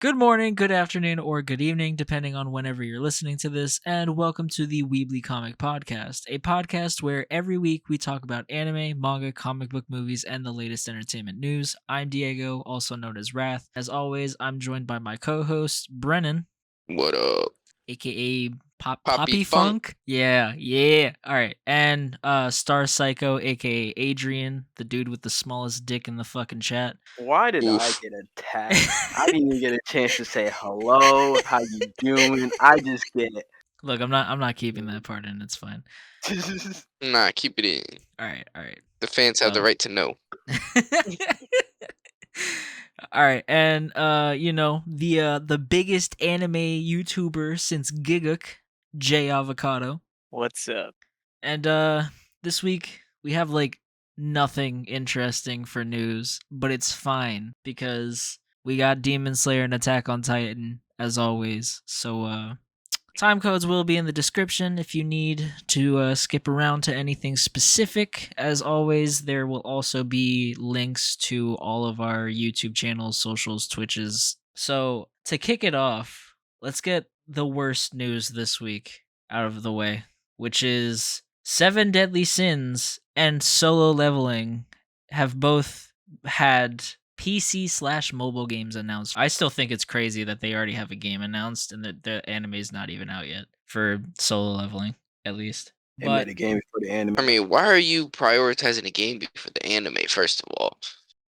Good morning, good afternoon, or good evening, depending on whenever you're listening to this, and welcome to the Weebly Comic Podcast, a podcast where every week we talk about anime, manga, comic book movies, and the latest entertainment news. I'm Diego, also known as Wrath. As always, I'm joined by my co-host, Brennan, What up? aka Poppy Poppy Funk. Funk. Yeah. All right, and Star Psycho, aka Adrian, the dude with the smallest dick in the fucking chat. Why did I Oof. get attacked? I didn't even get a chance to say hello. How you doing? I just get Look, I'm not keeping that part in. It's fine. it. Nah, keep it in. All right. The fans have the right to know. All right, and the biggest anime YouTuber since Giguk, J Avocado. What's up? And this week we have like nothing interesting for news, but it's fine because we got Demon Slayer and Attack on Titan as always. So Timecodes will be in the description if you need to skip around to anything specific. As always, there will also be links to all of our YouTube channels, socials, Twitches. So, to kick it off, let's get the worst news this week out of the way, which is Seven Deadly Sins and Solo Leveling have both had PC/mobile games announced. I still think it's crazy that they already have a game announced and that the anime is not even out yet for Solo Leveling, at least. They But made a game for the anime. I mean, why are you prioritizing a game before the anime, first of all?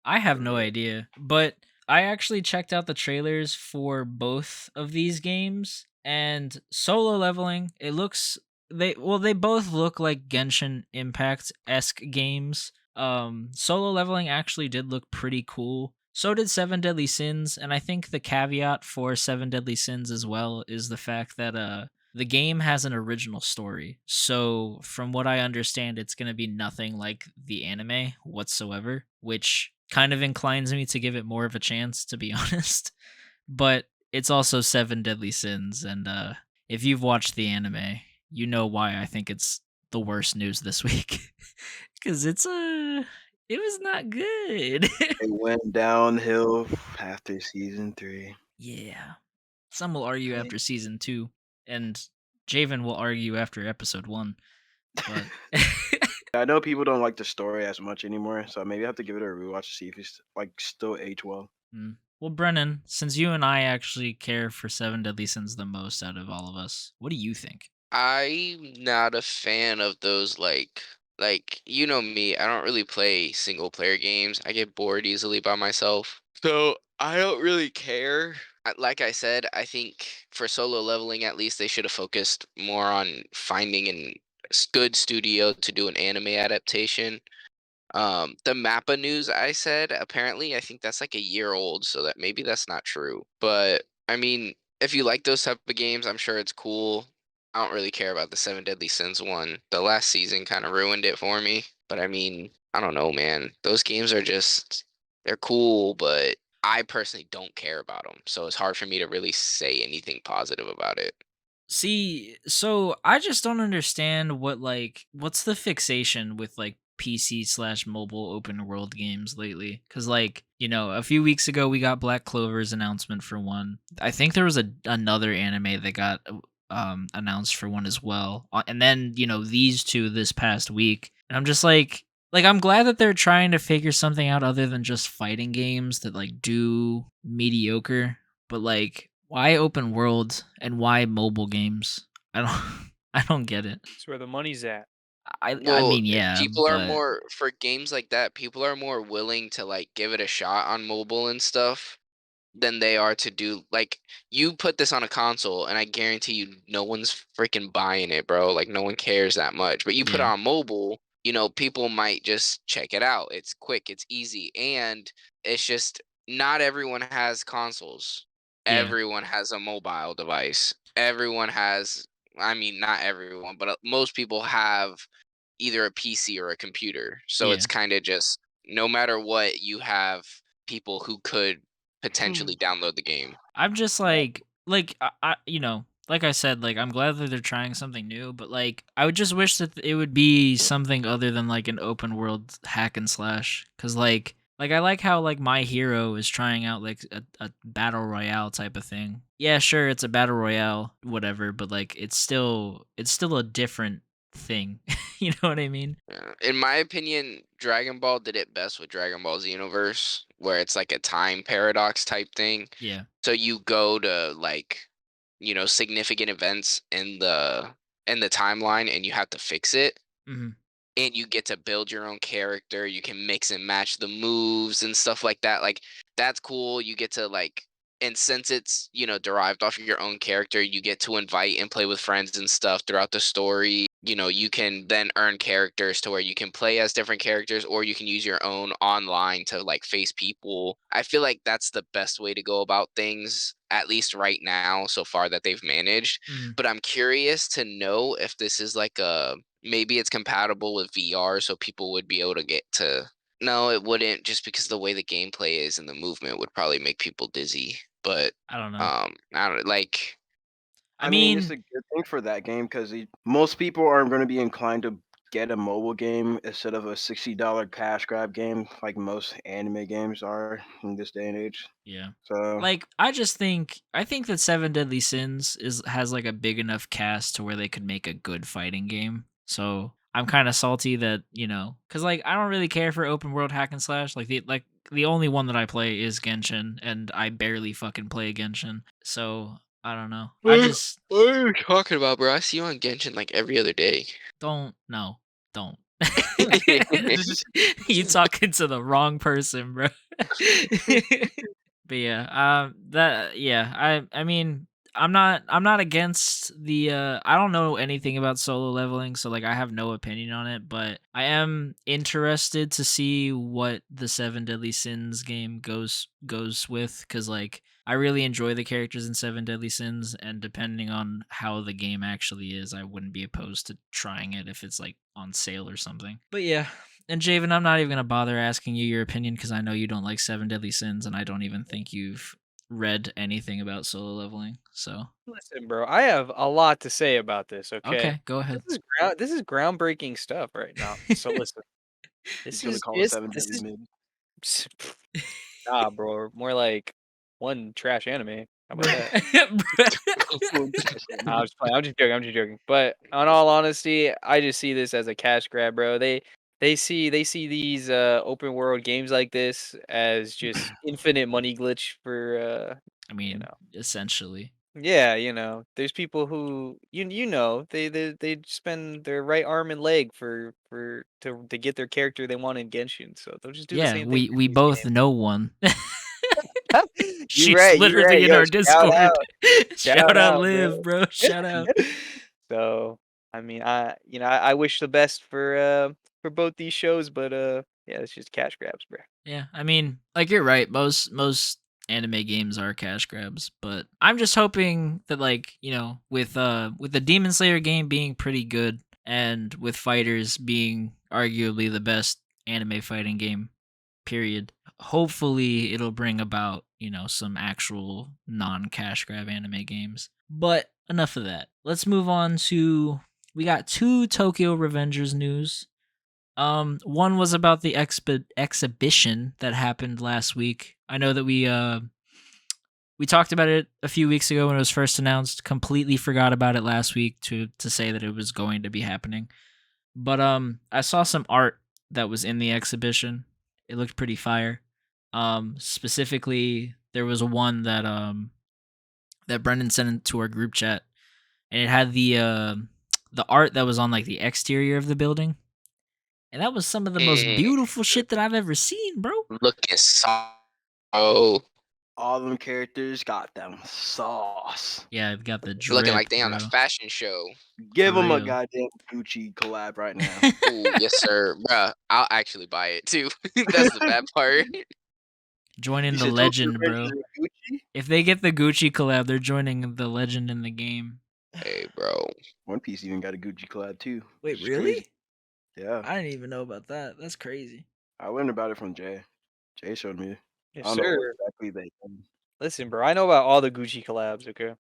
I have no idea. But I actually checked out the trailers for both of these games, and Solo Leveling, they both look like Genshin Impact-esque games. Solo Leveling actually did look pretty cool. So did Seven Deadly Sins, and I think the caveat for Seven Deadly Sins as well is the fact that the game has an original story. So from what I understand, it's going to be nothing like the anime whatsoever, which kind of inclines me to give it more of a chance, to be honest. But it's also Seven Deadly Sins, and if you've watched the anime, you know why I think it's the worst news this week. Because it was not good. It went downhill after season 3. Yeah. Some will argue after season 2, and Javen will argue after episode 1. But I know people don't like the story as much anymore, so maybe I have to give it a rewatch to see if it's like still age well. Well, Brennan, since you and I actually care for Seven Deadly Sins the most out of all of us, what do you think? I'm not a fan of those you know me, I don't really play single player games. I get bored easily by myself. So I don't really care. Like I said, I think for Solo Leveling at least they should have focused more on finding a good studio to do an anime adaptation. The MAPPA news I said, apparently, I think that's like a year old, so that maybe that's not true. But I mean, if you like those type of games, I'm sure it's cool. I don't really care about the Seven Deadly Sins one. The last season kind of ruined it for me. But I mean, I don't know, man. Those games are just they're cool, but I personally don't care about them. So it's hard for me to really say anything positive about it. See, so I just don't understand what's the fixation with like PC/mobile open world games lately? Because a few weeks ago we got Black Clover's announcement for one. I think there was another anime that got announced for one as well, and then these two this past week, and I'm just like I'm glad that they're trying to figure something out other than just fighting games that like do mediocre, but like why open world and why mobile games? I don't I don't get it. That's where the money's at. I Well, mean, yeah, people are but more for games like that, people are more willing to like give it a shot on mobile and stuff than they are to do like you put this on a console and I guarantee you no one's freaking buying it, bro. Like no one cares that much. But you put it yeah. on mobile, people might just check it out. It's quick, it's easy, and it's just not everyone has consoles. Yeah. Everyone has a mobile device. Everyone has, I mean, not everyone, but most people have either a PC or a computer. So Yeah. it's kind of just no matter what, you have people who could potentially download the game. I'm just like I said, like I'm glad that they're trying something new, but like I would just wish that it would be something other than like an open world hack and slash, cuz like Like I like how like My Hero is trying out like a battle royale type of thing. Yeah, sure, it's a battle royale, whatever, but like it's still a different thing. You know what I mean? In my opinion, Dragon Ball did it best with Dragon Ball Xenoverse, where it's like a time paradox type thing. Yeah. So you go to like, significant events in the timeline and you have to fix it. Hmm. And you get to build your own character. You can mix and match the moves and stuff like that. Like that's cool. You get to like, and since it's derived off of your own character, you get to invite and play with friends and stuff throughout the story. You can then earn characters to where you can play as different characters, or you can use your own online to like face people. I feel like that's the best way to go about things, at least right now, so far that they've managed. Hmm. But I'm curious to know if this is like a maybe it's compatible with VR, so people would be able to get to. No, it wouldn't, just because the way the gameplay is and the movement would probably make people dizzy. But I don't know. I don't like. I I mean, it's mean, a good thing for that game because most people aren't going to be inclined to get a mobile game instead of a $60 cash grab game like most anime games are in this day and age. yeah. So Like I think that Seven Deadly Sins has like a big enough cast to where they could make a good fighting game. So I'm kind of salty that because like I don't really care for open world hack and slash. The only one that I play is Genshin, and I barely fucking play Genshin. So I don't know. I just What are you talking about, bro? I see you on Genshin like every other day. don't don't. You talking to the wrong person, bro. But yeah, I mean, I'm not against the I don't know anything about solo leveling, so like I have no opinion on it, but I am interested to see what the Seven Deadly Sins game goes with, cuz like I really enjoy the characters in Seven Deadly Sins, and depending on how the game actually is, I wouldn't be opposed to trying it if it's like on sale or something. But yeah, and Javen, I'm not even gonna bother asking you your opinion because I know you don't like Seven Deadly Sins, and I don't even think you've read anything about solo leveling. So Listen, bro, I have a lot to say about this, okay? okay, go ahead. This is groundbreaking stuff right now. So listen, he's this going to is call it this Seven this Deadly is Mid. nah, bro, more like one trash anime. How about that? Nah, I'm just playing. I'm just joking. I'm just joking. But on all honesty, I just see this as a cash grab, bro. They see these open world games like this as just infinite money glitch for I you mean, know. essentially, Yeah, there's people who they spend their right arm and leg to get their character they want in Genshin. So they'll just do the yeah. same thing We for these both know one. games. She's You literally right, in yo, our shout Discord. out. Shout Shout out, out, bro. Liv, bro. Shout out. So, I mean, I wish the best for both these shows, but yeah, it's just cash grabs, bro. Yeah, I mean, like you're right. Most anime games are cash grabs, but I'm just hoping that like, with the Demon Slayer game being pretty good and with Fighters being arguably the best anime fighting game, period. Hopefully it'll bring about, some actual non-cash grab anime games. But enough of that. Let's move on to we got two Tokyo Revengers news. One was about the exhibition that happened last week. I know that we talked about it a few weeks ago when it was first announced. Completely forgot about it last week to say that it was going to be happening. But I saw some art that was in the exhibition. It looked pretty fire. Specifically, there was one that Brendan sent into our group chat, and it had the art that was on like the exterior of the building. And that was some of the most Mm, beautiful shit that I've ever seen, bro. looking so. Oh, All them characters got them sauce. Yeah, I've got the looking drip, like they on a bro. fashion show. Give For them a real. goddamn Gucci collab right now. Ooh, yes, sir, bruh. I'll actually buy it too. That's the bad part. Joining You the said Tokyo legend, Revengers bro. and Gucci? If they get the Gucci collab, they're joining the legend in the game. Hey, bro. One Piece even got a Gucci collab too. Wait, Which is crazy. really? Yeah, I didn't even know about that. That's crazy. I learned about it from Jay. Jay showed me. I Yes, don't know what sir. exactly they done. Listen, bro, I know about all the Gucci collabs. Okay,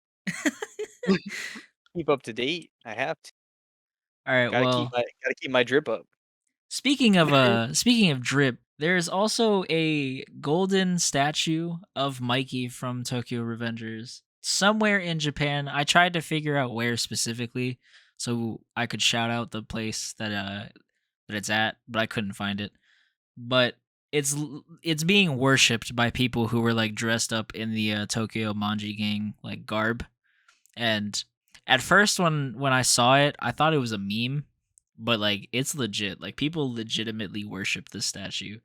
keep up to date. I have to. All right, well, Gotta keep my drip up. Speaking of drip, there's also a golden statue of Mikey from Tokyo Revengers somewhere in Japan. I tried to figure out where specifically so I could shout out the place that it's at, but I couldn't find it. But it's being worshipped by people who were like dressed up in the Tokyo Manji gang like garb. And at first when I saw it, I thought it was a meme, but like it's legit. Like people legitimately worship this statue,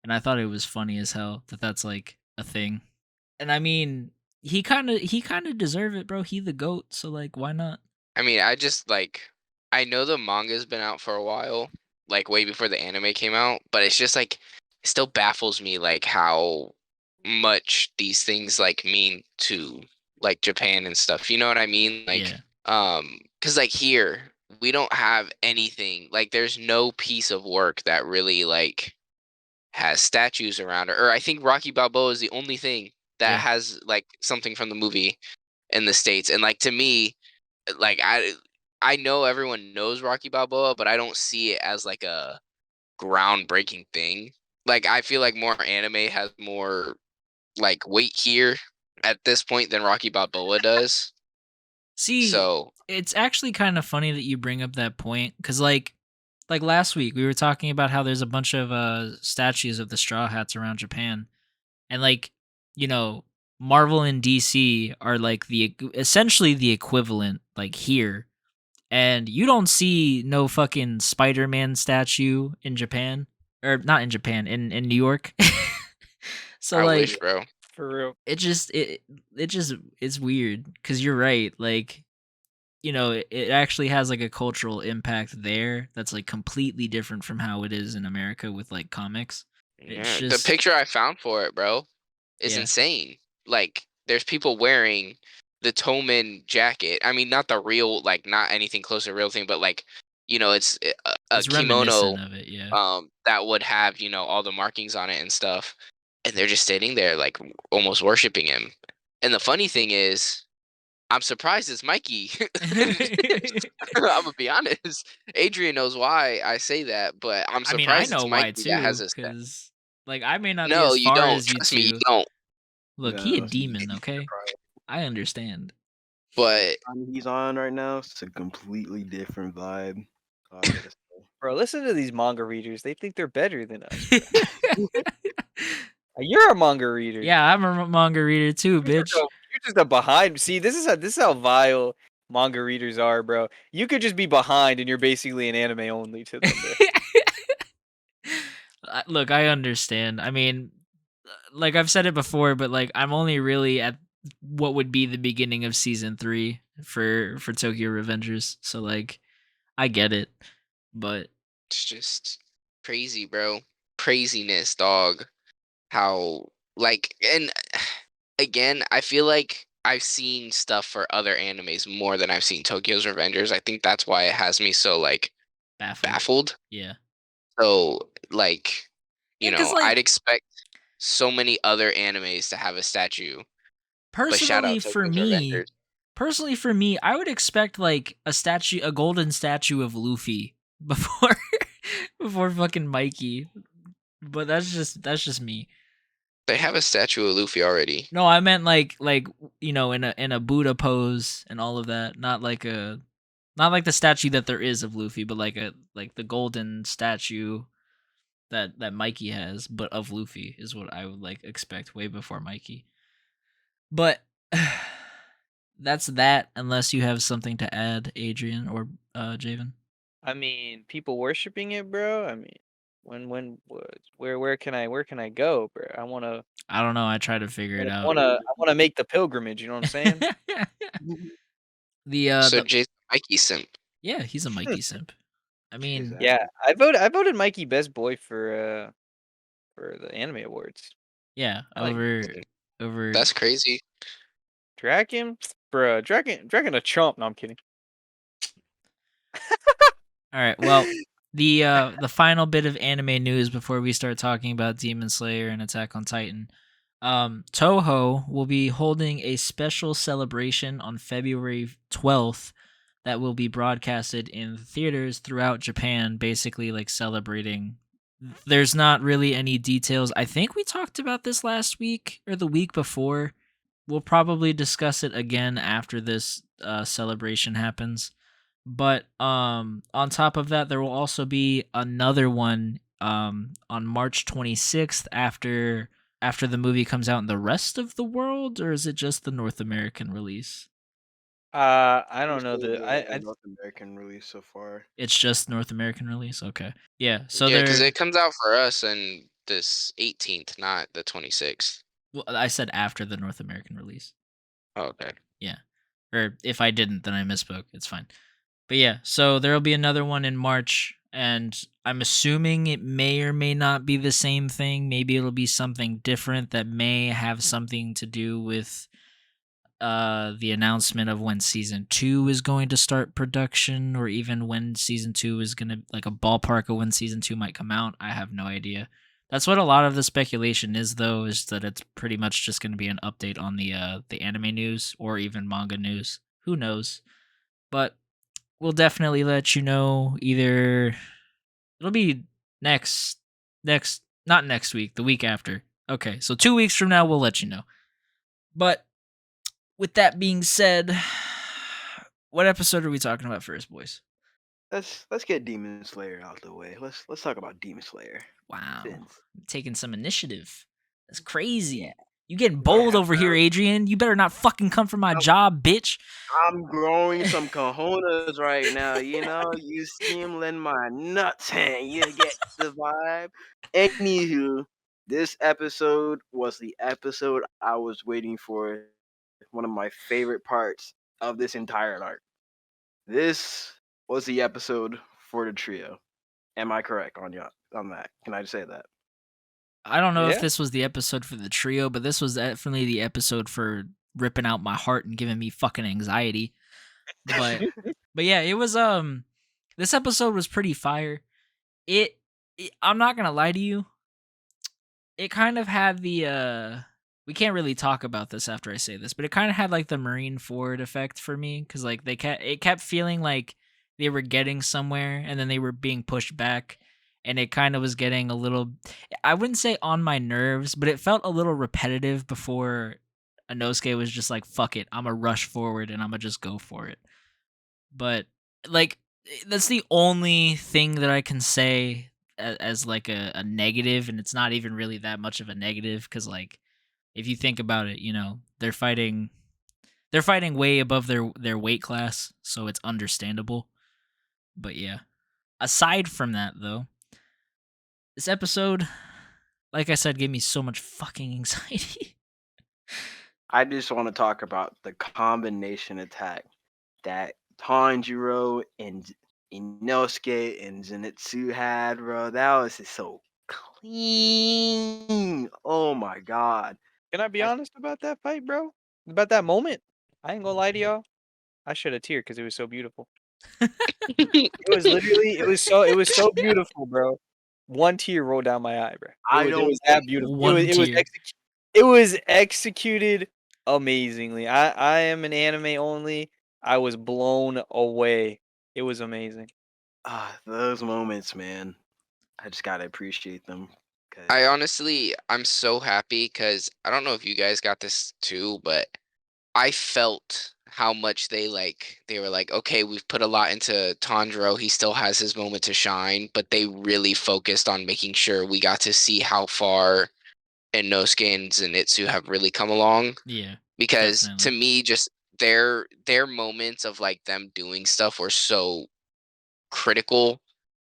and I thought it was funny as hell that that's like a thing. And I mean, he kind of deserve it, bro. He the goat, so like why not? I mean, I know the manga's been out for a while, like way before the anime came out, but it's just like it still baffles me like how much these things like mean to like Japan and stuff. You know what I mean? Like Yeah. cuz like here we don't have anything. Like there's no piece of work that really like has statues around it. Or I think Rocky Balboa is the only thing that Yeah. has like something from the movie in the States. And like to me, like I know everyone knows Rocky Balboa, but I don't see it as like a groundbreaking thing. Like I feel like more anime has more like weight here at this point than Rocky Balboa does. See, So it's actually kind of funny that you bring up that point cuz like last week we were talking about how there's a bunch of statues of the Straw Hats around Japan. And like, you know, Marvel and DC are like essentially the equivalent like here. And you don't see no fucking Spider-Man statue in Japan, or not in Japan, in New York. So I wish, like bro. For real. it's weird cuz you're right. Like, you know, it actually has like a cultural impact there that's like completely different from how it is in America with like comics. It's Yeah, the just picture I found for it, bro, is yeah, insane. Like, there's people wearing the Toman jacket. I mean, not the real, like, not anything close to the real thing, but like, it's a it's kimono reminiscent of it, yeah. that would have all the markings on it and stuff, and they're just sitting there like almost worshiping him. And the funny thing is, I'm surprised it's Mikey. I'm gonna be honest. Adrian knows why I say that, but I'm I mean, I surprised it's know why Mikey that has too, this. because like I may not be No, as you far don't. as you Trust me, you two. don't. Look, he a No, demon, okay? I understand. But he's on right now. It's a completely different vibe. I gotta say. Bro, listen to these manga readers. They think they're better than us, bro. You're a manga reader. Yeah, I'm a manga reader too, bitch. You're just a behind. See, this is how vile manga readers are, bro. You could just be behind, and you're basically an anime only to them, bro. Look, I understand. I mean, like I've said it before, but like I'm only really at what would be the beginning of season 3 for Tokyo Revengers. So like I get it. But it's just crazy, bro. Craziness, dog. How like and again, I feel like I've seen stuff for other animes more than I've seen Tokyo's Revengers. I think that's why it has me so like baffled. yeah. So like, Yeah, cuz I'd like expect so many other animes to have a statue. But shout out Tokyo's Revengers. personally for me, I would expect like a golden statue of Luffy before before fucking Mikey. But that's just me. They have a statue of Luffy already. No, I meant like in a Buddha pose and all of that, not like the statue that there is of Luffy, but like the golden statue that Mikey has, but of Luffy is what I would like expect way before Mikey. But that's that, unless you have something to add, Adrian or Javen. I mean, people worshiping it, bro. I mean, where can I go, bro? I don't know. I try to figure it out. I wanna make the pilgrimage. You know what I'm saying? So The Jason Mikey simp. yeah, he's a Mikey simp. I mean, Exactly. Yeah, I voted Mikey best boy for the anime awards. yeah, I like over. That's crazy. Draken, bro. Draken a chump. No, I'm kidding. All right. Well, the final bit of anime news before we start talking about Demon Slayer and Attack on Titan. Toho will be holding a special celebration on February 12th that will be broadcasted in theaters throughout Japan, basically like celebrating. There's not really any details. I think we talked about this last week or the week before. We'll probably discuss it again after this celebration happens. But on top of that, there will also be another one on March 26th after the movie comes out in the rest of the world, or is it just the North American release? I don't Just know the North American release so far. It's just North American release. Okay, yeah. So Yeah, because there. it comes out for us on this 18th, not the 26th. Well, I said after the North American release. Oh, okay. Yeah, or if I didn't, then I misspoke. It's fine. But yeah, so there'll be another one in March, and I'm assuming it may or may not be the same thing. Maybe it'll be something different that may have something to do with the announcement of when season 2 is going to start production, or even when season 2 is going to, like, a ballpark of when season 2 might come out. I have no idea. That's what a lot of the speculation is, though, is that it's pretty much just going to be an update on the anime news or even manga news. Who knows? But we'll definitely let you know. Either it'll be next not next week, the week after. Okay, so 2 weeks from now we'll let you know. But with that being said, what episode are we talking about first, boys? Let's get Demon Slayer out the way. Let's talk about Demon Slayer. Wow, Since taking some initiative. That's crazy. Yeah. You getting bold Yeah, over here, Adrian. You better not fucking come for my I'm- job, bitch. I'm growing some cojones right now, you steaming my nuts hang. You get the vibe. Anywho, this episode was the episode I was waiting for. One of my favorite parts of this entire arc. This was the episode for the trio. Am I correct on that? Can I just say that? I don't know if Yeah. this was the episode for the trio, but this was definitely the episode for ripping out my heart and giving me fucking anxiety. But yeah, it was this episode was pretty fire. I'm not going to lie to you. It kind of had the we can't really talk about this after I say this, but it kind of had like the Marine Ford effect for me, cuz like it kept feeling like they were getting somewhere and then they were being pushed back, and it kind of was getting a little, I wouldn't say on my nerves, but it felt a little repetitive before Inosuke was just like, fuck it, I'm gonna rush forward and I'm gonna just go for it. But like that's the only thing that I can say as like a negative, and it's not even really that much of a negative, because like if you think about it, they're fighting way above their weight class, so it's understandable. But yeah, aside from that though, this episode, like I said, gave me so much fucking anxiety. I just want to talk about the combination attack that Tanjiro and Inosuke and Zenitsu had, bro. That was just so clean. Oh my god. Can I be honest about that fight, bro? About that moment? I ain't gonna lie to y'all. I shed a tear because it was so beautiful. It was literally, it was so beautiful, bro. One tear rolled down my eye, bro. It was that beautiful. One tear. It was executed amazingly. I am an anime only. I was blown away. It was amazing. Those moments, man. I just gotta appreciate them. I'm so happy because I don't know if you guys got this too, but I felt how much they were like, okay, we've put a lot into Tanjiro. He still has his moment to shine, but they really focused on making sure we got to see how far Inosuke and Zenitsu have really come along. Yeah, Because to definitely. me, just their moments of like them doing stuff were so critical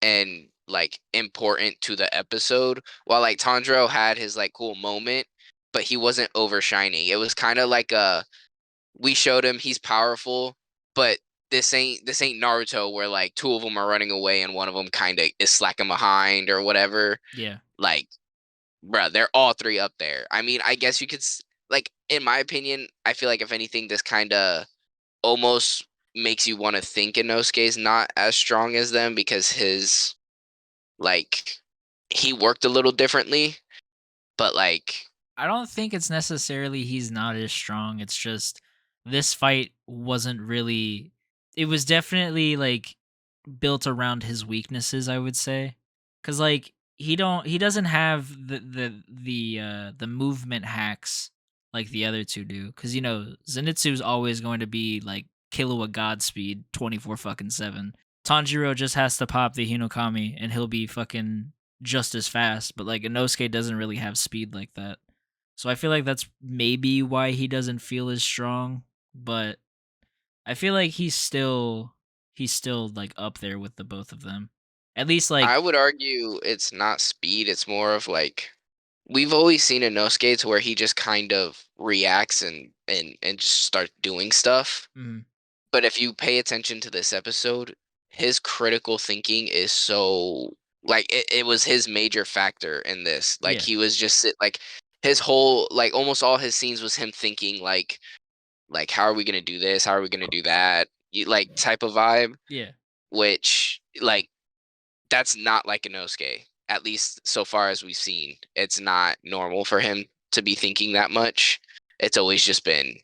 and like important to the episode. While like Tanjiro had his like cool moment, but he wasn't overshining. It was kind of like we showed him he's powerful, but this ain't Naruto where like two of them are running away and one of them kind of is slacking behind or whatever. Yeah. Like, bruh, they're all three up there. I mean, I guess you could like, in my opinion, I feel like if anything, this kind of almost makes you want to think Inosuke's not as strong as them because his like he worked a little differently, but like I don't think it's necessarily he's not as strong. It's just this fight wasn't really it was definitely like built around his weaknesses, I would say. Cuz like he doesn't have the movement hacks like the other two do, cuz Zenitsu's always going to be like Killua Godspeed 24 fucking 7. Tanjiro just has to pop the Hinokami and he'll be fucking just as fast, but like Inosuke doesn't really have speed like that. So I feel like that's maybe why he doesn't feel as strong, but I feel like he's still like up there with the both of them. At least I like would argue it's not speed, it's more of like we've always seen Inosuke to where he just kind of reacts and just starts doing stuff. mm, But if you pay attention to this episode, his critical thinking is so like it was his major factor in this. Like yeah. he was just like his whole like almost all his scenes was him thinking like how are we gonna do this? How are we gonna do that? Like type of vibe, Yeah. which like that's not like Inosuke. At least so far as we've seen, it's not normal for him to be thinking that much. It's always just been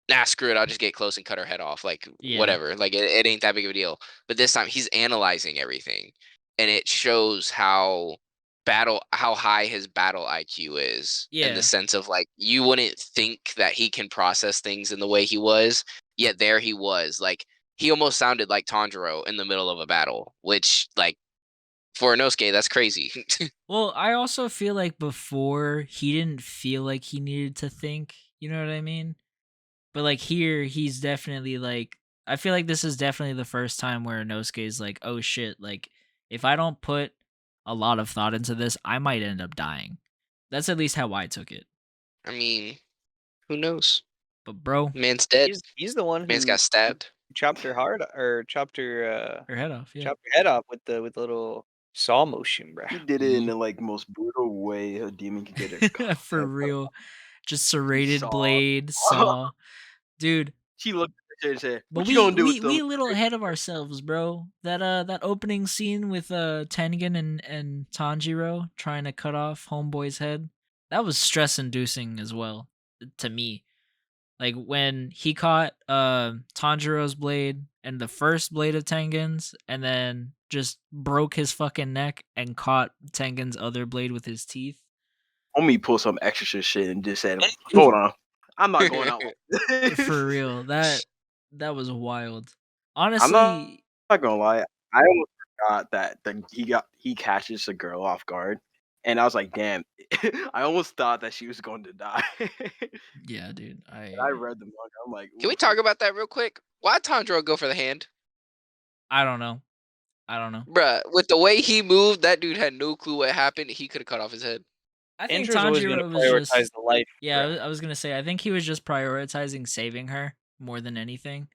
nah, screw it, I'll just get close and cut her head off. Like, Yeah. whatever. Like, it ain't that big of a deal. But this time, he's analyzing everything. And it shows how high his battle IQ is. In the Yeah. sense of, like, you wouldn't think that he can process things in the way he was. Yet there he was. Like, he almost sounded like Tanjiro in the middle of a battle. Which, like, for Inosuke, that's crazy. Well, I also feel like before he didn't feel like he needed to think, you know what I mean? But like here he's definitely like I feel like this is definitely the first time where Inosuke is like, "Oh shit, like if I don't put a lot of thought into this, I might end up dying." That's at least how I took it. I mean, who knows? But bro, Man's dead. He's the one Man's who got stabbed. chopped her heart or chopped her her head off, yeah. chopped her head off with the little saw motion, bruh. He did it in the like most brutal way a demon could get it. For real. Just He serrated saw. blade, saw. Dude, She looked at her and said, but "What you gonna do with we them?" a little ahead of ourselves, bro. That opening scene with Tengen and Tanjiro trying to cut off Homeboy's head, that was stress inducing as well to me. Like when he caught Tanjiro's blade and the first blade of Tengen's and then just broke his fucking neck and caught Tengen's other blade with his teeth. Homie pulled some extra shit and just said, "Hold on, I'm not going out." For real, that was wild. I'm Honestly, not gonna lie. I almost forgot that he catches the girl off guard, and I was like, "Damn!" I almost thought that she was going to die. yeah, dude. I read the manga. I'm like, Can we "Ooh." talk about that real quick? Why Tanjiro go for the hand? I don't know. I don't know. Bruh, with the way he moved, that dude had no clue what happened. He could have cut off his head. I think Andrew's always gonna Tanjiro was prioritize just the life. yeah. bruh. I was gonna say I think he was just prioritizing saving her more than anything.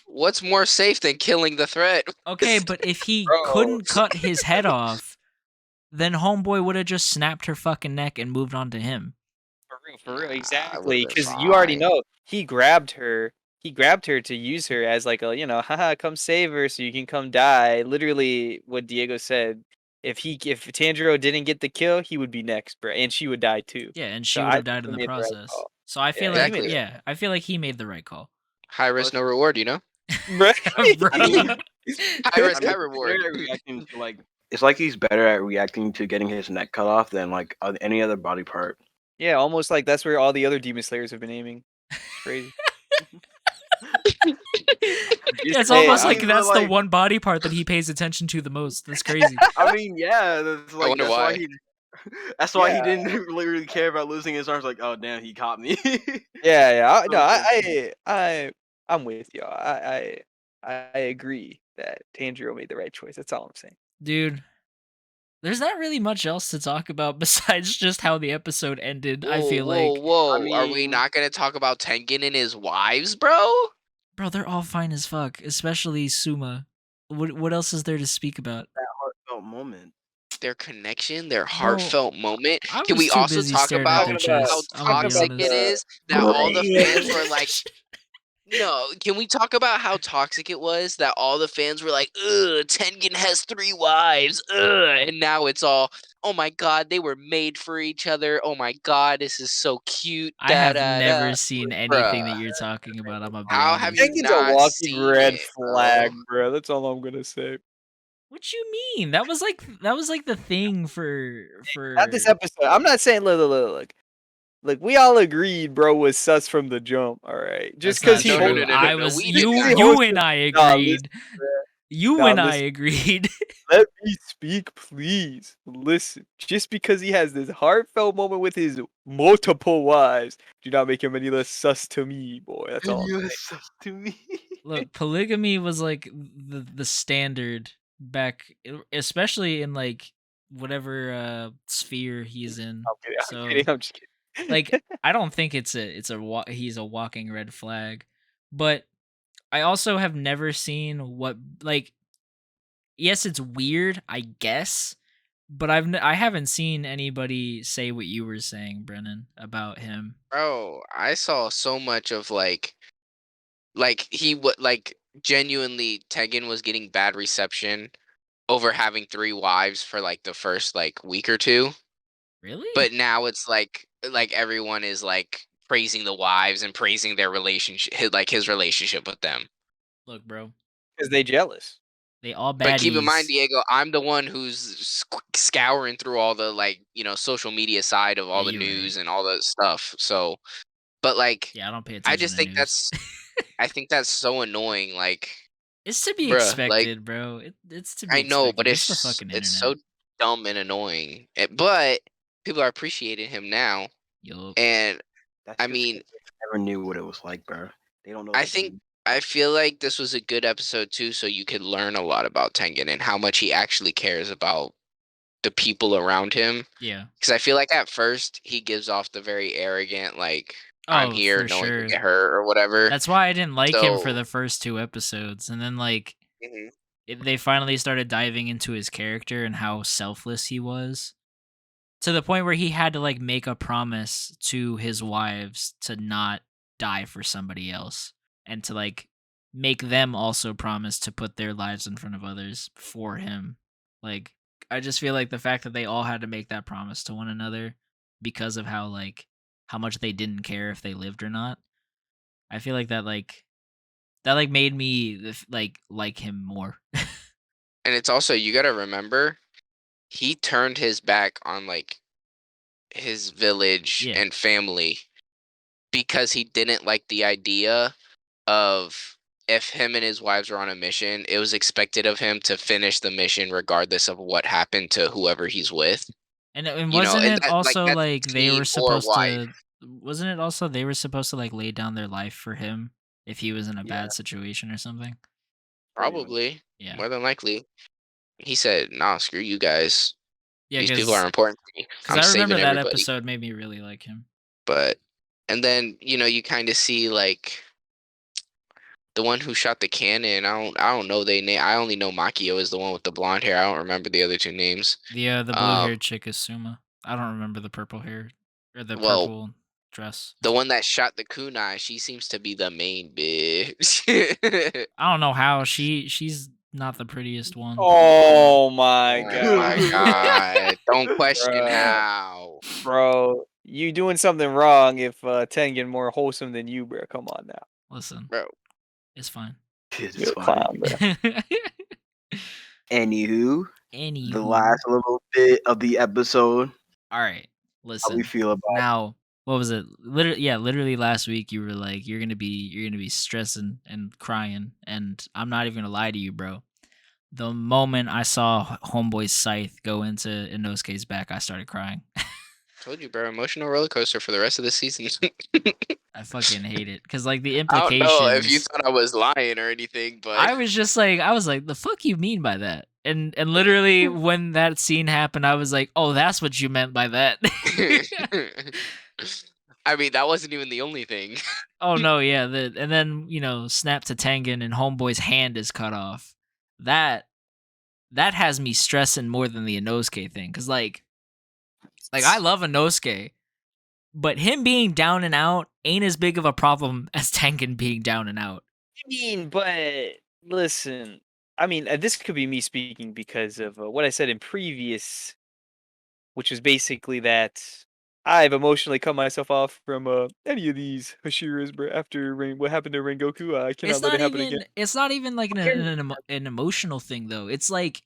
What's more safe than killing the threat? Okay, but if he Bro. couldn't cut his head off, then Homeboy would have just snapped her fucking neck and moved on to him. For real, Nah, I exactly. would've been Because you already fine. know he grabbed her. He grabbed her to use her as like a haha, come save her so you can come die. Literally, what Diego said. If Tanjiro didn't get the kill, he would be next, bro, and she would die too. Yeah, and she So would I have think died he in the made the right process. call. So I feel Yeah, like he made the Exactly. I feel like he made the right call. High risk, no reward, you know? Bro. Bro. I mean, High risk, I high mean, reward. better at reacting to like it's like he's better at reacting to getting his neck cut off than like any other body part. Yeah, almost like that's where all the other Demon Slayers have been aiming. It's crazy. Yeah, it's Hey, almost I like mean, that's but, the like- one body part that he pays attention to the most. That's crazy. I mean, yeah, that's like wonder that's why why. he. That's why he Yeah. didn't really care about losing his arms. Like, oh damn, he caught me. Yeah. No, Okay. I'm with y'all. I agree that Tanjiro made the right choice. That's all I'm saying. Dude, there's not really much else to talk about besides just how the episode ended. I Whoa, feel whoa, like, whoa. I Are we mean- not gonna talk about Tengen and his wives, bro? bro, they're all fine as fuck, especially Suma. What else is there to speak about? That heartfelt moment. Their connection, their heartfelt moment. I Can was we too also busy talk staring at about their Talking about- how chests. I'm gonna be toxic honest. it is that all the fans were like, No, can we talk about how toxic it was that all the fans were like, "Ugh, Tengen has 3 wives, ugh," and now it's all, "Oh my god, they were made for each other. Oh my god, this is so cute, I da have da da." never seen anything that Bruh, you're talking about. I'm gonna be how have honest. you Tengen's a not walking seen red it, flag, bro? bro. That's all I'm gonna say. What you mean? That was like the thing for Not this episode. I'm not saying look. Like we all agreed, bro was sus from the jump. All right, just That's because not he No, no, true. no, hosted, no, no, I no, was we did just 'cause not. he you hosted. and I Nah, listen, agreed. bro. You Nah, and I listen. agreed. Let me speak, please. Listen, just because he has this heartfelt moment with his multiple wives, do not make him any less sus to me, boy. That's all. I'm You're saying. sus to me. Look, polygamy was like the standard back, especially in like whatever sphere he's in. I'm kidding. I'm So kidding. I'm just like kidding. I don't think he's a walking red flag, but I also have never seen what like yes, it's weird, I guess, but I haven't seen anybody say what you were saying, Brennan, about him. Bro, I saw so much of like he would like genuinely Tegan was getting bad reception over having 3 wives for like the first like week or 2, Really? but now it's like everyone is like praising the wives and praising their relationship, his relationship with them. Look, bro, Because they jealous. they all But keep in mind, baddies. Diego, I'm the one who's scouring through all the like social media side of Yeah, all the you're right. news and all the stuff. So, but like, Yeah, I don't pay I attention just to think news. I think that's so annoying. Like, It's to be bruh, like expected, bro. It's to be I know, but expected. It's the fucking it's internet. so dumb and annoying. But people are appreciating him now, Yup. and That's I because mean, kids never knew what it was like, bro. They don't know I the think game. I feel like this was a good episode too, so you could learn a lot about Tengen and how much he actually cares about the people around him. Yeah. Because I feel like at first he gives off the very arrogant, like I'm Oh, here, for no one can sure. get hurt or whatever. That's why I didn't like him for So, the first 2 episodes, and then like mhm. they finally started diving into his character and how selfless he was, to the point where he had to like make a promise to his wives to not die for somebody else, and to like make them also promise to put their lives in front of others for him. Like I just feel like the fact that they all had to make that promise to one another because of how much they didn't care if they lived or not. I feel like that made me like him more. And it's also, you gotta remember, he turned his back on like his village Yeah. and family because he didn't like the idea of, if him and his wives were on a mission, it was expected of him to finish the mission regardless of what happened to whoever he's with. And wasn't And it also that's like they key were for supposed wife, to wasn't it also they were supposed to like lay down their life for him if he was in a Yeah, bad situation or something? pretty much. probably, Yeah. more than likely. He said, "Nah, screw you guys. Yeah, These people are important to me. cuz I'm I remember saving that everybody." episode made me really like him. But and then, you kind of see like the one who shot the cannon. I don't know they name. I only know Makio is the one with the blonde hair. I don't remember the other 2 names. The blue-haired chick is Suma. I don't remember the purple hair or the Well, purple dress. the one that shot the kunai, she seems to be the main bitch. I don't know how she's not the prettiest one. Oh my Oh my god, god! Don't question bro. how. Bro, you doing something wrong if Tengen more wholesome than you, bro. Come on now. Listen, Bro. it's fine. It's You're a fine. clown, bro. Anywho, the Anywho, last little bit of the episode, all right. how we Listen. feel about Now, what was it? Literally last week you were like you're going to be stressing and crying, and I'm not even going to lie to you, bro. The moment I saw Homeboy's scythe go into Inosuke's back, I started crying. Told you, bro. Emotional roller coaster for the rest of the season. I fucking hate it cuz like the I don't know if you implications. thought I was lying or anything, but I was like, the fuck you mean by that? And literally when that scene happened, I was like, oh, that's what you meant by that. I mean, that wasn't even the only thing. Oh no, yeah, and then snap to Tengen and Homeboy's hand is cut off. That has me stressing more than the Inosuke thing, because like I love Inosuke, but him being down and out ain't as big of a problem as Tengen being down and out. I mean, but listen, I mean, this could be me speaking because of what I said in previous, which was basically that I've emotionally cut myself off from any of these Hashiras, bro. After what happened to Rengoku, I cannot let it happen again. It's not even like an emotional thing though. It's like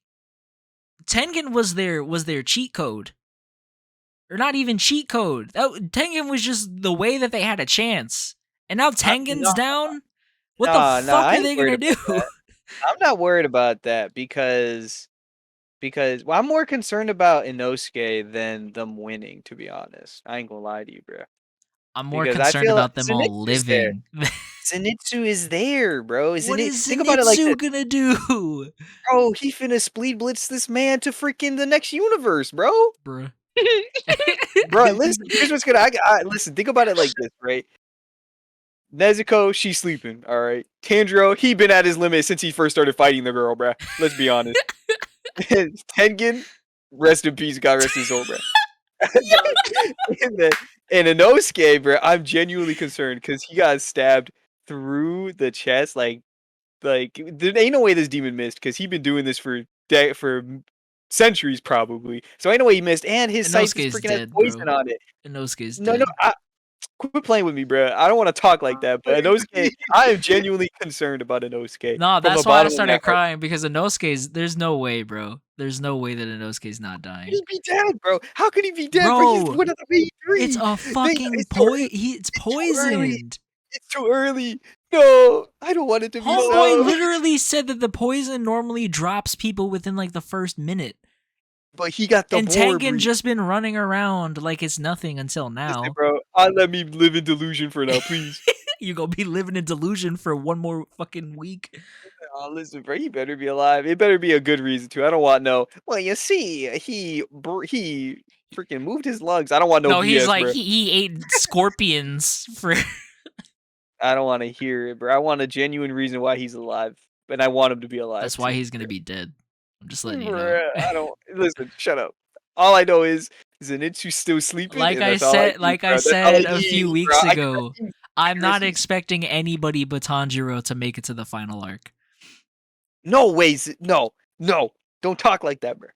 Tengen was their cheat code. Or not even cheat code. Tengen was just the way that they had a chance. And now Tengen's down? What the fuck are they gonna do? I'm not worried about that because well, I'm more concerned about Inosuke than them winning, to be honest. I ain't gonna lie to you, bro. I'm more Because I concerned feel about like them all Zenitsu's there. living. Zenitsu is there, bro. What is Think about it like Zenitsu this. gonna do? Bro, he finna speed blitz this man to freaking the next universe, bro. Bruh. Bro, listen, here's what's gonna listen, think about it like this, right? Nezuko, she's sleeping, alright. Tanjiro, he been at his limit since he first started fighting the girl, bruh. Let's be honest. Tengen, rest in peace, God rest his soul, bruh. and Inosuke, bruh, I'm genuinely concerned because he got stabbed through the chest, like there ain't no way this demon missed because he been doing this for centuries probably. So ain't no way he missed, and his sight is freaking has poison on it. Inosuke's No, dead. quit playing with me, bro. I don't want to talk like that, but Inosuke, I am genuinely concerned about Inosuke. No, that's why I started crying because Inosuke's. There's no way, bro. There's no way that Inosuke's not dying. He'd be dead, bro. How could he be dead? Bro, he's one of the main three. It's a fucking poison. It's poisoned. It's too early. No, I don't want it to be so. Homeboy literally said that the poison normally drops people within like the first minute. But he got the and Tengen just been running around like it's nothing until now. Listen, bro, let me live in delusion for now, please. You gonna be living in delusion for one more fucking week. Oh, listen, bro, he better be alive. It better be a good reason to. I don't want no. Well, you see, he freaking moved his lungs. I don't want no. No, he's BS, like bro. he ate scorpions for. I don't want to hear it, bro. I want a genuine reason why he's alive, and I want him to be alive. That's why he's gonna be dead. I'm just letting you know. I don't listen. Shut up. All I know is Zenitsu's still sleeping. Like I said a few weeks ago, I'm not expecting anybody but Tanjiro to make it to the final arc. No ways. No. Don't talk like that, bro.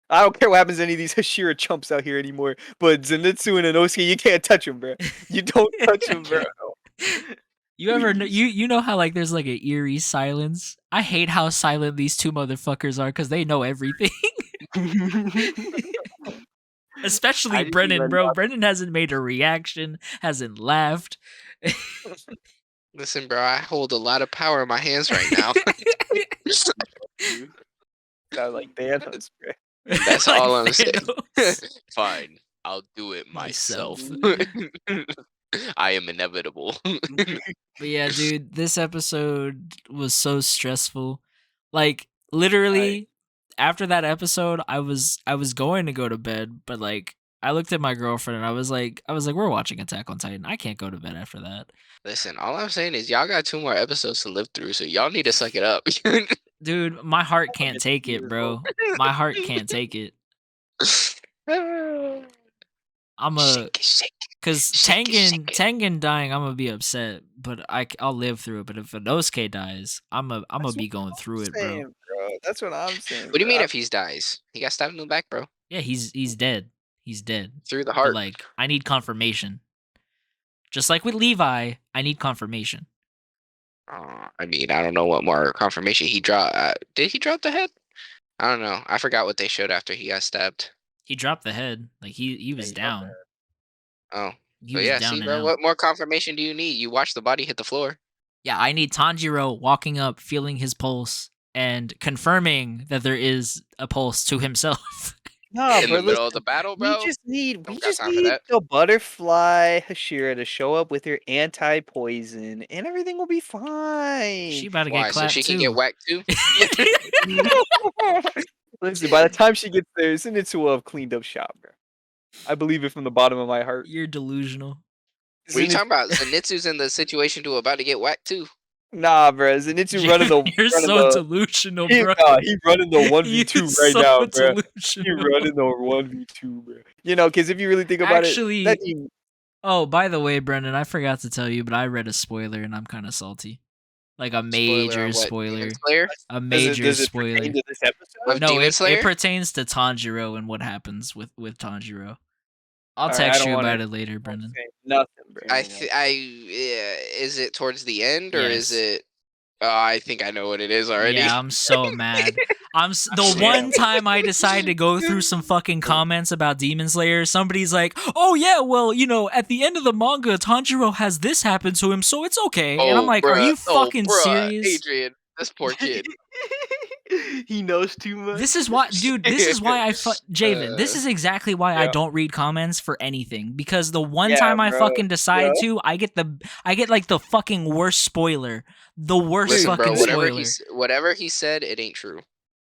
I don't care what happens to any of these Hashira chumps out here anymore. But Zenitsu and Inosuke, you can't touch them, bro. You don't touch them, bro. You ever you know how like there's like an eerie silence? I hate how silent these two motherfuckers are because they know everything. Especially Brennan, bro. Brennan hasn't made a reaction, hasn't laughed. Listen, bro, I hold a lot of power in my hands right now. Sound like Thanos, bro. That's like all I'm saying. Fine, I'll do it myself. I am inevitable. But yeah, dude, this episode was so stressful. Like literally after that episode, I was going to go to bed, but like I looked at my girlfriend and I was like, we're watching Attack on Titan. I can't go to bed after that. Listen, all I'm saying is y'all got 2 more episodes to live through, so y'all need to suck it up. Dude, my heart can't take it, bro. My heart can't take it. Cause Tengen dying, I'm gonna be upset, but I'll live through it. But if Inosuke dies, I'm gonna be going through it, bro. That's what I'm saying. What do you mean if he dies? He got stabbed in the back, bro. Yeah, he's dead. He's dead through the heart. But like, I need confirmation. Just like with Levi, I need confirmation. I mean, I don't know what more confirmation he dropped. Did he drop the head? I don't know. I forgot what they showed after he got stabbed. He dropped the head. Like he was down. Oh, but yeah. See, bro, what more confirmation do you need? You watch the body hit the floor. Yeah, I need Tanjiro walking up, feeling his pulse, and confirming that there is a pulse to himself. No, in the middle of the battle, bro. We just need the butterfly Hashira to show up with her anti-poison, and everything will be fine. She about to get clapped so she can get whacked too. Listen, by the time she gets there, Zenitsu will have cleaned up shop, bro. I believe it from the bottom of my heart. You're delusional. What are you talking about? Zenitsu's in the situation to about to get whacked too. Nah, bro. Zenitsu running the. You're so delusional, bro. He running the 1v2 right now, bro. He running the 1v2, bro. You know, because if you really think about it, Oh, by the way, Brendan, I forgot to tell you, but I read a spoiler and I'm kind of salty. Like a Spoiler major on what? Demon spoiler. Slayer? A Does major it pertain spoiler. to this episode? Of No, Demon it Slayer? pertains to Tanjiro and what happens with Tanjiro. I'll Alright, I text don't you wanna about it later, Brendan. say nothing, bro. Is it towards the end or is Yes. it? Oh, I think I know what it is already. Yeah, I'm so mad. The Yeah. one time I decided to go through some fucking comments about Demon Slayer, somebody's like, "Oh yeah, well, at the end of the manga, Tanjiro has this happen to him, so it's okay." And I'm like, "Are you fucking serious?" Adrian, this poor kid. He knows too much. This is why, dude. This is why Javen. This is exactly why I Yeah. don't read comments for anything, because the one Yeah, time I bro. fucking decide Yeah. to, I get like the fucking worst spoiler, the worst Listen, fucking bro. spoiler. Whatever he said, it ain't true.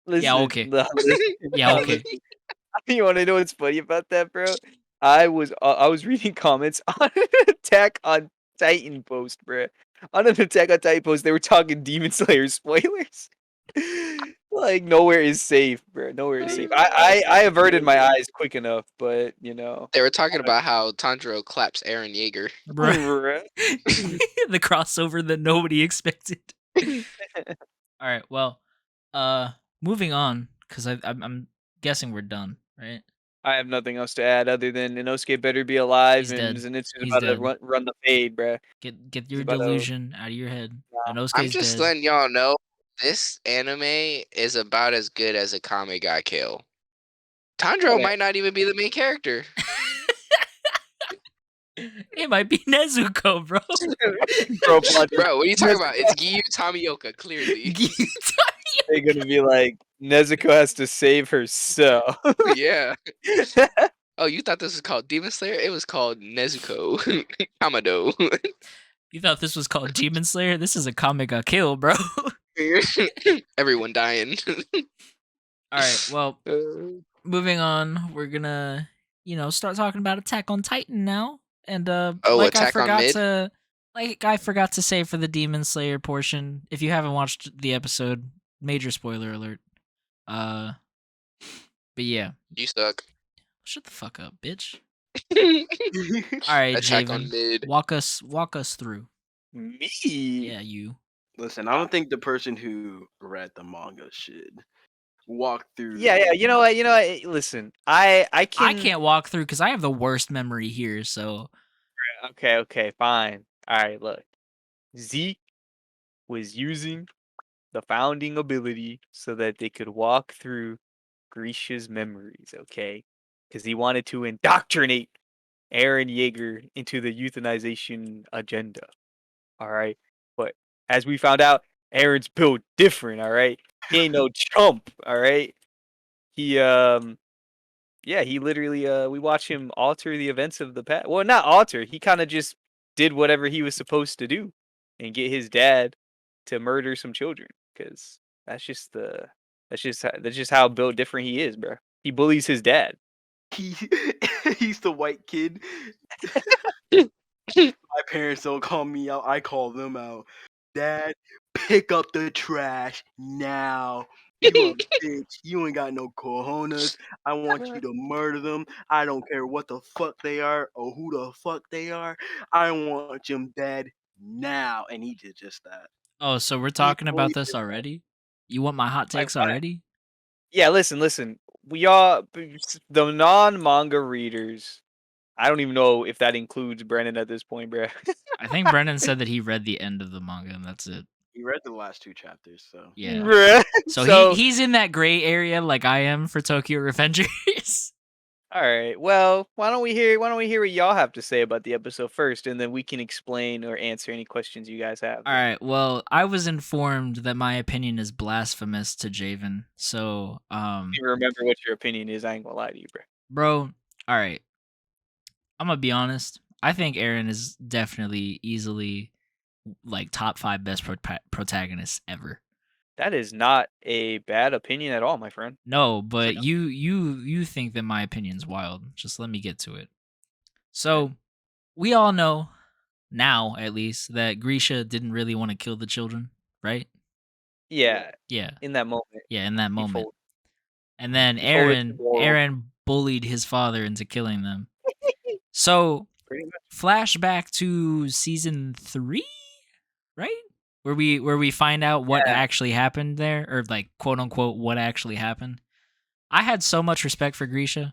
Listen, okay. listen, Yeah, okay. listen. You want to know what's funny about that, bro? I was reading comments on an Attack on Titan post, bro. On an Attack on Titan post, they were talking Demon Slayer spoilers. Like nowhere is safe, bro. Nowhere is safe. I averted my eyes quick enough, but They were talking about how Tanjiro claps Eren Yeager. Bruh. The crossover that nobody expected. All right, well, moving on, because I'm guessing we're done, right? I have nothing else to add other than Inosuke better be alive He's and dead. Zenitsu's He's about to dead. run the fade, bruh. Get your about to- delusion out of your head. I'm Inosuke's just dead. letting y'all know this anime is about as good as a comic got kill. Tanjiro Okay. might not even be the main character. It might be Nezuko, bro. Bro, Bro, what are you talking about? It's Giyu Tamioka, clearly. they're gonna be like, Nezuko has to save herself. Yeah. Oh, you thought this was called Demon Slayer? It was called Nezuko Kamado. You thought this was called Demon Slayer? This is a comic got kill, bro. Everyone dying. All right, well, moving on, we're gonna, start talking about Attack on Titan now. And Attack on Mid? I forgot to say for the Demon Slayer portion, if you haven't watched the episode, major spoiler alert. But yeah. You suck. Shut the fuck up, bitch. All right, Attack on Javen, Mid. walk us through. Me? Yeah, you. Listen, I don't think the person who read the manga should walk through. Yeah. You know what? Listen, I can't walk through because I have the worst memory here. So Okay, fine. All right, look. Zeke was using the founding ability so that they could walk through Grisha's memories, okay? Because he wanted to indoctrinate Eren Yeager into the euthanization agenda. All right. But as we found out, Eren's built different, all right? He ain't no chump, all right? He he literally we watch him alter the events of the past. Well, not alter. He kind of just did whatever he was supposed to do and get his dad to murder some children cuz that's just how built different he is, bro. He bullies his dad. He's the white kid. My parents don't call me out. I call them out. Dad, pick up the trash now. You a bitch. You ain't got no cojones. I want you to murder them. I don't care what the fuck they are or who the fuck they are. I want them dead now. And he did just that. oh, so we're talking about this already? You want my hot takes already? Yeah, listen. We all the non-manga readers. I don't even know if that includes Brennan at this point, bro. I think Brennan said that he read the end of the manga and that's it. He read the last 2 chapters, so Yeah. Bruh. So he's in that gray area like I am for Tokyo Revengers. All right. Well, why don't we hear what y'all have to say about the episode first, and then we can explain or answer any questions you guys have. All right. Well, I was informed that my opinion is blasphemous to Javen. So, You remember what your opinion is. I ain't gonna lie to you, bro. All right. I'm gonna be honest. I think Eren is definitely easily like top 5 best protagonists ever. That is not a bad opinion at all, my friend. No, but you think that my opinion's wild. Just let me get to it. So, we all know now, at least, that Grisha didn't really want to kill the children, right? Yeah. Yeah. In that moment. Yeah, in that moment. folded. And then He folded to the wall. Eren bullied his father into killing them. So, Pretty much. flashback to season 3, right? Where we find out what actually happened there, or like quote unquote what actually happened. I had so much respect for Grisha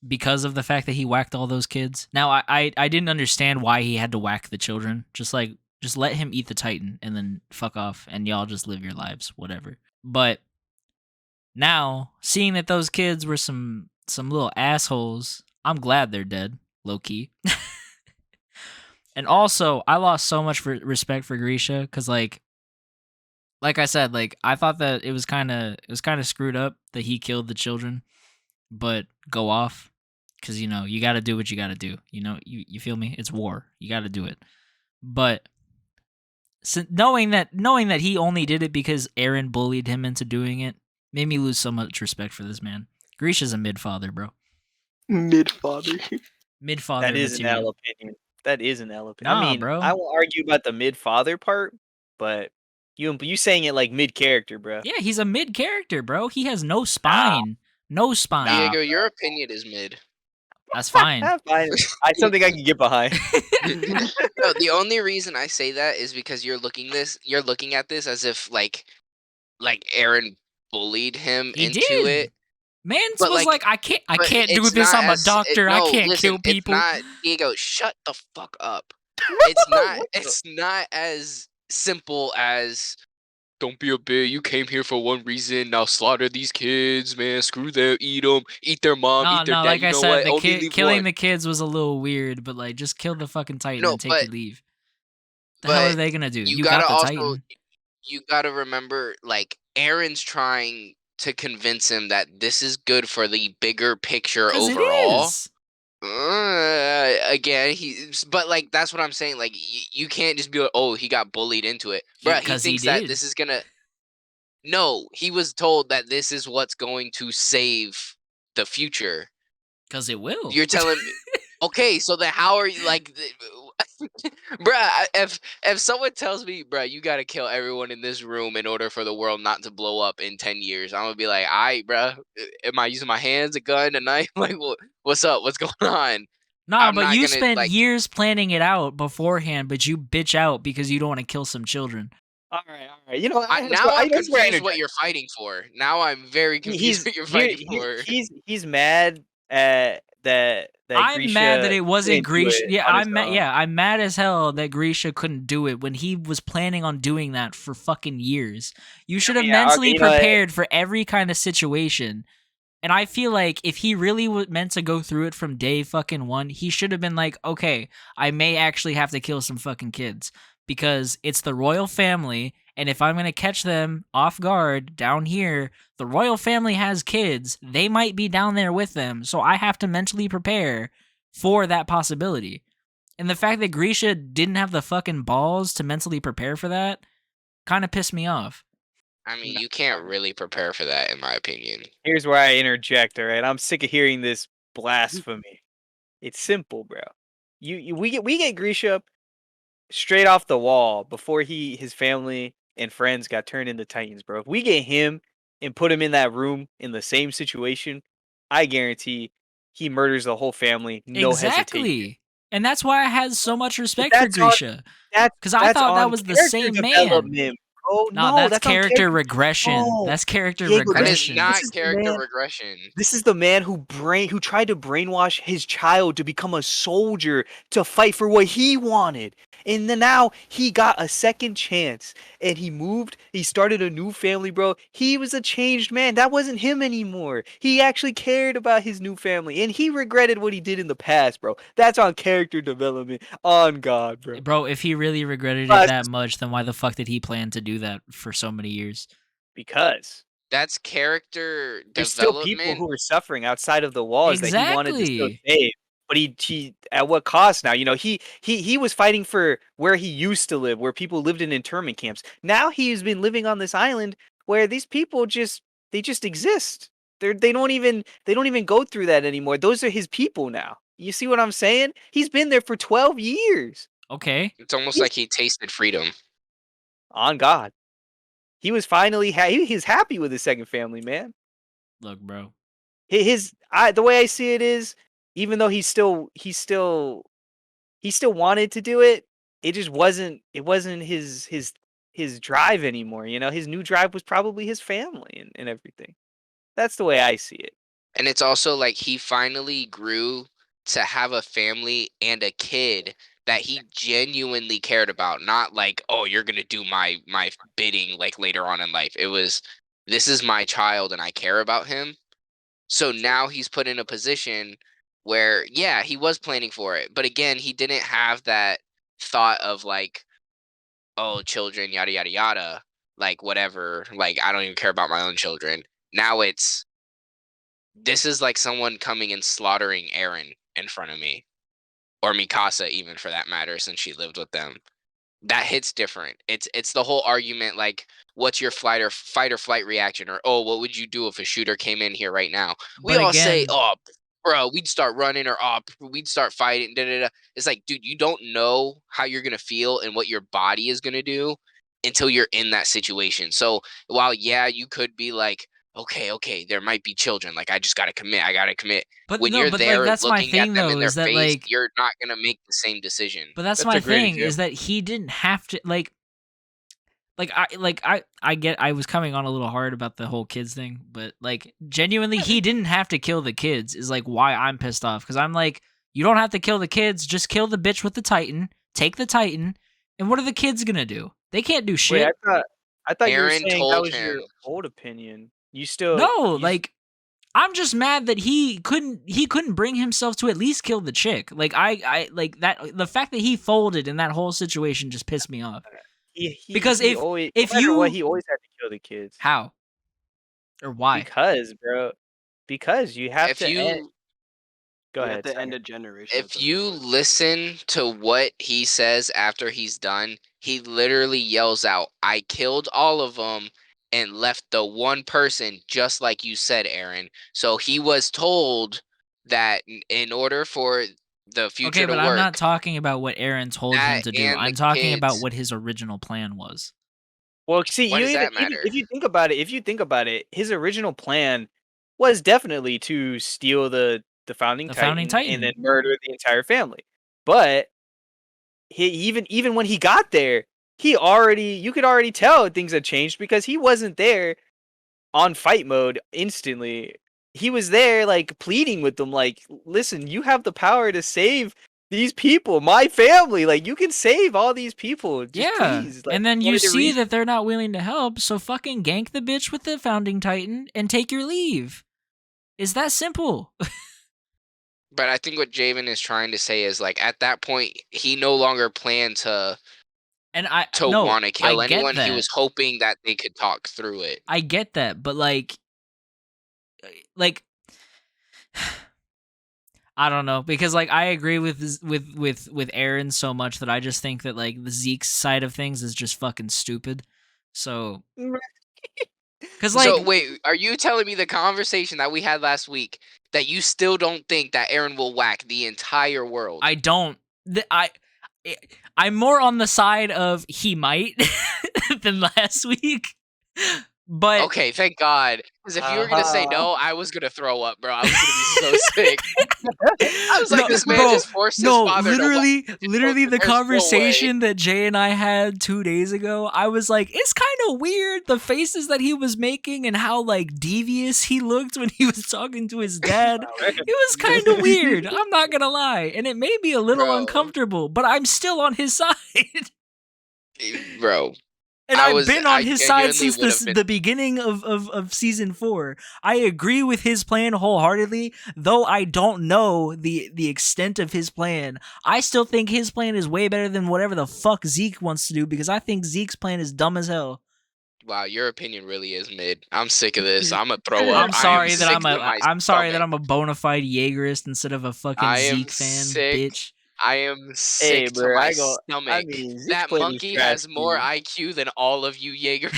because of the fact that he whacked all those kids. Now I didn't understand why he had to whack the children. Just let him eat the Titan and then fuck off and y'all just live your lives, whatever. But now, seeing that those kids were some little assholes, I'm glad they're dead, low key. And also, I lost so much respect for Grisha because, like I said, like I thought that it was kind of screwed up that he killed the children, but go off because you got to do what you got to do. You feel me? It's war. You got to do it. But knowing that he only did it because Eren bullied him into doing it made me lose so much respect for this man. Grisha's a mid-father, bro. Mid-father. Mid-father That is an material. L opinion. That is an L opinion. Nah, I mean, bro. I won't argue about the mid-father part, but you saying it like mid-character, bro. Yeah, he's a mid-character, bro. He has no spine. No spine. Diego, your opinion is mid. That's fine. Fine. Something I can get behind. No, the only reason I say that is because you're looking at this as if like Aaron bullied him He into did. it. Mans But, was like- I can't but do it's this. not I'm a as- doctor. I no, can't listen, kill people. It's not, Diego, shut the fuck up. It's not as simple as don't be a bitch. You came here for one reason. Now slaughter these kids, man. Screw them. Eat them. Eat their mom. No, eat their dad. like You I know said, what? Only leave killing one. the kids was a little weird, but like just kill the fucking Titan No, and take but- your leave. The hell are they gonna do? You got gotta the also Titan. you gotta remember, like, Aaron's trying to convince him that this is good for the bigger picture 'Cause it overall. is. Again, but like that's what I'm saying. Like you can't just be like, oh, he got bullied into it, Yeah, bruh. He 'cause he thinks that did. this is gonna. No, he was told that this is what's going to save the future. 'Cause it will. You're telling me, okay? So then, how are you like, bruh? If someone tells me, bruh, you gotta kill everyone in this room in order for the world not to blow up in 10 years, I'm gonna be like, alright, bruh. Am I using my hands, a gun, a knife? Like, what's up? What's going on? Nah, I'm but not you gonna, spent like- years planning it out beforehand, but you bitch out because you don't want to kill some children. All right. You know, Now I'm that's where I confused what interject. you're fighting for. Now I'm very confused what you're fighting for. He's mad at that I'm Grisha mad that it wasn't couldn't do Grisha. it Yeah, on his I'm mad. own. Yeah, I'm mad as hell that Grisha couldn't do it when he was planning on doing that for fucking years. You should have Yeah, mentally you know what? prepared for every kind of situation. And I feel like if he really meant to go through it from day fucking one, he should have been like, okay, I may actually have to kill some fucking kids because it's the royal family. And if I'm going to catch them off guard down here, the royal family has kids. They might be down there with them. So I have to mentally prepare for that possibility. And the fact that Grisha didn't have the fucking balls to mentally prepare for that kind of pissed me off. I mean, you can't really prepare for that, in my opinion. Here's where I interject. All right, I'm sick of hearing this blasphemy. It's simple, bro. We get Grisha straight off the wall before his family and friends got turned into Titans, bro. If we get him and put him in that room in the same situation, I guarantee he murders the whole family. No hesitation. Exactly. And that's why I had so much respect for that's on- Grisha. That's 'Cause I that's thought that on was the character same man. development, bro. No, No, that's on character regression. No. That's character Diego, That is regression. not This is the character man- regression. This is the man who tried to brainwash his child to become a soldier to fight for what he wanted. And then now he got a second chance and he started a new family, bro. He was a changed man. That wasn't him anymore. He actually cared about his new family and he regretted what he did in the past, bro. That's on character development. On God, bro. Bro, if he really regretted it Plus- that much, then why the fuck did he plan to do that for so many years? Because That's character there's still development. people who are suffering outside of the walls that he wanted to still Exactly. save. But he at what cost now? You know, he was fighting for where he used to live, where people lived in internment camps. Now he's been living on this island where these people just exist. They don't even go through that anymore. Those are his people now. You see what I'm saying? He's been there for 12 years. Okay. It's almost like he tasted freedom. On God. He was finally he's happy with his second family, man. Look, bro. The way I see it is, even though he's still he still wanted to do it. It just wasn't. It wasn't his drive anymore. You know, his new drive was probably his family and everything. That's the way I see it. And it's also like he finally grew to have a family and a kid that he genuinely cared about. Not like, oh, you're gonna do my bidding like later on in life. It was, this is my child and I care about him. So now he's put in a position where, yeah, he was planning for it. But again, he didn't have that thought of like, oh, children, yada yada yada, like whatever. Like I don't even care about my own children. Now it's, this is like someone coming and slaughtering Eren in front of me, or Mikasa even for that matter, since she lived with them. That hits different. It's the whole argument like, what's your fight or flight reaction, or oh, what would you do if a shooter came in here right now? We But all say, again, oh, bro, we'd start running, or oh, we'd start fighting. Da, da, da. It's like, dude, you don't know how you're gonna feel and what your body is gonna do until you're in that situation. So while yeah, you could be like, okay, there might be children. Like I just gotta commit. I gotta commit. but When no, you're but like there that's my looking at thing them in though, their is that face, like, you're not gonna make the same decision. but that's That's my a great thing is example. that he didn't have to I get I was coming on a little hard about the whole kids thing, but like genuinely he didn't have to kill the kids is like why I'm pissed off, because I'm like, you don't have to kill the kids, just kill the bitch with the Titan, take the Titan, and what are the kids gonna do? They can't do Wait, shit. I thought you were Aaron saying that told was your him. old opinion. You still No, you, like I'm just mad that he couldn't bring himself to at least kill the chick. Like I like that, the fact that he folded in that whole situation just pissed me off. Because he always, no if matter what, you he always had to kill the kids. how or why? Because, bro, because you have If to end. you Go You have ahead. to Sorry. end a generation. if you listen to what he says after he's done, he literally yells out, "I killed all of them and left the one person," just like you said, Aaron. So he was told that in order for the future Okay, to but I'm not work, talking about what Aaron told him that to do. and I'm the talking about kids. what his original plan was. Well, see, Why does that matter? if you think about it, his original plan was definitely to steal the founding The founding titan and then Titan. murder the entire family. But he even when he got there, you could already tell things had changed because he wasn't there on fight mode instantly. He was there like pleading with them, like, listen, you have the power to save these people, my family. Like, you can save all these people. Just Yeah. please. Like, And then he you wanted to see that they're not willing to help, so fucking gank the bitch with the founding Titan and take your leave. It's that simple. But I think what Javen is trying to say is like at that point he no longer planned And to no, want to I kill get anyone. He that. was hoping that they could talk through it. I get that, but like I don't know, because like I agree with Aaron so much that I just think that like the Zeke's side of things is just fucking stupid. So cuz like So wait, are you telling me the conversation that we had last week that you still don't think that Aaron will whack the entire world? I don't I'm more on the side of he might than last week. But Okay, thank God. Because if you were gonna say no, I was gonna throw up, bro. I was gonna be so sick. I was like, this man just forced his father to whack. literally the There's no way. conversation that Jay and I had 2 days ago, I was like, it's kind of weird the faces that he was making and how like devious he looked when he was talking to his dad. It was kind of weird. I'm not gonna lie, and it made me a little Bro. uncomfortable, but I'm still on his side. Bro. And I've been on his side since been... the beginning of season 4. I agree with his plan wholeheartedly, though I don't know the extent of his plan. I still think his plan is way better than whatever the fuck Zeke wants to do, because I think Zeke's plan is dumb as hell. Wow, your opinion really is mid. I'm sick of this. I'm gonna throw up. I'm sorry that I'm a bona fide Jaegerist instead of a fucking Zeke fan, bitch. I am sick to my stomach. I mean, that monkey has more IQ than all of you Jaeger.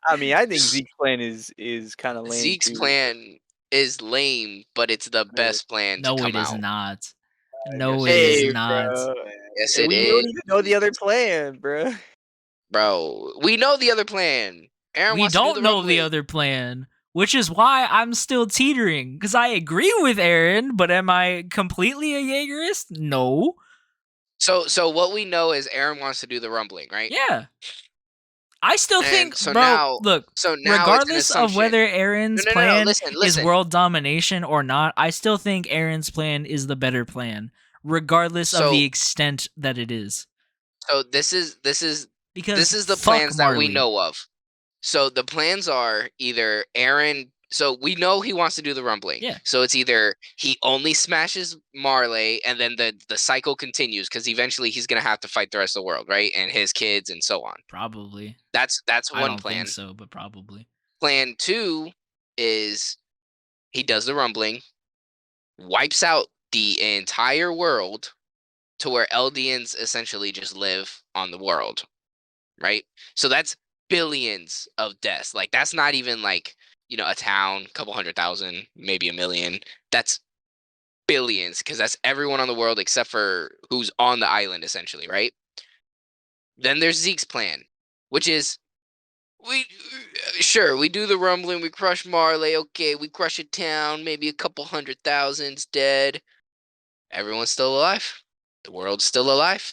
I mean, I think Zeke's plan is kind of lame. Zeke's plan is lame, but it's the best plan to come out. No, it is not. No, it is not. Bro. Yes, it is. We don't even know the other plan, bro. Bro, we know the other plan. Aaron we wants don't to do know the other plan. which is why I'm still teetering, because I agree with Aaron, but am I completely a Jaegerist? No. So what we know is Aaron wants to do the rumbling, right? Yeah. I still And think, bro, look, so now it's an regardless of assumption. whether Aaron's No. plan is Listen. world domination or not, I still think Aaron's plan is the better plan, regardless of the So extent that it is. so this is Because the fuck plans that we Marley. know of. So the plans are either Aaron. So we know he wants to do the rumbling. Yeah. So it's either he only smashes Marley, and then the cycle continues because eventually he's gonna have to fight the rest of the world, right? And his kids and so on. Probably. That's I one don't plan. think so, but probably. Plan 2 is he does the rumbling, wipes out the entire world to where Eldians essentially just live on the world, right? So that's billions of deaths. Like that's not even like, a town, couple 100,000, maybe a million. That's billions because that's everyone on the world except for who's on the island essentially, right? Then there's Zeke's plan, which is we do the rumbling, we crush Marley, okay, we crush a town, maybe a couple 100,000's dead. Everyone's still alive. The world's still alive.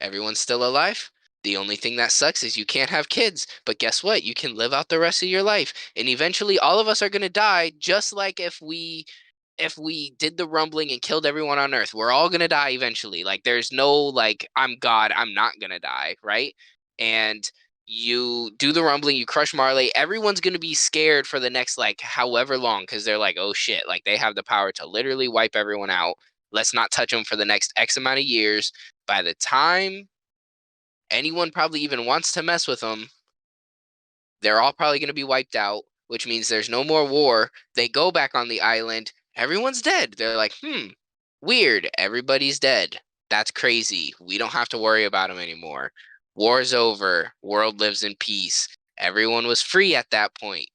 Everyone's still alive. The only thing that sucks is you can't have kids. But guess what? You can live out the rest of your life. And eventually all of us are going to die, just like if we did the rumbling and killed everyone on earth. We're all going to die eventually. Like there's no like I'm God, I'm not going to die, right? And you do the rumbling, you crush Marley, everyone's going to be scared for the next like however long cuz they're like, "Oh shit, like they have the power to literally wipe everyone out. Let's not touch them for the next X amount of years." By the time anyone probably even wants to mess with them, they're all probably going to be wiped out, which means there's no more war. They go back on the island. Everyone's dead. They're like, weird. Everybody's dead. That's crazy. We don't have to worry about them anymore. War's over. World lives in peace. Everyone was free at that point.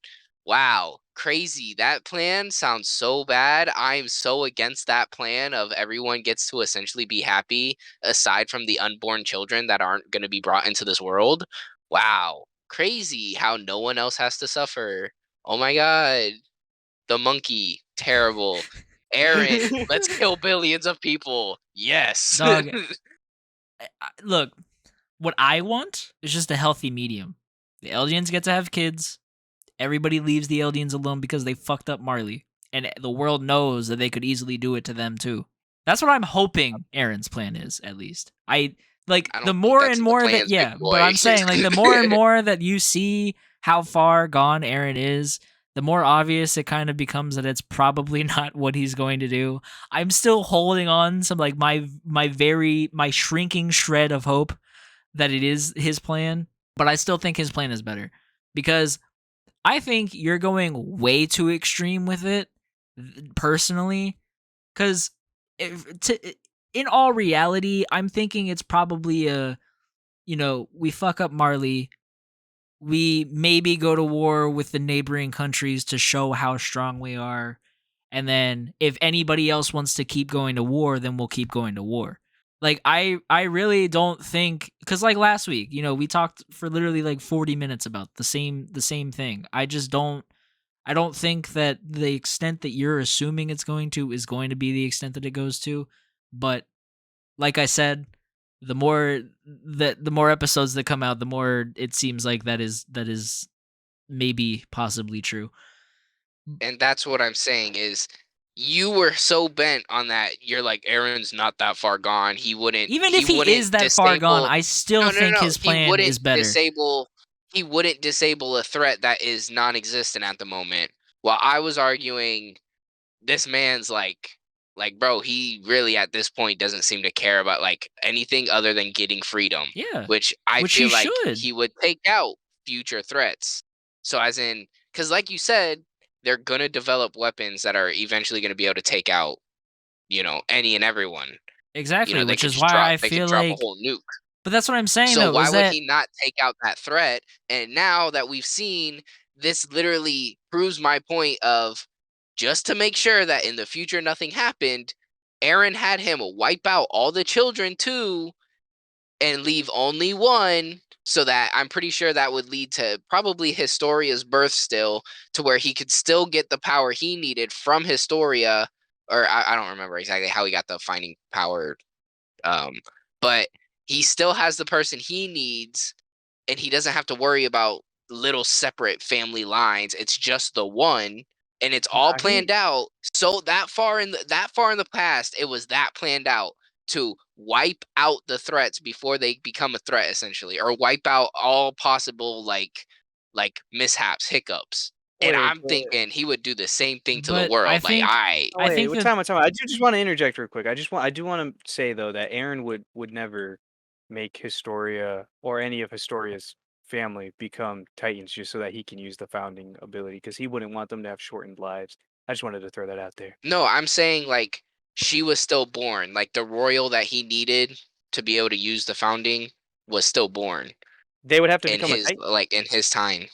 Wow. Crazy. That plan sounds so bad. I'm so against that plan of everyone gets to essentially be happy aside from the unborn children that aren't going to be brought into this world. Wow. Crazy how no one else has to suffer. Oh my god. The monkey. Terrible. Aaron, let's kill billions of people. Yes. Dog, look, what I want is just a healthy medium. The Eldians get to have kids. Everybody leaves the Eldians alone because they fucked up Marley. And the world knows that they could easily do it to them too. That's what I'm hoping Aaron's plan is, at least. I like I the don't think more that's and in the more that plans, big but I'm boy. saying like the more and more that you see how far gone Aaron is, the more obvious it kind of becomes that it's probably not what he's going to do. I'm still holding on some like my shrinking shred of hope that it is his plan, but I still think his plan is better because I think you're going way too extreme with it personally cuz in all reality, I'm thinking it's probably we fuck up Marley, we maybe go to war with the neighboring countries to show how strong we are. And then if anybody else wants to keep going to war, then we'll keep going to war. Like I really don't think cuz like last week, we talked for literally like 40 minutes about the same thing. I don't think that the extent that you're assuming it's going to is going to be the extent that it goes to, but like I said, the more episodes that come out, the more it seems like that is maybe possibly true. And that's what I'm saying is you were so bent on that. You're like, Aaron's not that far gone. Even if he is that far gone, I still think No. his plan is better. He wouldn't disable a threat that is non-existent at the moment. While I was arguing this man's like bro, he really at this point doesn't seem to care about like anything other than getting freedom. Yeah. Which I Which feel he like should. he would take out future threats. So as in cuz like you said, they're going to develop weapons that are eventually going to be able to take out, any and everyone. Exactly, They which could is just why I they could feel drop a like whole nuke. but that's what I'm saying So though, why is would that he not take out that threat? And now that we've seen, this literally proves my point of just to make sure that in the future nothing happened, Aaron had him wipe out all the children too and leave only one so that I'm pretty sure that would lead to probably Historia's birth still, to where he could still get the power he needed from Historia, or I don't remember exactly how he got the finding power, but he still has the person he needs, and he doesn't have to worry about little separate family lines. It's just the one, and it's all planned out. So that far in the past, it was that planned out to wipe out the threats before they become a threat, essentially, or wipe out all possible like mishaps, hiccups. And Wait, I'm thinking he would do the same thing to the But I world. Like, think I I think that time. I just want to interject real quick. I do want to say though that Aaron would never make Historia or any of Historia's family become Titans just so that he can use the founding ability because he wouldn't want them to have shortened lives. I just wanted to throw that out there. No, I'm saying like she was still born. Like the royal that he needed to be able to use the founding was still born They would have to in become a his Titan. in his time.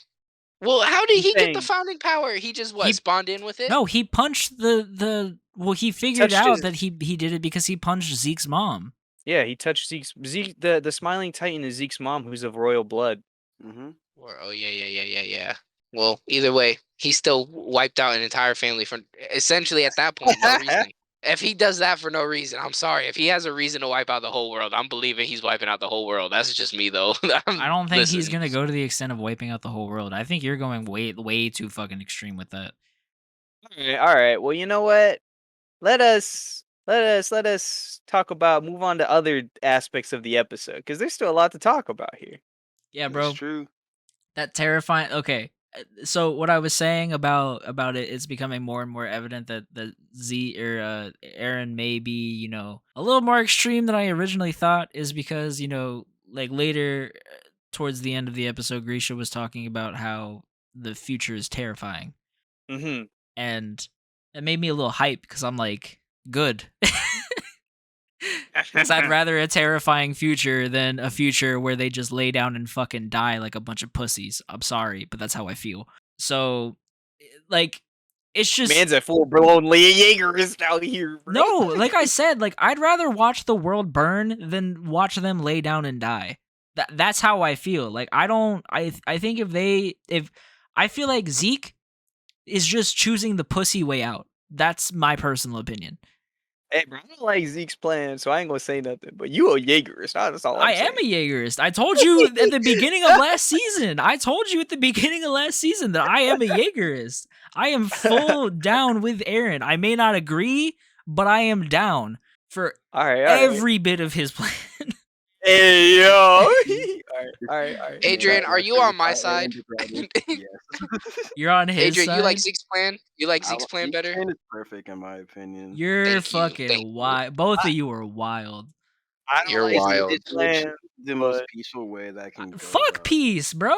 Well, how did I'm he get the saying founding power? He just He- spawned in with it? no, he punched the well, he figured touched out his- that he did it because he punched Zeke's mom. Yeah, he touched Zeke. The smiling Titan is Zeke's mom, who's of royal blood. Mm-hmm. Oh yeah. Well, either way, he still wiped out an entire family for essentially at that point no reason. If he does that for no reason, I'm sorry. If he has a reason to wipe out the whole world, I'm believing he's wiping out the whole world. That's just me though. I don't think he's Listen. gonna go to the extent of wiping out the whole world. I think you're going way too fucking extreme with that. All right. Well, you know what? Let us talk about move on to other aspects of the episode because there's still a lot to talk about here. Yeah, bro. That's true. That terrifying. Okay, so what I was saying about it, it's becoming more and more evident that Aaron may be a little more extreme than I originally thought, is because like later towards the end of the episode, Grisha was talking about how the future is terrifying, Mm-hmm. and it made me a little hype because I'm like, good. Because I'd rather a terrifying future than a future where they just lay down and fucking die like a bunch of pussies. I'm sorry, but that's how I feel. So, like, it's just Man's a full blown Leah Jaegerist out here, bro. no. Like I said, like I'd rather watch the world burn than watch them lay down and die. That's how I feel. Like I don't. I think if I feel like Zeke is just choosing the pussy way out. That's my personal opinion. Hey, bro, I don't like Zeke's plan, so I ain't gonna say nothing. But you a Jaegerist. That's all I am a Jaegerist. I told you at the beginning of last season. That I am a Jaegerist. I am full down with Aaron. I may not agree, but I am down for all right. every bit of his plan. Hey yo. all right. Adrian, are you on my side? Yes. You're on his Adrian, side. you like Zeke's plan? You like Zeke's plan better? Plan is perfect in my opinion. You're Thank you, fucking thank you. wild. Both of you are wild. I don't You're like wild. Zeke's plan. The most but- peaceful way that can go. Fuck about. peace, bro.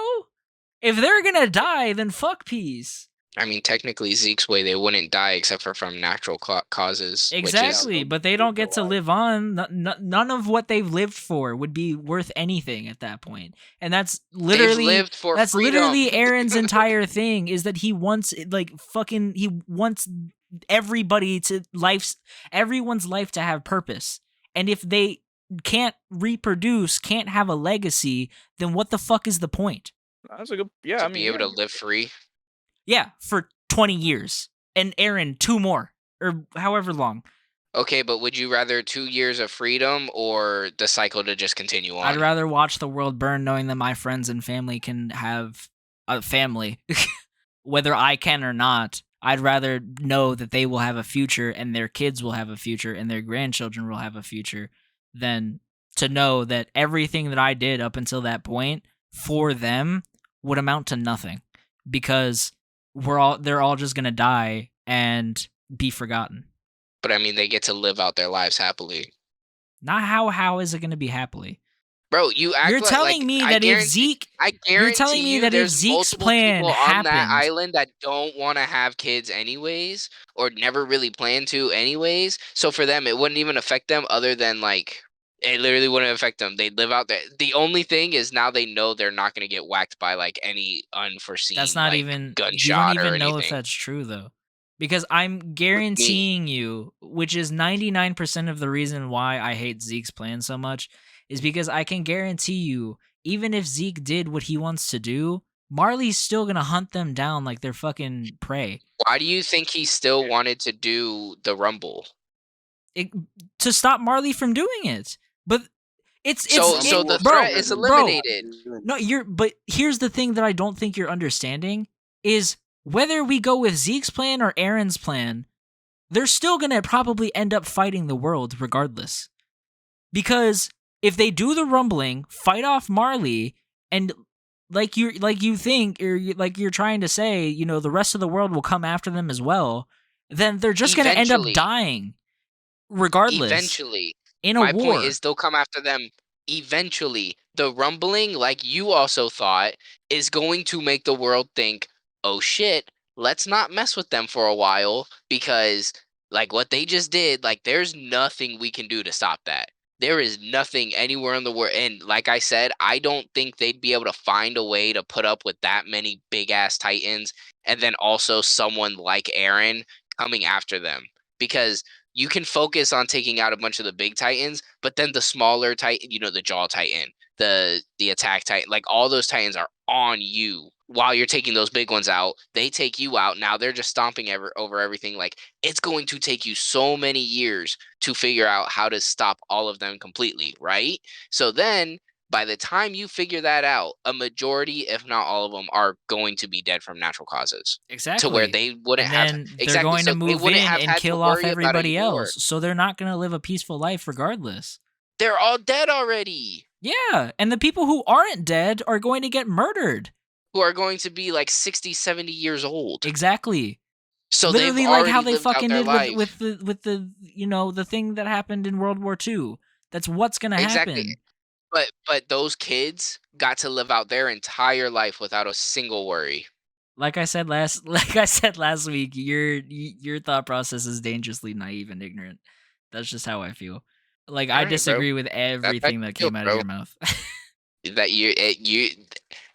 If they're gonna die, then fuck peace. I mean, technically, Zeke's way, they wouldn't die except for from natural causes. Exactly, but they don't get to live on. None of what they've lived for would be worth anything at that point. And that's literally They've lived for that's freedom. literally Aaron's entire thing, is that he wants everybody to everyone's life to have purpose. And if they can't reproduce, can't have a legacy, then what the fuck is the point? That's a good. Yeah, to I mean, be able yeah. to live free. Yeah, for 20 years. And Aaron 2 more or however long. Okay, but would you rather 2 years of freedom or the cycle to just continue on? I'd rather watch the world burn knowing that my friends and family can have a family. Whether I can or not, I'd rather know that they will have a future and their kids will have a future and their grandchildren will have a future than to know that everything that I did up until that point for them would amount to nothing, because they're all just going to die and be forgotten. But I mean, they get to live out their lives happily. Not how is it going to be happily? Bro, you're You're telling me that if Zeke, I guarantee you're telling me you that if there's Zeke's multiple plan people on that happened, island that don't want to have kids anyways, or never really plan to anyways. So for them, it wouldn't even affect them, other than like it literally wouldn't affect them. They'd live out there. The only thing is now they know they're not going to get whacked by like any unforeseen. that's not like, even. You gunshot don't or even know if anything. that's true though, because I'm guaranteeing you, which is 99% of the reason why I hate Zeke's plan so much, is because I can guarantee you, even if Zeke did what he wants to do, Marley's still gonna hunt them down like they're fucking prey. Why do you think he still wanted to do the Rumble? To stop Marley from doing it. But it's So Rumble the was bro, threat is already eliminated. doing No, but here's the thing that I don't think you're understanding is whether we go with Zeke's plan or Aaron's plan, they're still gonna probably end up fighting the world regardless. Because if they do the rumbling, fight off Marley, and like you think, or like you're trying to say, you know, the rest of the world will come after them as well, then they're just gonna end up Eventually. dying regardless Eventually. in a My point war. is they'll come after them eventually. The rumbling, like you also thought, is going to make the world think, oh shit, let's not mess with them for a while because like what they just did, like there's nothing we can do to stop that. There is nothing anywhere in the world. And like I said, I don't think they'd be able to find a way to put up with that many big ass Titans and then also someone like Aaron coming after them. Because you can focus on taking out a bunch of the big Titans, but then the smaller Titan, you know, the Jaw Titan, the Attack Titan, like all those Titans are on you while you're taking those big ones out. They take you out. Now they're just stomping over everything. Like it's going to take you so many years to figure out how to stop all of them completely, right? So then by the time you figure that out, a majority, if not all of them, are going to be dead from natural causes. Exactly. To where they wouldn't and have then they're exactly going so to they move wouldn't in have and had to kill off worry about everybody a war. else. So they're not going to live a peaceful life regardless. They're all dead already. Yeah, and the people who aren't dead are going to get murdered. Who are going to be like 60, 70 years old. Exactly. So Literally they've like already how they lived out fucking their did life. with the you know, the thing that happened in World War II. That's what's going to Exactly. happen. But those kids got to live out their entire life without a single worry. Like I said last week, your thought process is dangerously naive and ignorant. That's just how I feel. Like I Alright, bro. disagree with That's how everything you that feel, came out bro. of your mouth. That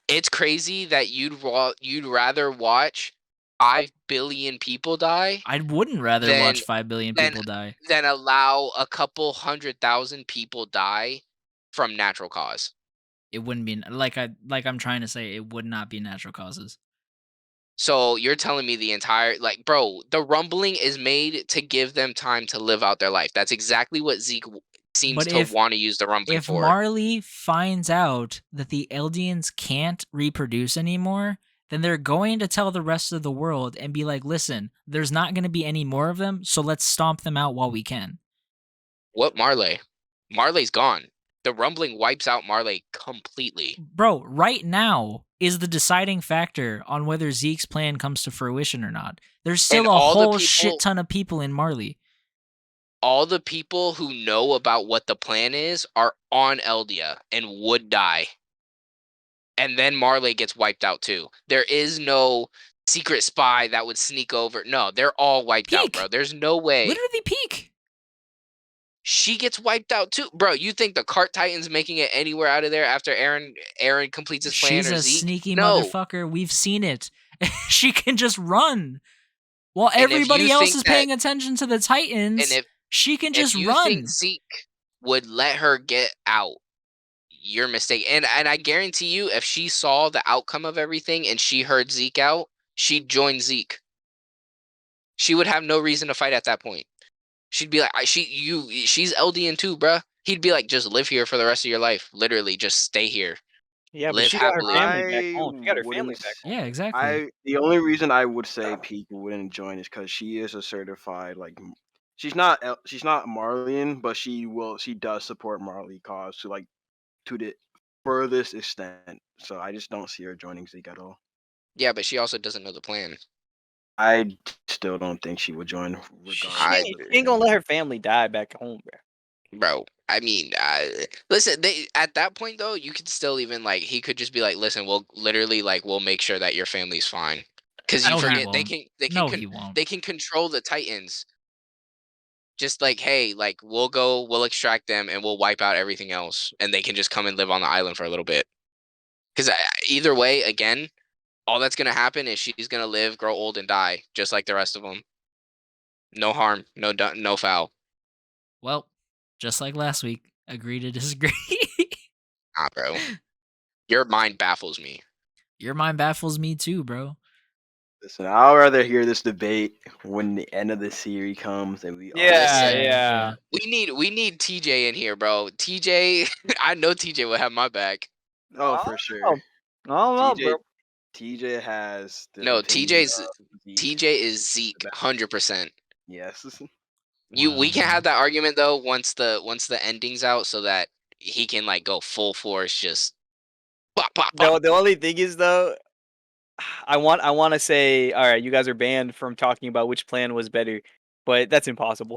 it's crazy that you'd rather watch 5 billion people die I wouldn't rather than watch 5 billion than people die. than allow a couple 100,000 people die from natural cause. It wouldn't be like I'm trying to say it would not be natural causes. So you're telling me the entire like, bro, the rumbling is made to give them time to live out their life. That's exactly what Zeke seems But to want to use the rumbling if for. Marley finds out that the Eldians can't reproduce anymore, then they're going to tell the rest of the world and be like, listen, there's not going to be any more of them, so let's stomp them out while we can. What Marley? Marley's gone. The rumbling wipes out Marley completely. Bro, right now is the deciding factor on whether Zeke's plan comes to fruition or not. There's still And a all the whole people- shit ton of people in Marley. All the people who know about what the plan is are on Eldia and would die. And then Marley gets wiped out too. There is no secret spy that would sneak over. No, they're all wiped out, Peek. bro. There's no way. Literally peak. She gets wiped out too, bro. You think the Cart Titan's making it anywhere out of there after Aaron completes his plan? She's or a Zeke? sneaky No. motherfucker. We've seen it. She can just run. While And if you everybody else think is that- paying attention to the Titans, And she can just if you run. think Zeke would let her get out, you're mistaken. And I guarantee you, if she saw the outcome of everything and she heard Zeke out, she'd join Zeke. She would have no reason to fight at that point. She'd be like, she's Eldian too, bruh. He'd be like, just live here for the rest of your life. Literally, just stay here. Yeah, but Live she got her happily. family back I home. She got her family wouldn't back home. Yeah, exactly. The only reason I would say people wouldn't join is because she is a certified she's not Marleyan, but she does support Marley cause to the furthest extent. So I just don't see her joining Zeke at all. Yeah, but she also doesn't know the plan. I still don't think she would join She regardless. ain't gonna let her family die back home, bro. Bro, I mean, listen, at that point though, you could still even like he could just be like, listen, we'll literally we'll make sure that your family's fine. Because you No, he forget they won't. can He won't. they can control the Titans. Just like, hey, like we'll extract them and we'll wipe out everything else, and they can just come and live on the island for a little bit. Because either way, again, all that's gonna happen is she's gonna live, grow old, and die, just like the rest of them. No harm, no foul. Well, just like last week, agree to disagree. Nah, bro. Your mind baffles me. Your mind baffles me too, bro. Listen, I'd rather hear this debate when the end of the series comes and we all Yeah, Listen. yeah. We need TJ in here, bro. TJ, I know TJ will have my back. Oh, I for don't sure. know. I don't know, TJ bro. TJ has the No, opinion TJ's of Zeke. TJ is the Zeke, best. 100%. Yes. We can Wow. have that argument though once the ending's out, so that he can like go full force, just pop pop pop. The only thing is though, I want to say, all right, you guys are banned from talking about which plan was better, but that's impossible.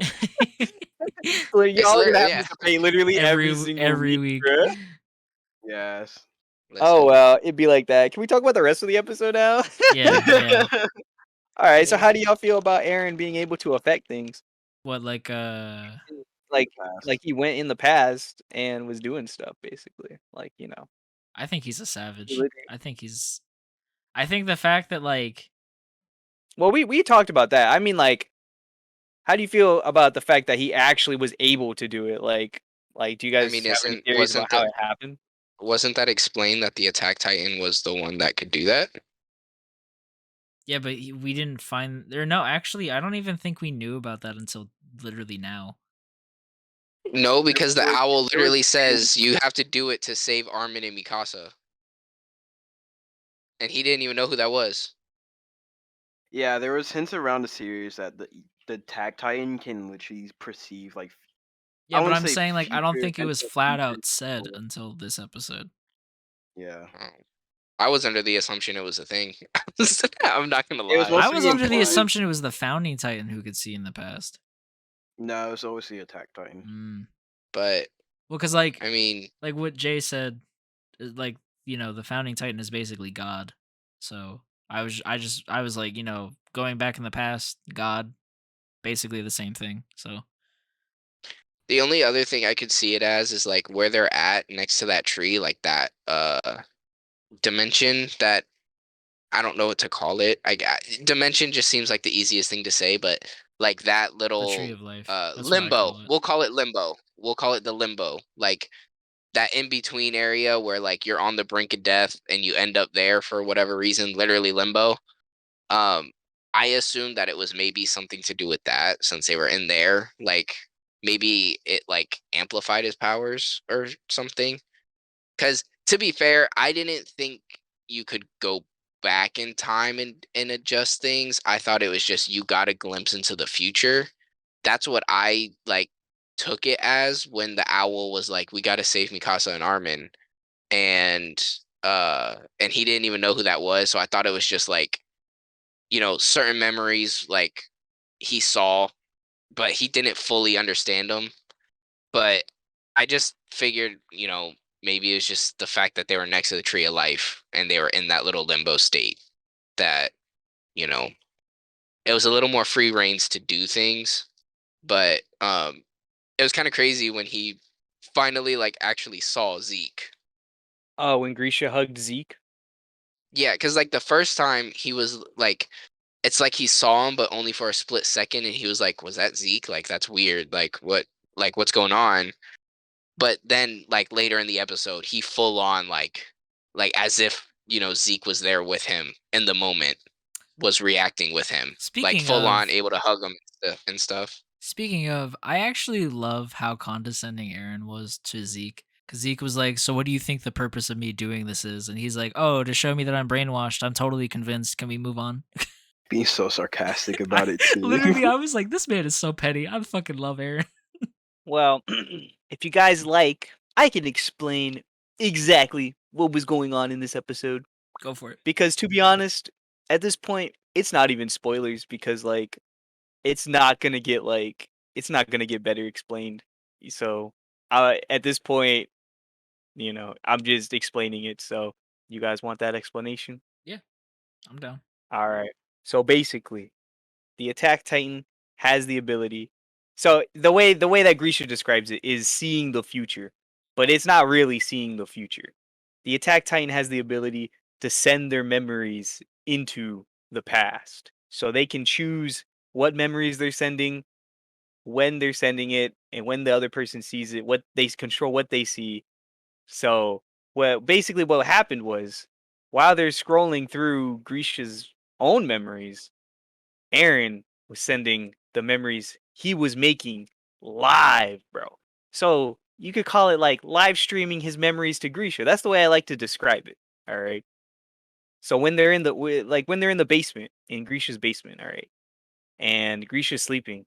Like, It's y'all are gonna have yeah. this debate literally every single every week, week. bruh. Yes. Oh Listen, well, it'd be like that. Can we talk about the rest of the episode now? Yeah, yeah. All right. So how do y'all feel about Aaron being able to affect things? What like Like Fast. like he went in the past and was doing stuff basically. Like, you know. I think he's a he savage. literally- I think the fact that like Well, we talked about that. I mean, like, how do you feel about the fact that he actually was able to do it? Like, do you I guys mean, have any isn't theories about how it happened? wasn't that explained that the Attack Titan was the one that could do that? yeah, but we didn't find there. No, actually, I don't even think we knew about that until literally now. No, because the was- owl there was literally says you have to do it to save Armin and Mikasa, and he didn't even know who that was. Yeah, there was hints around the series that the Tag Titan can literally perceive like Yeah, but wouldn't I'm say saying like I don't future think it events, was but flat future out said people. until this episode. Yeah. Oh. I was under the assumption it was a thing. I'm not gonna It was lie. I mostly was under the implied. assumption it was the founding titan who could see in the past. No, it was always the Attack Titan. But Well, because like I mean, what Jay said, like the founding titan is basically God. So I was like going back in the past, God, basically the same thing. So the only other thing I could see it as is like where they're at next to that tree, like that dimension that I don't know what to call it. Dimension just seems like the easiest thing to say, but like that the tree little of life. That's what I limbo. call it. We'll call it limbo. We'll call it the limbo. Like that in between area where like you're on the brink of death and you end up there for whatever reason, literally limbo. Um, I assumed that it was maybe something to do with that since they were in there. Like maybe it like amplified his powers or something. Because to be fair, I didn't think you could go back in time and adjust things. I thought it was just you got a glimpse into the future. That's what I like took it as when the owl was like, "We got to save Mikasa and Armin," and and he didn't even know who that was. So I thought it was just like certain memories like he saw, but he didn't fully understand them. But I just figured, maybe it's just the fact that they were next to the tree of life and they were in that little limbo state that, you know, it was a little more free reins to do things. But it was kind of crazy when he finally like actually saw Zeke. Oh, when Grisha hugged Zeke. Yeah, because like the first time he was like, it's like he saw him, but only for a split second, and he was like, "Was that Zeke? Like that's weird. Like what? Like what's going on?" But then like later in the episode, he full on like as if Zeke was there with him in the moment, was reacting with him, like Speaking full on of able to hug him and stuff. speaking of, I actually love how condescending Aaron was to Zeke. Because Zeke was like, "So what do you think the purpose of me doing this is?" And he's like, "Oh, to show me that I'm brainwashed. I'm totally convinced. Can we move on?" Being so sarcastic about it too. Literally, I was like, "This man is so petty. I fucking love Aaron." Well, if you guys like, I can explain exactly what was going on in this episode. Go for it. Because to be honest, at this point, it's not even spoilers because like it's not gonna get better explained. So at this point, I'm just explaining it. So you guys want that explanation? Yeah, I'm down. All right. So basically, the Attack Titan has the ability. So the way that Grisha describes it is seeing the future, but it's not really seeing the future. The Attack Titan has the ability to send their memories into the past. So they can choose what memories they're sending, when they're sending it, and when the other person sees it, what they control what they see. So basically what happened was, while they're scrolling through Grisha's own memories, Aaron was sending the memories he was making live, bro. So you could call it like live streaming his memories to Grisha. That's the way I like to describe it. All right. So when they're in the when they're in the basement, in Grisha's basement, all right, and Grisha's sleeping,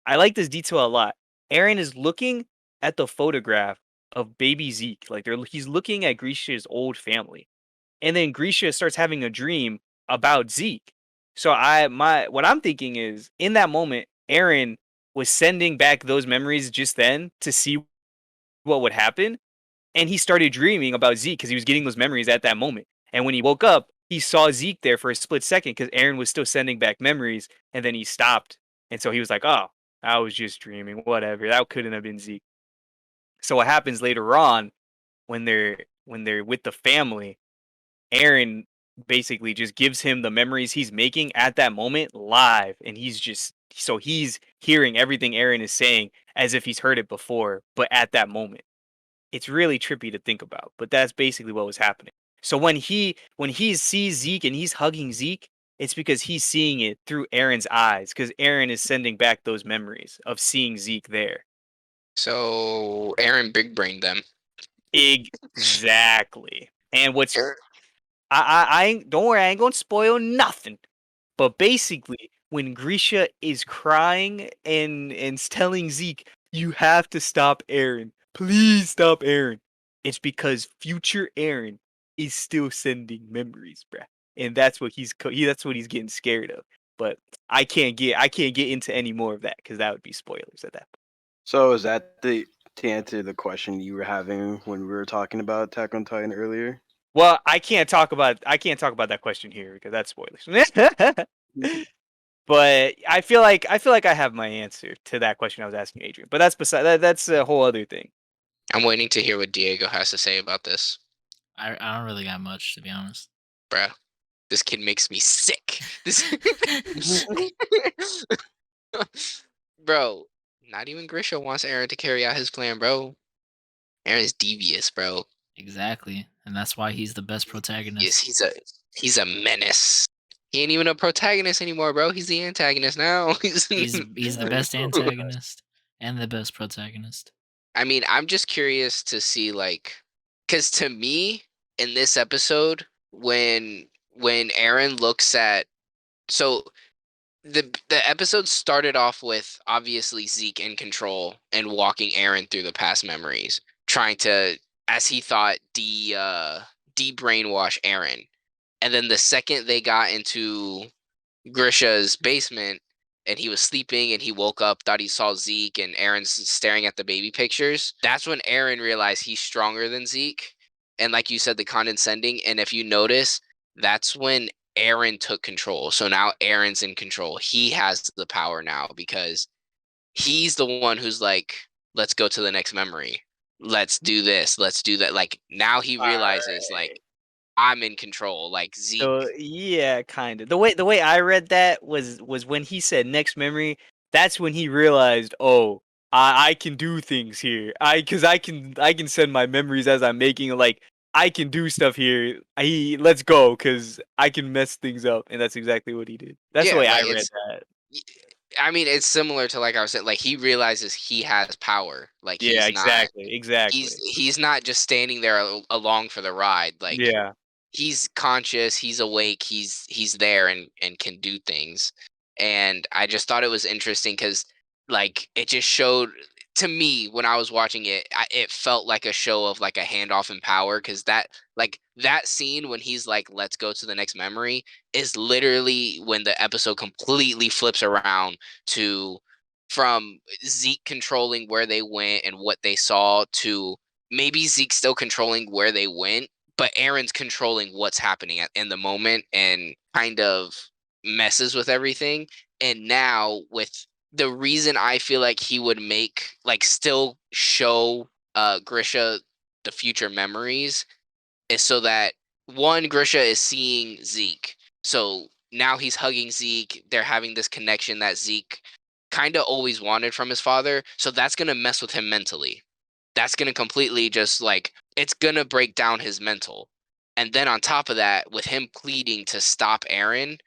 I like this detail a lot. Aaron is looking at the photograph of baby Zeke. Like he's looking at Grisha's old family. And then Grisha starts having a dream about Zeke. So what I'm thinking is, in that moment, Aaron was sending back those memories just then to see what would happen, and he started dreaming about Zeke because he was getting those memories at that moment. And when he woke up, he saw Zeke there for a split second because Aaron was still sending back memories, and then he stopped. And so he was like, "Oh, I was just dreaming. Whatever. That couldn't have been Zeke." So what happens later on when they're with the family, Aaron basically just gives him the memories he's making at that moment live, and he's hearing everything Aaron is saying as if he's heard it before, but at that moment. It's really trippy to think about, but that's basically what was happening. So when he sees Zeke and he's hugging Zeke, it's because he's seeing it through Aaron's eyes, because Aaron is sending back those memories of seeing Zeke there. So Aaron big brained them. Exactly. And what's Aaron- I ain't, don't worry, I ain't gonna spoil nothing. But basically, when Grisha is crying and telling Zeke, "You have to stop Aaron. Please stop Aaron," it's because future Aaron is still sending memories, bruh. And that's what that's what he's getting scared of. But I can't get into any more of that because that would be spoilers at that point. So is that to answer the question you were having when we were talking about Attack on Titan earlier? Well, I can't talk about that question here because that's spoilers. But I feel like I have my answer to that question I was asking Adrian. But that's a whole other thing. I'm waiting to hear what Diego has to say about this. I don't really got much, to be honest. Bruh, this kid makes me sick. This Bro, not even Grisha wants Aaron to carry out his plan, bro. Aaron's devious, bro. Exactly, and that's why he's the best Yes, protagonist. he's a menace. He ain't even a protagonist anymore, bro. He's the antagonist now. He's the best antagonist and the best protagonist. I mean, I'm just curious to see cuz to me in this episode when Aaron looks at so the episode started off with obviously Zeke in control and walking Aaron through the past memories, trying to, as he thought, de brainwash Aaron. And then the second they got into Grisha's basement and he was sleeping and he woke up, thought he saw Zeke and Aaron's staring at the baby pictures. That's when Aaron realized he's stronger than Zeke. And like you said, the condescending. And if you notice, that's when Aaron took control. So now Aaron's in control. He has the power now because he's the one who's like, let's go to the next memory. Let's do this. Let's do that. Like now he realizes like I'm in control. Like Zeke. So yeah, kind of. The way I read that was when he said next memory. That's when he realized, oh, I can do things here. Because I can send my memories as I'm making. Like I can do stuff here. Let's go because I can mess things up, and that's exactly what he did. That's the Yeah, way I like read it's that. I mean, it's similar to like I was saying, like he realizes he has power. Like Yeah, exactly, exactly. he's not just standing there along for the ride. Like Yeah. he's conscious, he's awake, he's there and can do things. And I just thought it was interesting because like it just showed to me when I was watching it, it felt like a show of like a handoff in power because that scene when he's like, "Let's go to the next memory," is literally when the episode completely flips around to from Zeke controlling where they went and what they saw to maybe Zeke still controlling where they went, but Aaron's controlling what's happening in the moment and kind of messes with everything. And now with the reason I feel like he would make like still show Grisha the future memories is so that one, Grisha is seeing Zeke. So now he's hugging Zeke. They're having this connection that Zeke kind of always wanted from his father. So that's going to mess with him mentally. That's going to completely just like it's gonna break down his mental. And then on top of that, with him pleading to stop Aaron,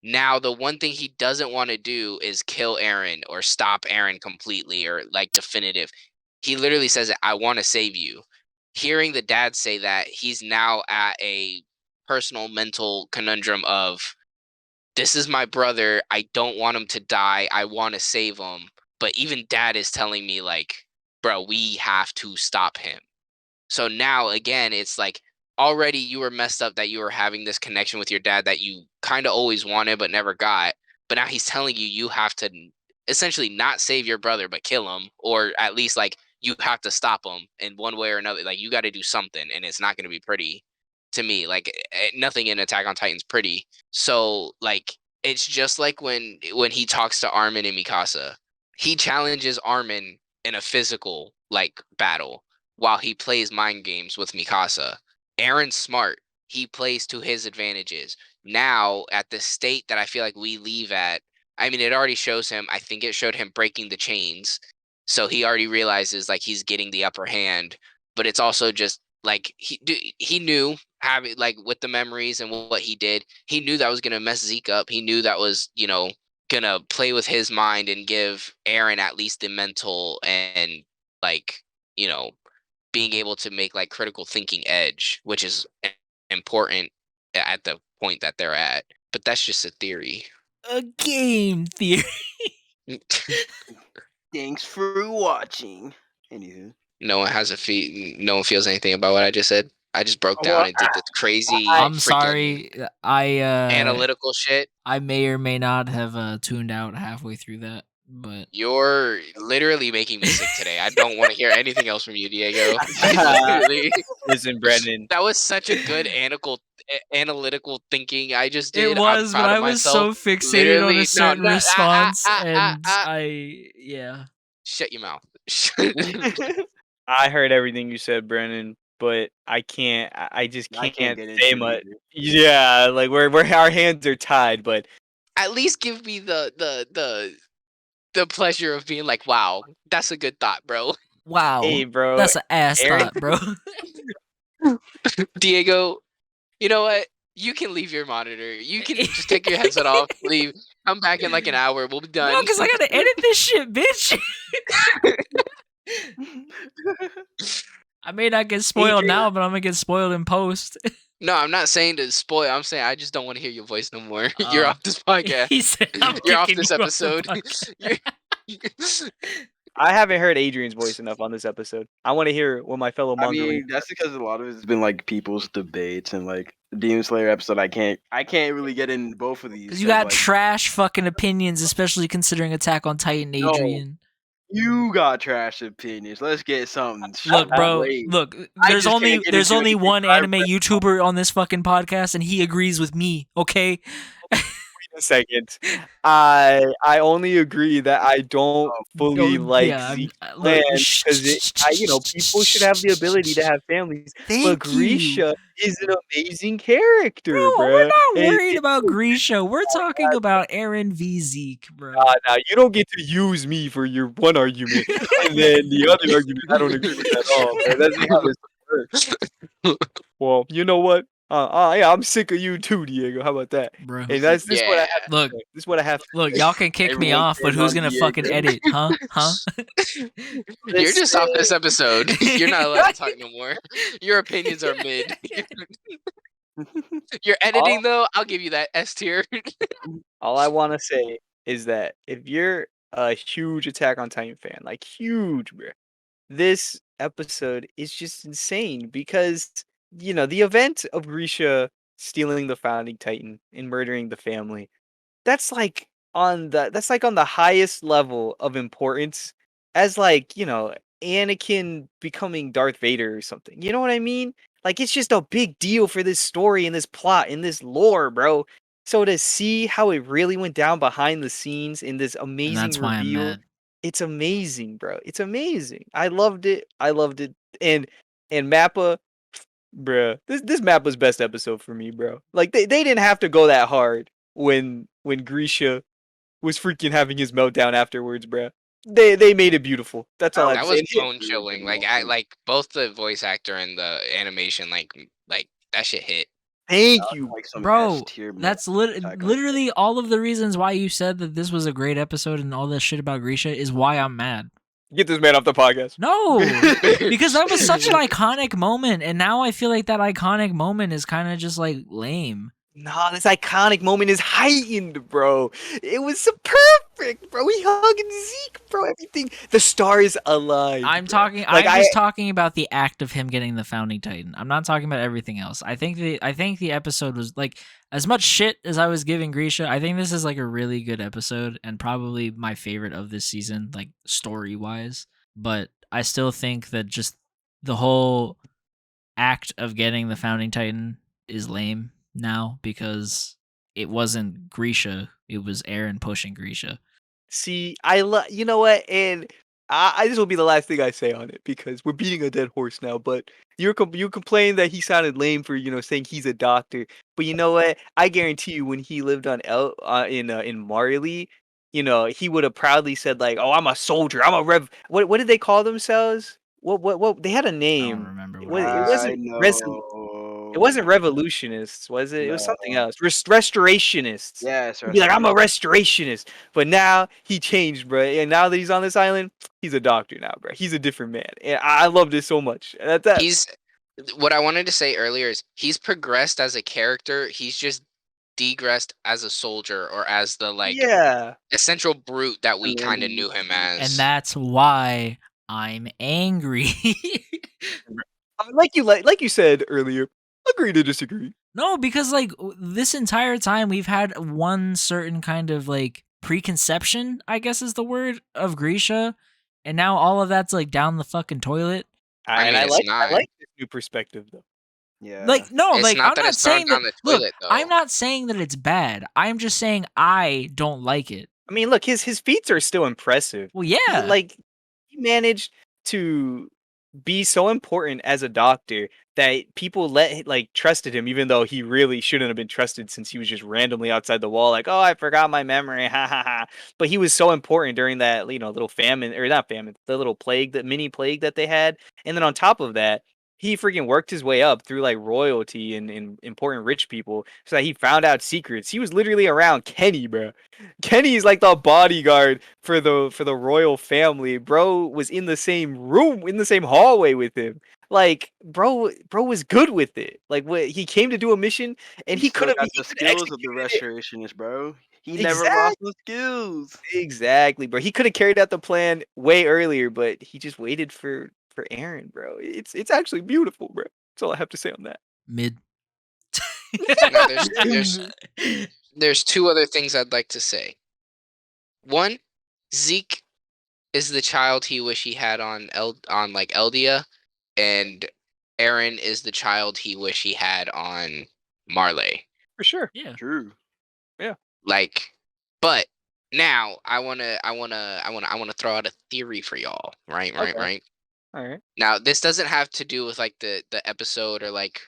now the one thing he doesn't want to do is kill Aaron or stop Aaron completely or like definitive. He literally says, I want to save you. Hearing the dad say that, he's now at a personal mental conundrum of, this is my brother. I don't want him to die. I want to save him. But even dad is telling me, like, bro, we have to stop him. So now again, it's like already you were messed up that you were having this connection with your dad that you kind of always wanted but never got. But now he's telling you you have to essentially not save your brother but kill him, or at least like you have to stop him in one way or another. Like you got to do something, and it's not going to be pretty to me. Like nothing in Attack on Titan's pretty. So like it's just like when he talks to Armin and Mikasa, he challenges Armin in a physical like battle while he plays mind games with Mikasa. Aaron's smart. He plays to his advantages. Now, at the state that I feel like we leave at, I mean, it already shows him, I think it showed him breaking the chains. So he already realizes like he's getting the upper hand, but it's also just like he knew having like with the memories and what he did, he knew that was going to mess Zeke up. He knew that was, gonna play with his mind and give Aaron at least the mental and like, being able to make like critical thinking edge, which is important at the point that they're at. But that's just a theory. A game theory. Thanks for watching. Anywho. No one has no one feels anything about what I just said. I just broke down Well, and did this crazy I'm freaking sorry. I analytical shit. I may or may not have tuned out halfway through that, but You're literally making me sick today. I don't want to hear anything else from you, Diego. Literally. Listen, Brendan. That was such a good analytical thinking I just it did. I'm was. proud But of I was myself. so fixated on Literally, a certain no, response, and yeah. Shut your mouth. I heard everything you said, Brennan, but I can't. I just I can't can't get say into much. it. Yeah, like we're our hands are tied, but At least give me the pleasure of being like, wow, that's a good thought, bro. Wow, hey, bro, that's an ass Aaron- thought, bro. Diego, you know what? You can leave your monitor. You can just take your headset off, leave, come back in like an hour. We'll be done. No, because I gotta edit this shit, bitch. I may not get spoiled Adrian- now, but I'm gonna get spoiled in post. No, I'm not saying to spoil. I'm saying I just don't want to hear your voice no more. You're off this podcast. He said, I'm You're off kicking this you off the episode. podcast. I haven't heard Adrian's voice enough on this episode. I want to hear what my fellow I manga mean, that's because a lot of it's been like people's debates and like the Demon Slayer episode. I can't really get in both of these. Because you got like, trash fucking opinions, especially considering Attack on Titan, No. Adrian. you got trash opinions. Let's get something. Look, bro. straight. Look, I there's just only can't get there's into only anything one I've anime read. YouTuber on this fucking podcast, and he agrees with me. Okay. a second. I only agree that I don't fully Oh, like yeah, Zeke's look, plan because people should have the ability to have families. Thank But Grisha you. is an amazing character, Bro, bro. we're not worried about Grisha. We're talking about Aaron v Zeke, bro. Now you don't get to use me for your one argument, and then the other argument I don't agree with at all. Bro. That's not how this works. Well, you know what? Yeah, I'm sick of you too, Diego. How about that? Bro. And that's this what I have. To Look, say. This is what I have. To look, say. y'all can kick me Everyone off, but turns who's on gonna Diego. fucking edit? Huh? Huh? You're just off this episode. You're not allowed to talk no more. Your opinions are mid. Your editing though, I'll give you that S tier. All I want to say is that if you're a huge Attack on Titan fan, like huge, bro, this episode is just insane because the event of Grisha stealing the founding Titan and murdering the family. That's like on the highest level of importance as Anakin becoming Darth Vader or something. You know what I mean? Like it's just a big deal for this story and this plot and this lore, bro. So to see how it really went down behind the scenes in this And amazing that's why I'm reveal, mad. it's amazing, bro. It's amazing. I loved it. And Mappa, bruh, this Mappa's best episode for me, bro. Like they didn't have to go that hard when Grisha was freaking having his meltdown afterwards, bruh. they made it beautiful. That's all I have That to was say. bone chilling. Like both the voice actor and the animation, like that shit hit. Thank you. Like some S Bro, tier. that's literally all of the reasons why you said that this was a great episode and all that shit about Grisha is why I'm mad. Get this man off the podcast. No, because that was such an iconic moment, and now I feel like that iconic moment is kind of just like lame. Nah, this iconic moment is heightened, bro. It was so perfect, bro. We hugging Zeke, bro. Everything. The stars aligned. I'm bro. talking. Like I'm just talking about the act of him getting the founding titan. I'm not talking about everything else. I think the episode was like as much shit as I was giving Grisha. I think this is like a really good episode and probably my favorite of this season, like story wise. But I still think that just the whole act of getting the founding titan is lame now because it wasn't Grisha. It was Eren pushing Grisha. See, you know what, and this will be the last thing I say on it because we're beating a dead horse now. But you complained that he sounded lame for saying he's a doctor. But you know what? I guarantee you, when he lived on in Marley, he would have proudly said like, "Oh, I'm a soldier. I'm a rev." What did they call themselves? What they had a I don't name. remember It what it was it was. I wasn't it know. wasn't revolutionists, was it? It was something No. else. Restorationists. Yes, He'd be like, I'm a restorationist. But now he changed, bro. And now that he's on this island, he's a doctor now, bro. He's a different man. And I love this so much. That. He's what I wanted to say earlier is he's progressed as a character. He's just degressed as a soldier or as the Yeah. essential brute that we kind of mean, knew him And as. that's why I'm angry. Like you said earlier, agree to disagree. No, because like this entire time we've had one certain kind of like preconception, I guess is the word, of Grisha, and now all of that's like down the fucking toilet. I And mean, I it's like not. this new perspective though. yeah. Like no, It's like not I'm that not it's gone saying that. down the Look, toilet, though. I'm not saying that it's bad. I'm just saying I don't like it. I mean, look, his feats are still impressive. Well, yeah. He managed to be so important as a doctor that people trusted him, even though he really shouldn't have been trusted since he was just randomly outside the wall, like, oh, I forgot my memory, ha ha ha. But he was so important during that, little famine, or not famine, the little plague, the mini plague that they had. And then on top of that, he freaking worked his way up through like royalty and important rich people so that he found out secrets. He was literally around Kenny, bro. Kenny's like the bodyguard for the royal family. Bro was in the same room, in the same hallway with him. Like, bro was good with it. Like, he came to do a mission, and He he could still have got the executed skills of the it. restorationist, bro. He never lost Exactly, the skills. exactly, bro. He could have carried out the plan way earlier, but he just waited for Aaron, bro. It's actually beautiful, bro. That's all I have to say on that. Mid. Now, there's two other things I'd like to say. One, Zeke is the child he wish he had on Eldia, and Aaron is the child he wish he had on Marley. For sure. Yeah. True. Like, but now I wanna throw out a theory for y'all. Right. Okay. All right. Now, this doesn't have to do with like the episode or like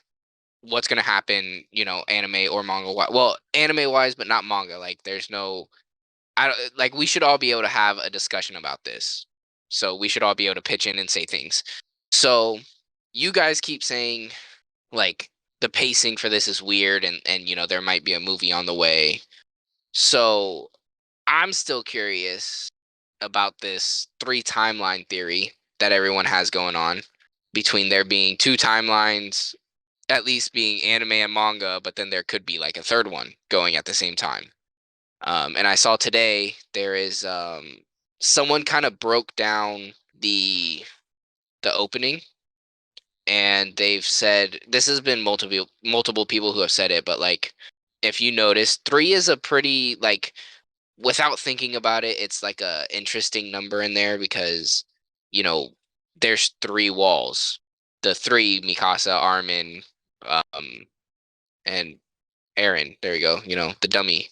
what's gonna happen, anime or manga wise. Well, anime wise, but not manga. Like, there's no, I don't like. We should all be able to have a discussion about this. So we should all be able to pitch in and say things. So you guys keep saying like the pacing for this is weird, and there might be a movie on the way. So I'm still curious about this 3 timeline theory that everyone has going on between there being 2 timelines, at least being anime and manga, but then there could be like a third one going at the same time. And I saw today there is someone kind of broke down the opening, and they've said this has been multiple people who have said it, but like if you notice, 3 is a pretty like without thinking about it, it's like a interesting number in there because there's 3 walls, the 3 Mikasa, Armin, and Aaron. There you go. The dummy.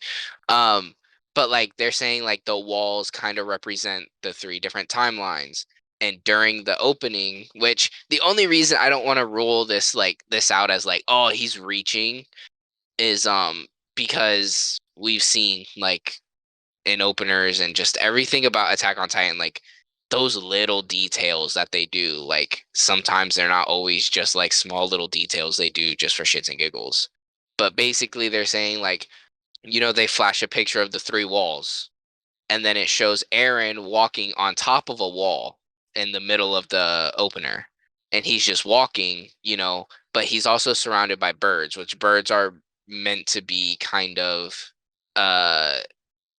But like they're saying like the walls kind of represent the 3 different timelines. And during the opening, which the only reason I don't want to rule this out as like, oh, he's reaching is because we've seen like in openers and just everything about Attack on Titan, like those little details that they do, like sometimes they're not always just like small little details they do just for shits and giggles. But basically they're saying like, they flash a picture of the three walls and then it shows Aaron walking on top of a wall in the middle of the opener. And he's just walking, but he's also surrounded by birds, which birds are meant to be kind of uh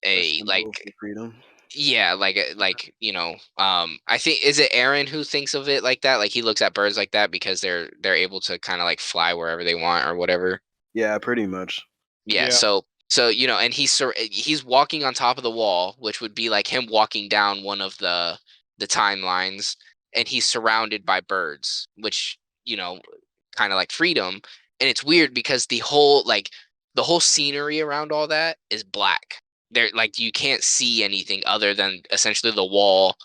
A a symbol like for freedom. yeah, I think is it Aaron who thinks of it like that? Like he looks at birds like that because they're able to kind of like fly wherever they want or whatever. Yeah, pretty much. Yeah, Yeah. so and he's walking on top of the wall, which would be like him walking down one of the timelines, and he's surrounded by birds, which kind of like freedom. And it's weird because the whole scenery around all that is black. There, like you can't see anything other than essentially the wall,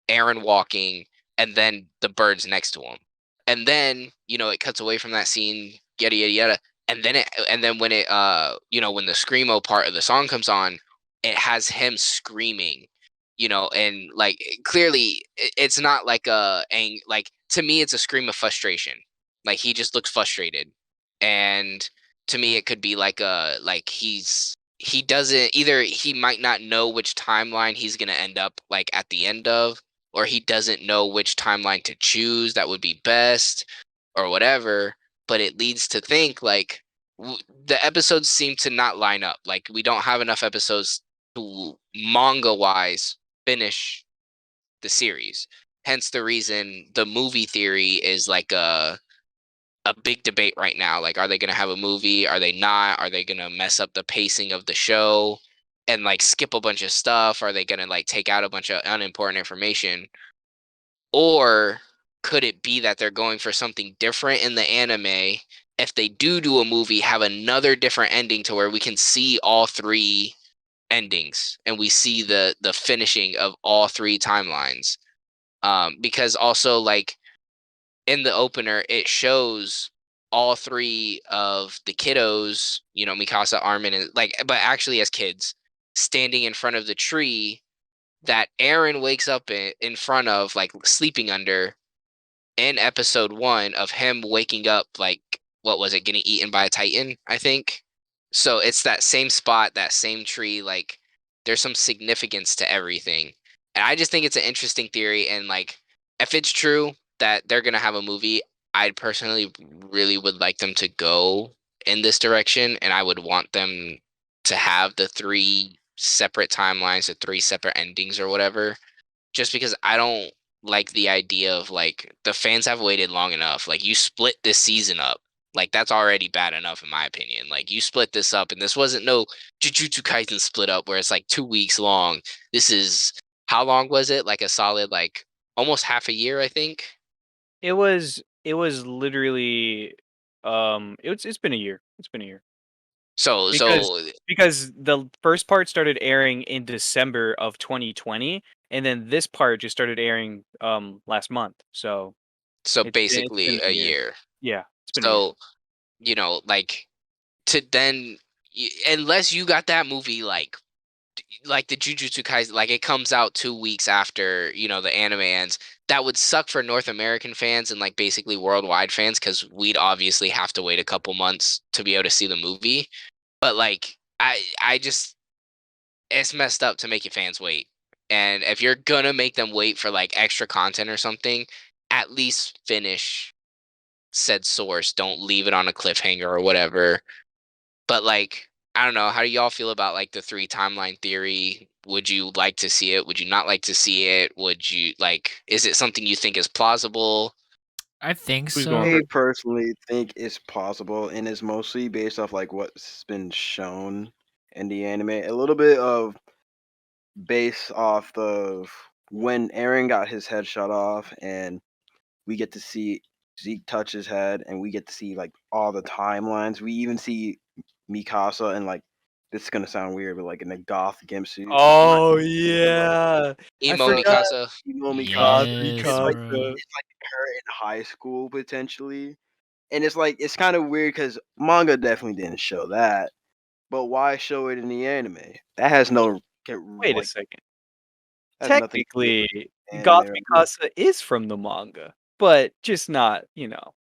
Aaron walking, and then the birds next to him. And then it cuts away from that scene, yada yada yada, and then when when the screamo part of the song comes on, it has him screaming, and like clearly it's not like like to me it's a scream of frustration. Like he just looks frustrated, and to me it could be like he doesn't either, he might not know which timeline he's going to end up like at the end of, or he doesn't know which timeline to choose that would be best or whatever. But it leads to think like the episodes seem to not line up. Like we don't have enough episodes to manga wise finish the series. Hence the reason the movie theory is like a big debate right now. Like, are they going to have a movie? Are they not? Are they going to mess up the pacing of the show and like skip a bunch of stuff? Are they going to like take out a bunch of unimportant information? Or could it be that they're going for something different in the anime? If they do a movie, have another different ending to where we can see all three endings and we see the finishing of all three timelines. Because also like in the opener, it shows all three of the kiddos, Mikasa, Armin, and like, but actually as kids, standing in front of the tree that Aaron wakes up in front of, like sleeping under in episode 1 of him waking up, like, what was it, getting eaten by a Titan, I think. So it's that same spot, that same tree, like, there's some significance to everything. And I just think it's an interesting theory. And, like, if it's true that they're going to have a movie, I personally really would like them to go in this direction. And I would want them to have the 3 separate timelines, the 3 separate endings or whatever, just because I don't like the idea of like the fans have waited long enough. Like you split this season up. Like that's already bad enough in my opinion. Like you split this up and this wasn't no Jujutsu Kaisen split up where it's like 2 weeks long. This is how long was it? Like a solid like almost half a year, I think. It was literally it's been a year. It's been a year. So Because so because the first part started airing in December of 2020, and then this part just started airing last month. So so it's been basically a a year. year. Yeah, it's been a year. So like to then unless you got that movie like the Jujutsu Kaisen, like it comes out 2 weeks after the anime ends. That would suck for North American fans and like basically worldwide fans because we'd obviously have to wait a couple months to be able to see the movie. But like I just it's messed up to make your fans wait. And if you're gonna make them wait for like extra content or something, at least finish said source. Don't leave it on a cliffhanger or whatever. But like, I don't know. How do y'all feel about like the 3 timeline theory? Would you like to see it? Would you not like to see it? Would you like? Is it something you think is plausible? I think Who's going so. I first? personally think it's possible, and it's mostly based off like what's been shown in the anime. A little bit of based off of when Aaron got his head shot off, and we get to see Zeke touch his head, and we get to see like all the timelines. We even see Mikasa and like this is gonna sound weird, but like in a goth gimp suit. Not Oh gimp suit, but like yeah, I Emo forgot. Mikasa. emo Mikasa. God, Yes, It's like bro. Mikasa. it's like her in high school potentially. And it's like it's kind of weird because manga definitely didn't show that. But why show it in the anime? That has no Wait a like second. has nothing to do Technically, with anime Goth right now. Mikasa is from the manga, but just not, you know.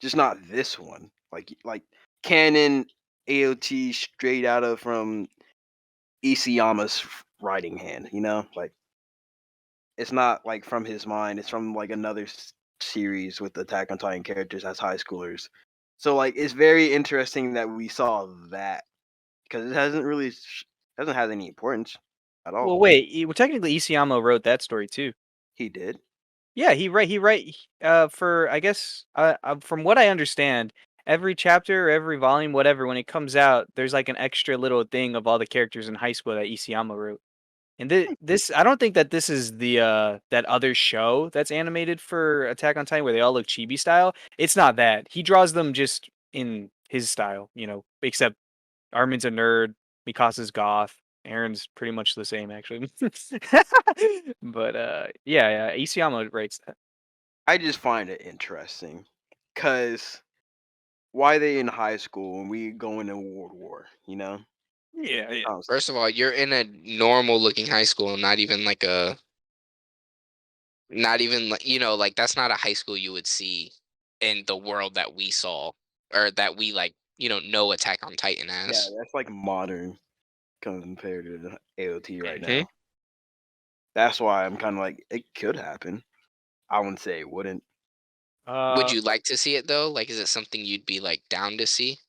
Just not this one. Like canon AOT straight out of from Isayama's writing hand. Like it's not like from his mind. It's from like another series with Attack on Titan characters as high schoolers. So like it's very interesting that we saw that because it hasn't had any importance at all. Well, wait, well, technically Isayama wrote that story too. He did. Yeah, for I guess from what I understand, every chapter, every volume, whatever, when it comes out, there's like an extra little thing of all the characters in high school that Isayama wrote. And this I don't think that this is the that other show that's animated for Attack on Titan where they all look chibi style. It's not that. He draws them just in his style, except Armin's a nerd, Mikasa's goth, Aaron's pretty much the same actually. But yeah, Isayama writes that. I just find it interesting because why they in high school and we going to World War? Yeah, yeah. First of all, you're in a normal looking high school, not even like like that's not a high school you would see in the world that we saw or that we like know Attack on Titan Yeah, as. that's like modern compared to the AOT right Hmm. now. That's why I'm kind of like it could happen. I wouldn't say it wouldn't. Would Uh, you like to see it though? Like, is it something you'd be like down to see?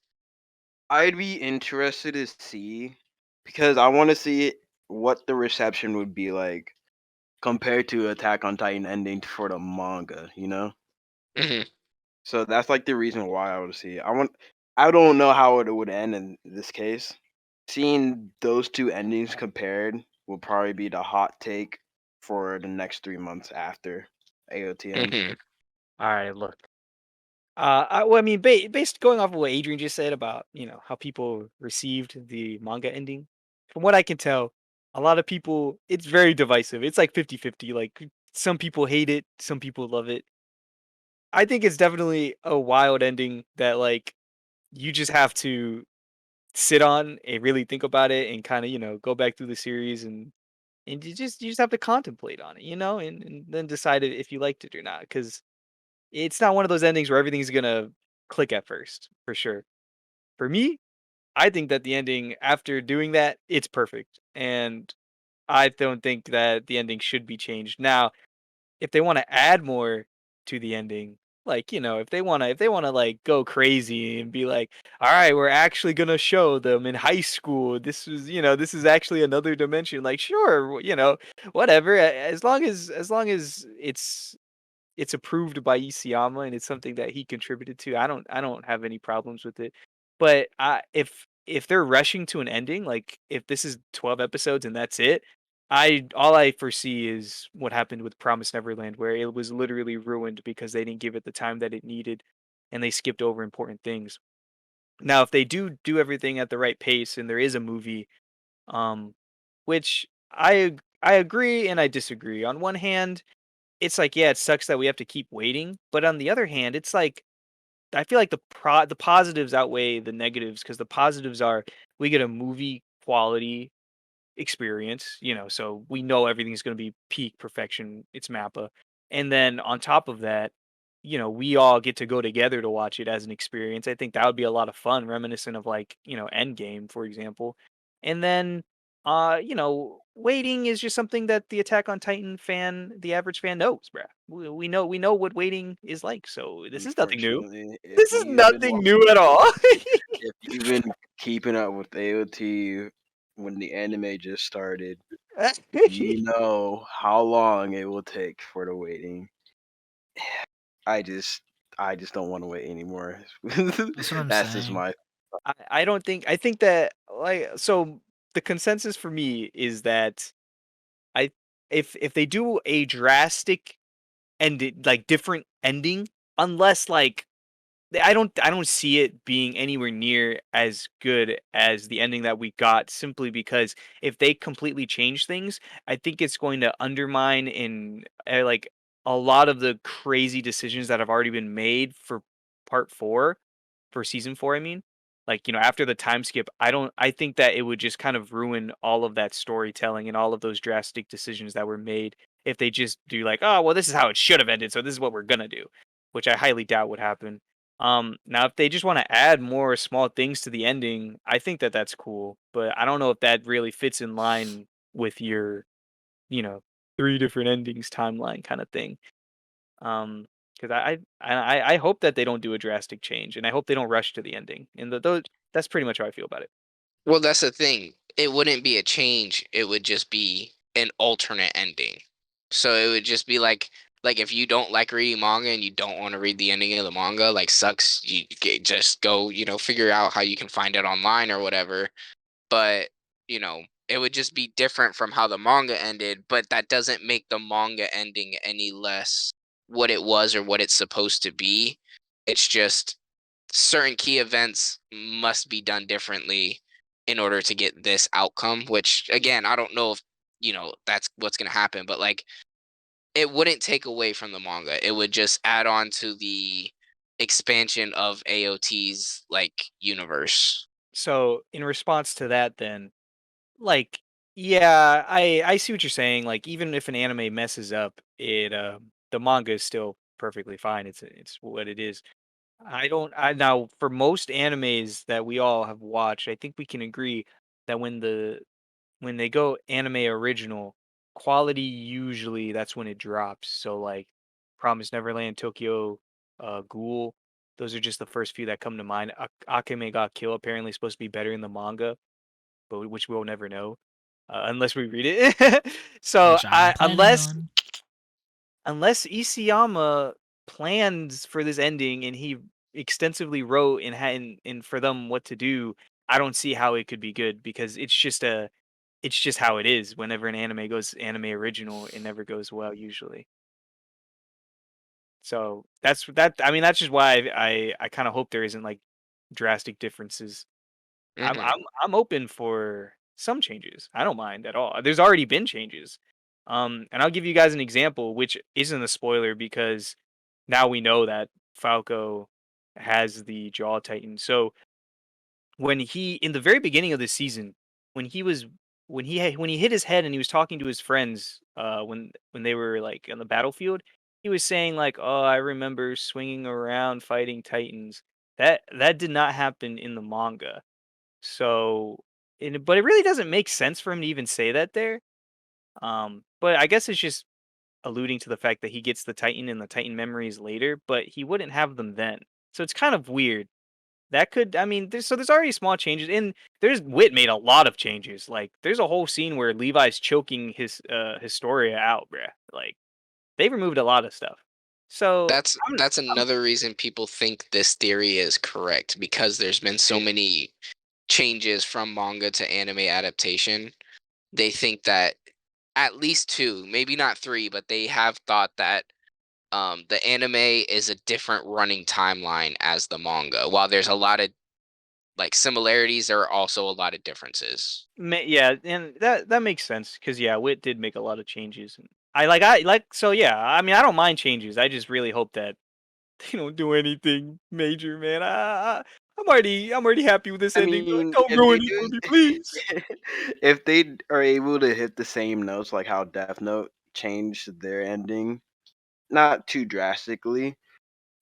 I'd be interested to see because I want to see what the reception would be like compared to Attack on Titan ending for the manga. Hmm. So that's like the reason why I would see it. I don't know how it would end in this case. Seeing those two endings compared will probably be the hot take for the next 3 months after AOT ends. Hmm. all right, look. I mean, based going off of what Adrian just said about how people received the manga ending, from what I can tell, a lot of people it's very divisive. It's like 50-50. Like some people hate it, some people love it. I think it's definitely a wild ending that like you just have to sit on and really think about it and kind of go back through the series and you just have to contemplate on it, and then decide if you liked it or not because it's not one of those endings where everything's gonna click at first, for sure. For me, I think that the ending after doing that, it's perfect, and I don't think that the ending should be changed. Now, if they wanna add more to the ending, like, if they wanna, like, go crazy and be like, "Alright, we're actually gonna show them in high school. This is actually another dimension." Like, sure, whatever, as long as it's approved by Isayama and it's something that he contributed to. I don't have any problems with it. But if they're rushing to an ending, like if this is 12 episodes and that's it, I foresee is what happened with Promise Neverland where it was literally ruined because they didn't give it the time that it needed and they skipped over important things. Now, if they do everything at the right pace and there is a movie, which I agree and I disagree. On one hand, it's like, yeah, it sucks that we have to keep waiting, but on the other hand, it's like I feel like the positives outweigh the negatives because the positives are we get a movie quality experience, so we know everything's going to be peak perfection. It's Mappa. And then on top of that, we all get to go together to watch it as an experience. I think that would be a lot of fun, reminiscent of like, Endgame, for example. And then, waiting is just something that the Attack on Titan fan, the average fan knows, bruh. We know what waiting is like. So this is nothing new. Unfortunately, This is nothing new at all. if you've been keeping up with AOT when the anime just started, you know how long it will take for the waiting. I just don't want to wait anymore. That's what I'm That's just saying. my I think that like so the consensus for me is that I if they do a drastic like different ending, unless like I don't see it being anywhere near as good as the ending that we got simply because if they completely change things, I think it's going to undermine in like a lot of the crazy decisions that have already been made for part 4 for season 4 I mean. like, after the time skip, I think that it would just kind of ruin all of that storytelling and all of those drastic decisions that were made if they just do like, oh, well, this is how it should have ended, so this is what we're gonna do, which I highly doubt would happen. Now if they just want to add more small things to the ending, I think that that's cool, but I don't know if that really fits in line with your, you know, three different endings timeline kind of thing. Because I hope that they don't do a drastic change, and I hope they don't rush to the ending. And those that's pretty much how I feel about it. Well, that's the thing. It wouldn't be a change. It would just be an alternate ending. So it would just be like if you don't like reading manga and you don't want to read the ending of the manga, like sucks. Just go, figure out how you can find it online or whatever. But, it would just be different from how the manga ended, but that doesn't make the manga ending any less what it was or what it's supposed to be. It's just certain key events must be done differently in order to get this outcome, which again, I don't know if, that's what's going to happen, but like it wouldn't take away from the manga. It would just add on to the expansion of AOT's like universe. So in response to that, then, like, yeah, I see what you're saying. Like, even if an anime messes up, the manga is still perfectly fine. It's what it is. I don't. I now for most animes that we all have watched, I think we can agree that when they go anime original, quality usually that's when it drops. So like Promise Neverland, Tokyo Ghoul, those are just the first few that come to mind. Akame ga Kill apparently supposed to be better in the manga, but which we'll never know unless we read it. So Which I'm I planning on. unless Isayama plans for this ending and he extensively wrote and had and for them what to do, I don't see how it could be good because it's just how it is. Whenever an anime goes anime original, it never goes well usually. So I mean, that's just why I kind of hope there isn't like drastic differences. Hmm. I'm open for some changes. I don't mind at all. There's already been changes. And I'll give you guys an example, which isn't a spoiler because now we know that Falco has the jaw titan. So when he in the very beginning of the season, when he was when he hit his head and he was talking to his friends when they were like on the battlefield, he was saying like, "Oh, I remember swinging around fighting titans." That did not happen in the manga. So, but it really doesn't make sense for him to even say that there. But I guess it's just alluding to the fact that he gets the Titan and the Titan memories later, but he wouldn't have them then. So it's kind of weird. That could, I mean, there's already small changes, and there's Wit made a lot of changes. Like there's a whole scene where Levi's choking his Historia out, bruh. Like they removed a lot of stuff. So That's I'm another reason people think this theory is correct because there's been so Hey, many changes from manga to anime adaptation. They think that at least two, maybe not three, but they have thought that the anime is a different running timeline as the manga. While there's a lot of like similarities, there are also a lot of differences. Yeah, and that makes sense because yeah, Wit did make a lot of changes. And I like so yeah. I mean, I don't mind changes. I just really hope that they don't do anything major, man. I'm already happy with this I ending. Like, mean, don't if ruin they it for do, me, please. if they are able to hit the same notes, like how Death Note changed their ending, not too drastically,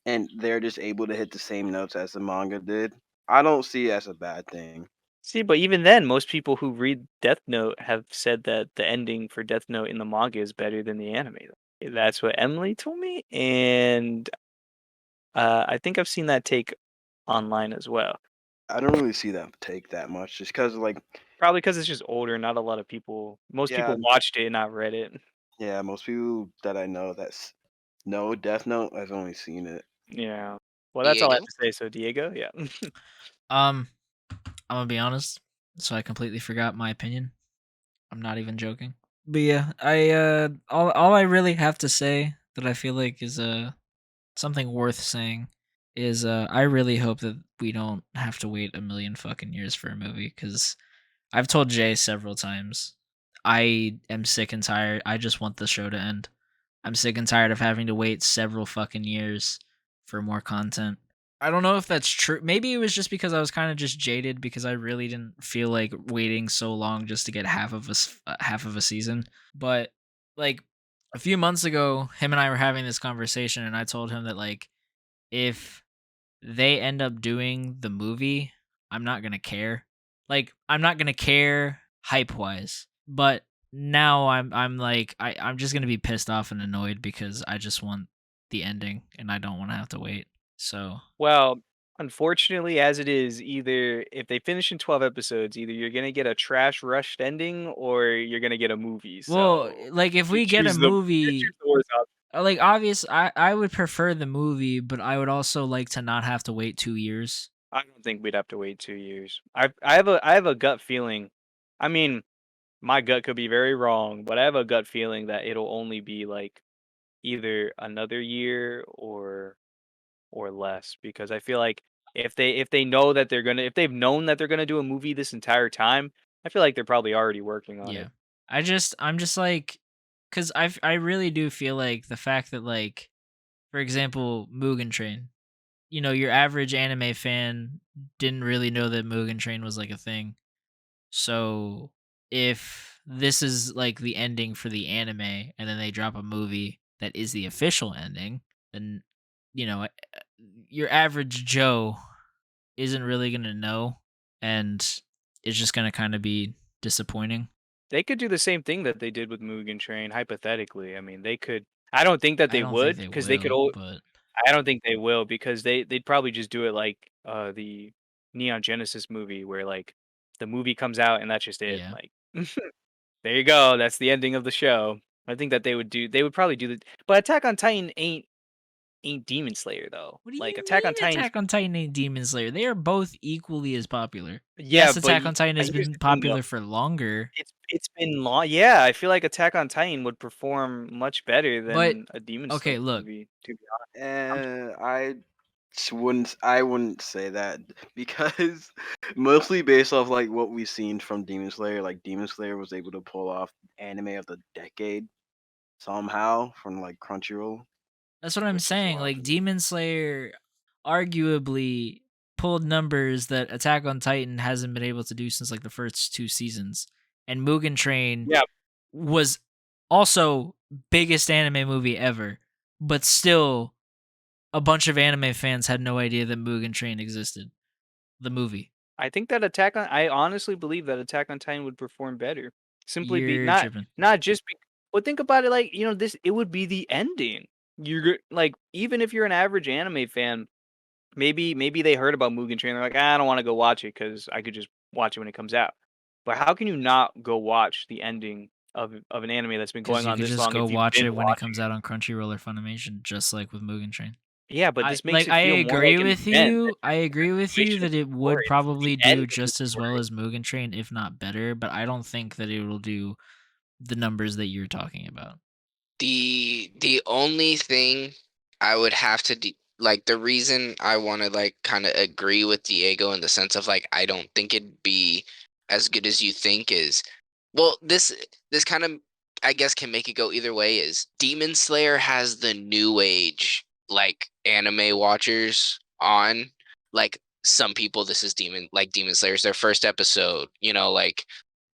and they're just able to hit the same notes as the manga did, I don't see it as a bad thing. See, but even then, most people who read Death Note have said that the ending for Death Note in the manga is better than the anime. That's what Emily told me, and I think I've seen that take online as well. I don't really see that take that much, just because like, Probably because it's just older. Not a lot of people. Most yeah, people watched it and not read it. yeah, most people that I know know Death Note, I've only seen it. Yeah. Well, that's all I have Diego? to say. So, Diego, yeah. I'm gonna be honest. So I completely forgot my opinion. I'm not even joking. But yeah, I all I really have to say that I feel like is something worth saying is I really hope that we don't have to wait a million fucking years for a movie cuz I've told Jay several times I am sick and tired. I just want the show to end. I'm sick and tired of having to wait several fucking years for more content. I don't know if that's true. Maybe it was just because I was kind of just jaded because I really didn't feel like waiting so long just to get half of a season. But like a few months ago, him and I were having this conversation, and I told him that like if they end up doing the movie, I'm not gonna care. Like I'm not gonna care hype wise, but now I'm like I'm just gonna be pissed off and annoyed because I just want the ending and I don't want to have to wait. So Well, unfortunately, as it is, either if they finish in 12 episodes, either you're gonna get a trash rushed ending or you're gonna get a movie. well, So like if you we get a choose the you choose movie, the worst option. like obvious, I would prefer the movie, but I would also like to not have to wait 2 years. I don't think we'd have to wait 2 years. I have a gut feeling. I mean, my gut could be very wrong, but I have a gut feeling that it'll only be like either another year or less because I feel like if they know that they're gonna if they've known that they're gonna do a movie this entire time, I feel like they're probably already working on Yeah, it. I'm just like, cause I really do feel like the fact that like, for example, Mugen Train. You know, your average anime fan didn't really know that Mugen Train was like a thing. So if this is like the ending for the anime and then they drop a movie that is the official ending, then your average Joe isn't really going to know and it's just going to kind of be disappointing. They could do the same thing that they did with Mugen Train, hypothetically. I mean, they could. I don't think that I they don't think would they because they could. will, but I don't think they will because they'd probably just do it like the Neon Genesis movie where like the movie comes out and that's just it. yeah. Like there you go, that's the ending of the show. I think that they would probably do the but Attack on Titan ain't Demon Slayer though. What do Like you Attack on mean Titan Attack on Titan and Demon Slayer? They are both equally as popular. yeah, Yes, but Attack on Titan has here's been the thing though. popular for longer, It's been long. Yeah, I feel like Attack on Titan would perform much better but than a Demon Slayer okay, look. movie, to be honest. And I wouldn't say that because mostly based off like what we've seen from Demon Slayer, like Demon Slayer was able to pull off anime of the decade somehow from like Crunchyroll, That's what I'm which is saying. wild Like to me. Demon Slayer arguably pulled numbers that Attack on Titan hasn't been able to do since like the first 2 seasons. And Mugen Train Yeah, was also biggest anime movie ever, but still a bunch of anime fans had no idea that Mugen Train existed. The movie. I honestly believe that Attack on Titan would perform better. Simply be You're tripping. not just be but think about it like, this it would be the ending. Like even if you're an average anime fan, maybe they heard about Mugen Train, they're like, "Ah, I don't want to go watch it because I could just watch it when it comes out." But how can you not go watch the ending of an anime that's been Because going you on could this just long go if you've watch been it when it watching comes it? out on Crunchyroll or Funimation, just like with Mugen Train. Yeah, but I this makes like it feel more like an event that I agree with you continuation of that it the story. would It's the probably end do of the just as well story. as Mugen Train, if not better, but I don't think that it will do the numbers that you're talking about. The only thing I would have to like the reason I want to like kind of agree with Diego in the sense of like I don't think it'd be as good as you think is well this kind of I guess can make it go either way is Demon Slayer has the new age like anime watchers on like some people this is Demon Slayer's their first episode, like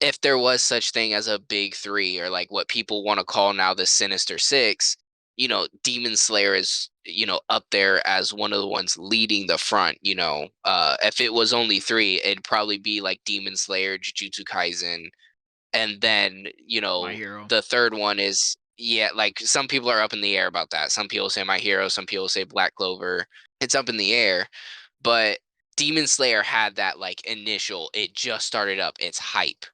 if there was such thing as a big three or like what people want to call now the Sinister Six, Demon Slayer is, up there as one of the ones leading the front, if it was only three, it'd probably be like Demon Slayer, Jujutsu Kaisen, and then, My Hero. the third one is, yeah, like some people are up in the air about that. Some people say My Hero, some people say Black Clover. It's up in the air, but Demon Slayer had that like initial, it just started up, it's hype.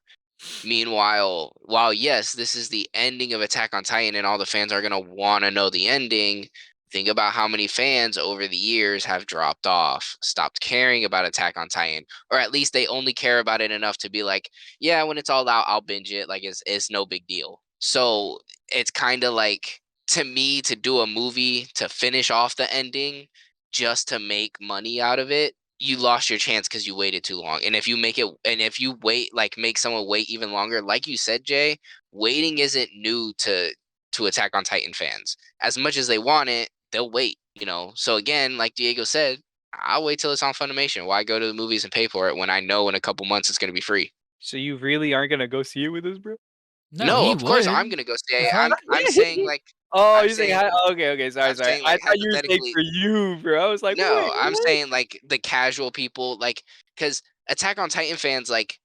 Meanwhile, while yes, this is the ending of Attack on Titan and all the fans are going to want to know the ending, think about how many fans over the years have dropped off, stopped caring about Attack on Titan, or at least they only care about it enough to be like, yeah, when it's all out, I'll binge it. Like it's no big deal. So it's kind of like to me to do a movie to finish off the ending just to make money out of it, you lost your chance because you waited too long. And if you wait, like make someone wait even longer, like you said, Jay, waiting isn't new to Attack on Titan fans. As much as they want it, they'll wait. So again, like Diego said, I'll wait till it's on Funimation. Why go to the movies and pay for it when I know in a couple months it's gonna be free? So you really aren't gonna go see it with us, bro? No, No, he of course I'm would. gonna go The see it. fuck? I'm saying like Oh, I'm you're saying saying okay, sorry, I'm sorry. saying I like thought you were saying hypothetically. for you, bro. I was like, wait, No, I'm what? saying like the casual people, like because Attack on Titan fans, like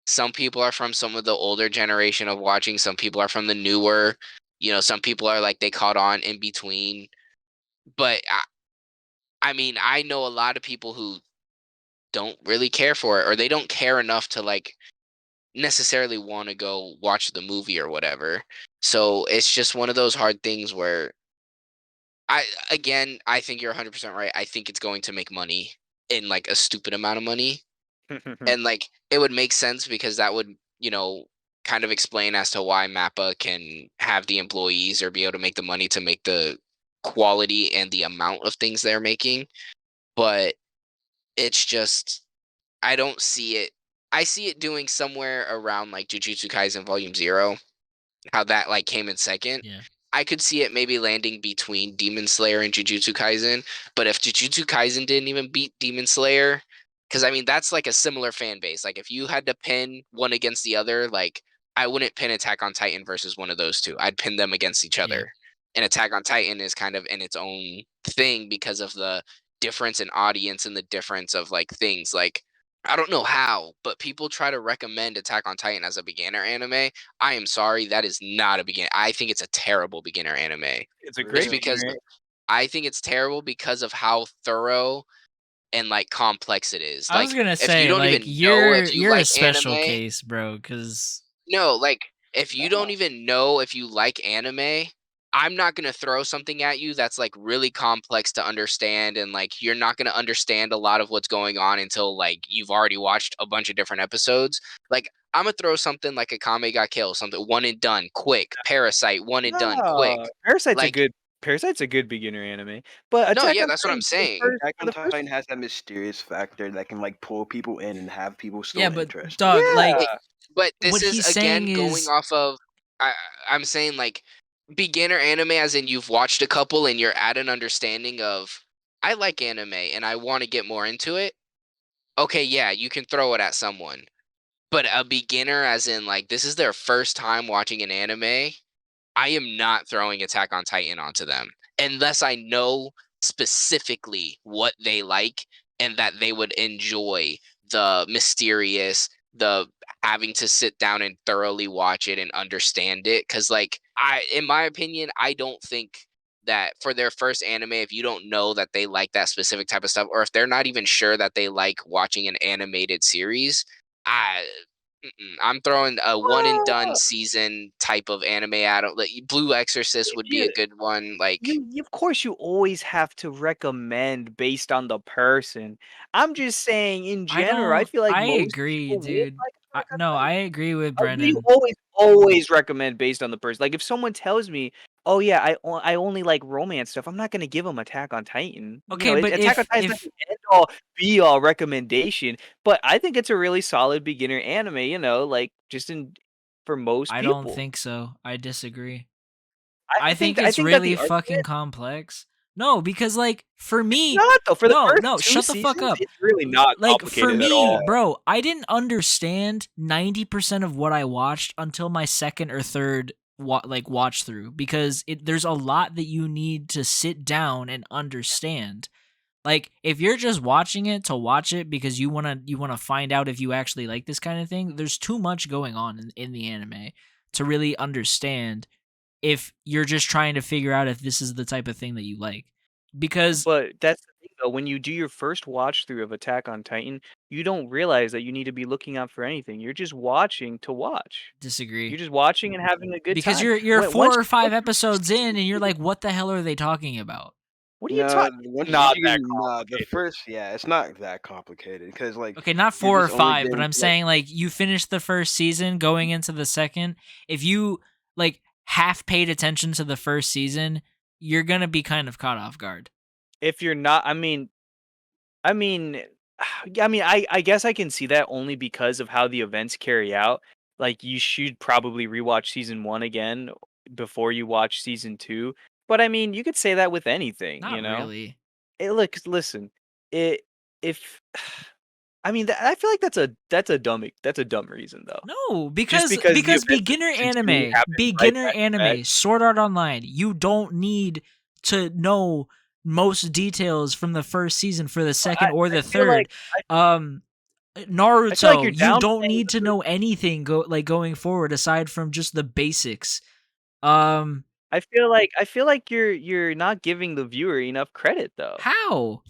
some people are from some of the older generation of watching, some people are from the newer, some people are like they caught on in between. But I mean, I know a lot of people who don't really care for it, or they don't care enough to like necessarily want to go watch the movie or whatever. So it's just one of those hard things where I think you're 100% right. I think it's going to make money in like a stupid amount of money. And like it would make sense because that would, kind of explain as to why MAPPA can have the employees or be able to make the money to make the quality and the amount of things they're making. But it's just I don't see it. I see it doing somewhere around like Jujutsu Kaisen Volume Zero, how that like came in second. Yeah. I could see it maybe landing between Demon Slayer and Jujutsu Kaisen, but if Jujutsu Kaisen didn't even beat Demon Slayer, because I mean that's like a similar fan base. Like if you had to pin one against the other, like I wouldn't pin Attack on Titan versus one of those two. I'd pin them against each Yeah. other. And Attack on Titan is kind of in its own thing because of the difference in audience and the difference of like things. Like I don't know how, but people try to recommend Attack on Titan as a beginner anime. I am sorry, that is not a begin. I think it's a terrible beginner anime. It's a Just great Really? because beginner. I think it's terrible because of how thorough and like complex it is. I was Like gonna if you say, don't like, even know you're if you you're a like special anime, case, bro, because no, like if you don't even know if you like anime, I'm not going to throw something at you that's like really complex to understand and like you're not going to understand a lot of what's going on until like you've already watched a bunch of different episodes. Like I'm going to throw something like a Kame ga Kill, something one and done, quick. Parasite, one and done, quick. No, Like Parasite's a good beginner anime, but no, Attack yeah, on that's what I'm Titan saying. Attack for on the first Titan has that mysterious factor that can like pull people in and have people yeah, still but interested. dog, like, It, yeah. but this what is he's saying again going is, off of I I'm saying like beginner anime as in you've watched a couple and you're at an understanding of I like anime and I want to get more into it. Okay, yeah, you can throw it at someone. But a beginner as in like this is their first time watching an anime, I am not throwing Attack on Titan onto them unless I know specifically what they like and that they would enjoy the mysterious, the having to sit down and thoroughly watch it and understand it. Cause like in my opinion, I don't think that for their first anime, if you don't know that they like that specific type of stuff, or if they're not even sure that they like watching an animated series, I I'm throwing a one and done Well, season type of anime at it. Like Blue Exorcist if would be you a good one. Like of course you always have to recommend based on the person. I'm just saying in general, I feel like I most agree, people would dude. like Attack on No, Titan. I agree with We Brennan. always recommend based on the person. Like if someone tells me, "Oh yeah, I only like romance stuff," I'm not gonna give them Attack on Titan. Okay, It, but Attack on Titan's not if the end all be all recommendation, but I think it's a really solid beginner anime. Like just in for most I don't people. think so. I disagree. I I think think I it's think that really the fucking argument complex. No, because like for it's me, not though. For the no, first no, two shut the fuck seasons, up. it's really not Like for complicated at me, all. bro, I didn't understand 90% of what I watched until my second or third watch through because there's a lot that you need to sit down and understand. Like if you're just watching it to watch it because you want to find out if you actually like this kind of thing, there's too much going on in the anime to really understand if you're just trying to figure out if this is the type of thing that you like. Because But that's the thing though, when you do your first watch through of Attack on Titan, you don't realize that you need to be looking out for anything. You're just watching to watch. You're disagree. just watching and having a good Because time. you're When 4 or once 5 you see episodes in and you're like, what the hell are they talking about? what are you No, talking? once Not you that nah, the complicated. first it's not that complicated because like Okay, not you're 4 or just only 5, but getting I'm like saying like you finished the first season going into the second. If you like half paid attention to the first season, you're going to be kind of caught off guard. If you're not I mean yeah, I guess I can see that only because of how the events carry out. Like you should probably rewatch season 1 again before you watch season 2. But I mean, you could say that with anything, Not really. Look, listen. if I mean, I feel like that's a dumb reason though. No, Just because because the events of beginner season 2 happen right back to back. Sword Art Online, you don't need to know most details from the first season for the second or I the feel like third. Um I feel like Naruto, you're you don't downplaying need to know anything going forward aside from just the basics. Um I feel like you're not giving the viewer enough credit though. how?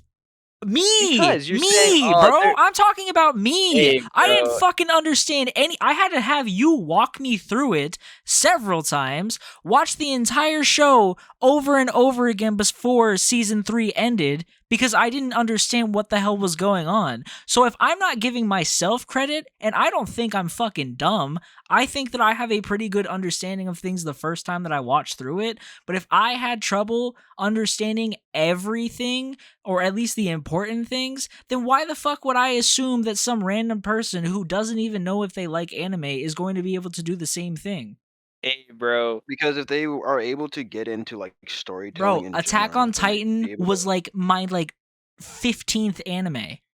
Me, Because you're saying, "Oh, bro. they're." I'm talking about me. Hey, I didn't bro. fucking understand any. I had to have you walk me through it several times, watch the entire show over and over again before season 3 ended because I didn't understand what the hell was going on. So if I'm not giving myself credit, and I don't think I'm fucking dumb, I think that I have a pretty good understanding of things the first time that I watched through it. But if I had trouble understanding everything, or at least the important things, then why the fuck would I assume that some random person who doesn't even know if they like anime is going to be able to do the same thing? Hey, bro. Because if they are able to get into like storytelling Bro, in Attack general, on then they'd be Titan able was to. like my 15th anime.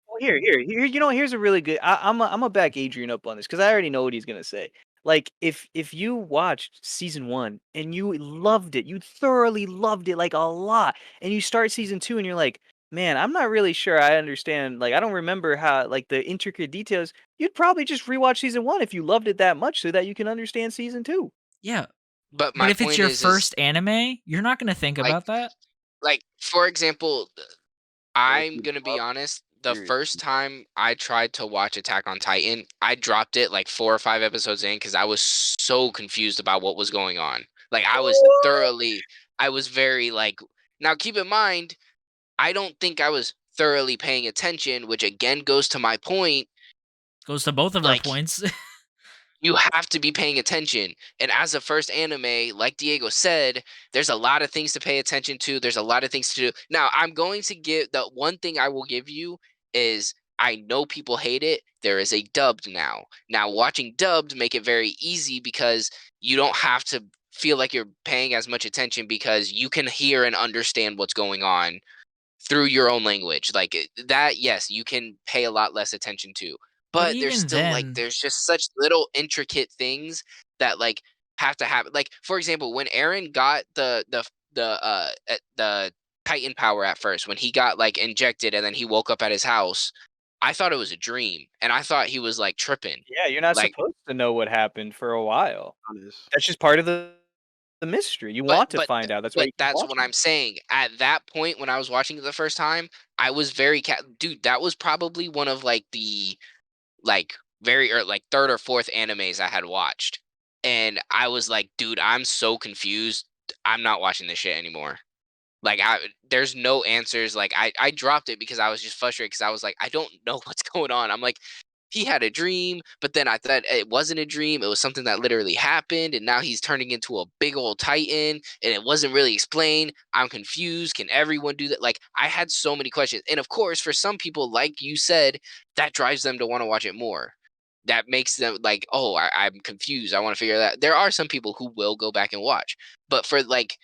Well, here. You know, here's a really good. I'm a back Adrian up on this because I already know what he's gonna say. Like, if you watched season 1 and you loved it, you thoroughly loved it like a lot, and you start season 2 and you're like, man, I'm not really sure I understand. Like, I don't remember how like the intricate details. You'd probably just rewatch season 1 if you loved it that much, so that you can understand season 2. Yeah, But but my if it's point your is first anime, you're not going to think like about that. for example, Or if I'm you gonna be love honest. the The series. first time I tried to watch Attack on Titan, I dropped it like 4 or 5 episodes in because I was so confused about what was going on. Like I was very like. Now keep in mind, I don't think I was thoroughly paying attention, which again goes to my point. Goes to both of our Like points. you have to be paying attention. And as a first anime, like Diego said, there's a lot of things to pay attention to. There's a lot of things to do. Now, I'm going to give the one thing I will give you is I know people hate it. There is a dubbed now. Now, watching dubbed make it very easy because you don't have to feel like you're paying as much attention because you can hear and understand what's going on through your own language. Like that, yes, you can pay a lot less attention to. But But there's even still then, there's just such little intricate things that have to happen. Like for example, when Aaron got the Titan power at first, when he got like injected and then he woke up at his house, I thought it was a dream and I thought he was like tripping. Yeah, you're not Like supposed to know what happened for a while. honest. That's just part of the mystery. You but want to but find out. That's why but you keep that's what watching. I'm saying. At that point when I was watching it the first time, I was very dude, that was probably one of like the like very like third or fourth animes I had watched. And I was like, dude, I'm so confused. I'm not watching this shit anymore. Like there's no answers. Like I dropped it because I was just frustrated because I was like, I don't know what's going on. I'm like, he had a dream, but then I thought it wasn't a dream. It was something that literally happened, and now he's turning into a big old titan, and it wasn't really explained. I'm confused. Can everyone do that? Like I had so many questions, and of course, for some people, like you said, that drives them to want to watch it more. That makes them like, oh, I'm confused. I want to figure that. There are some people who will go back and watch, but for like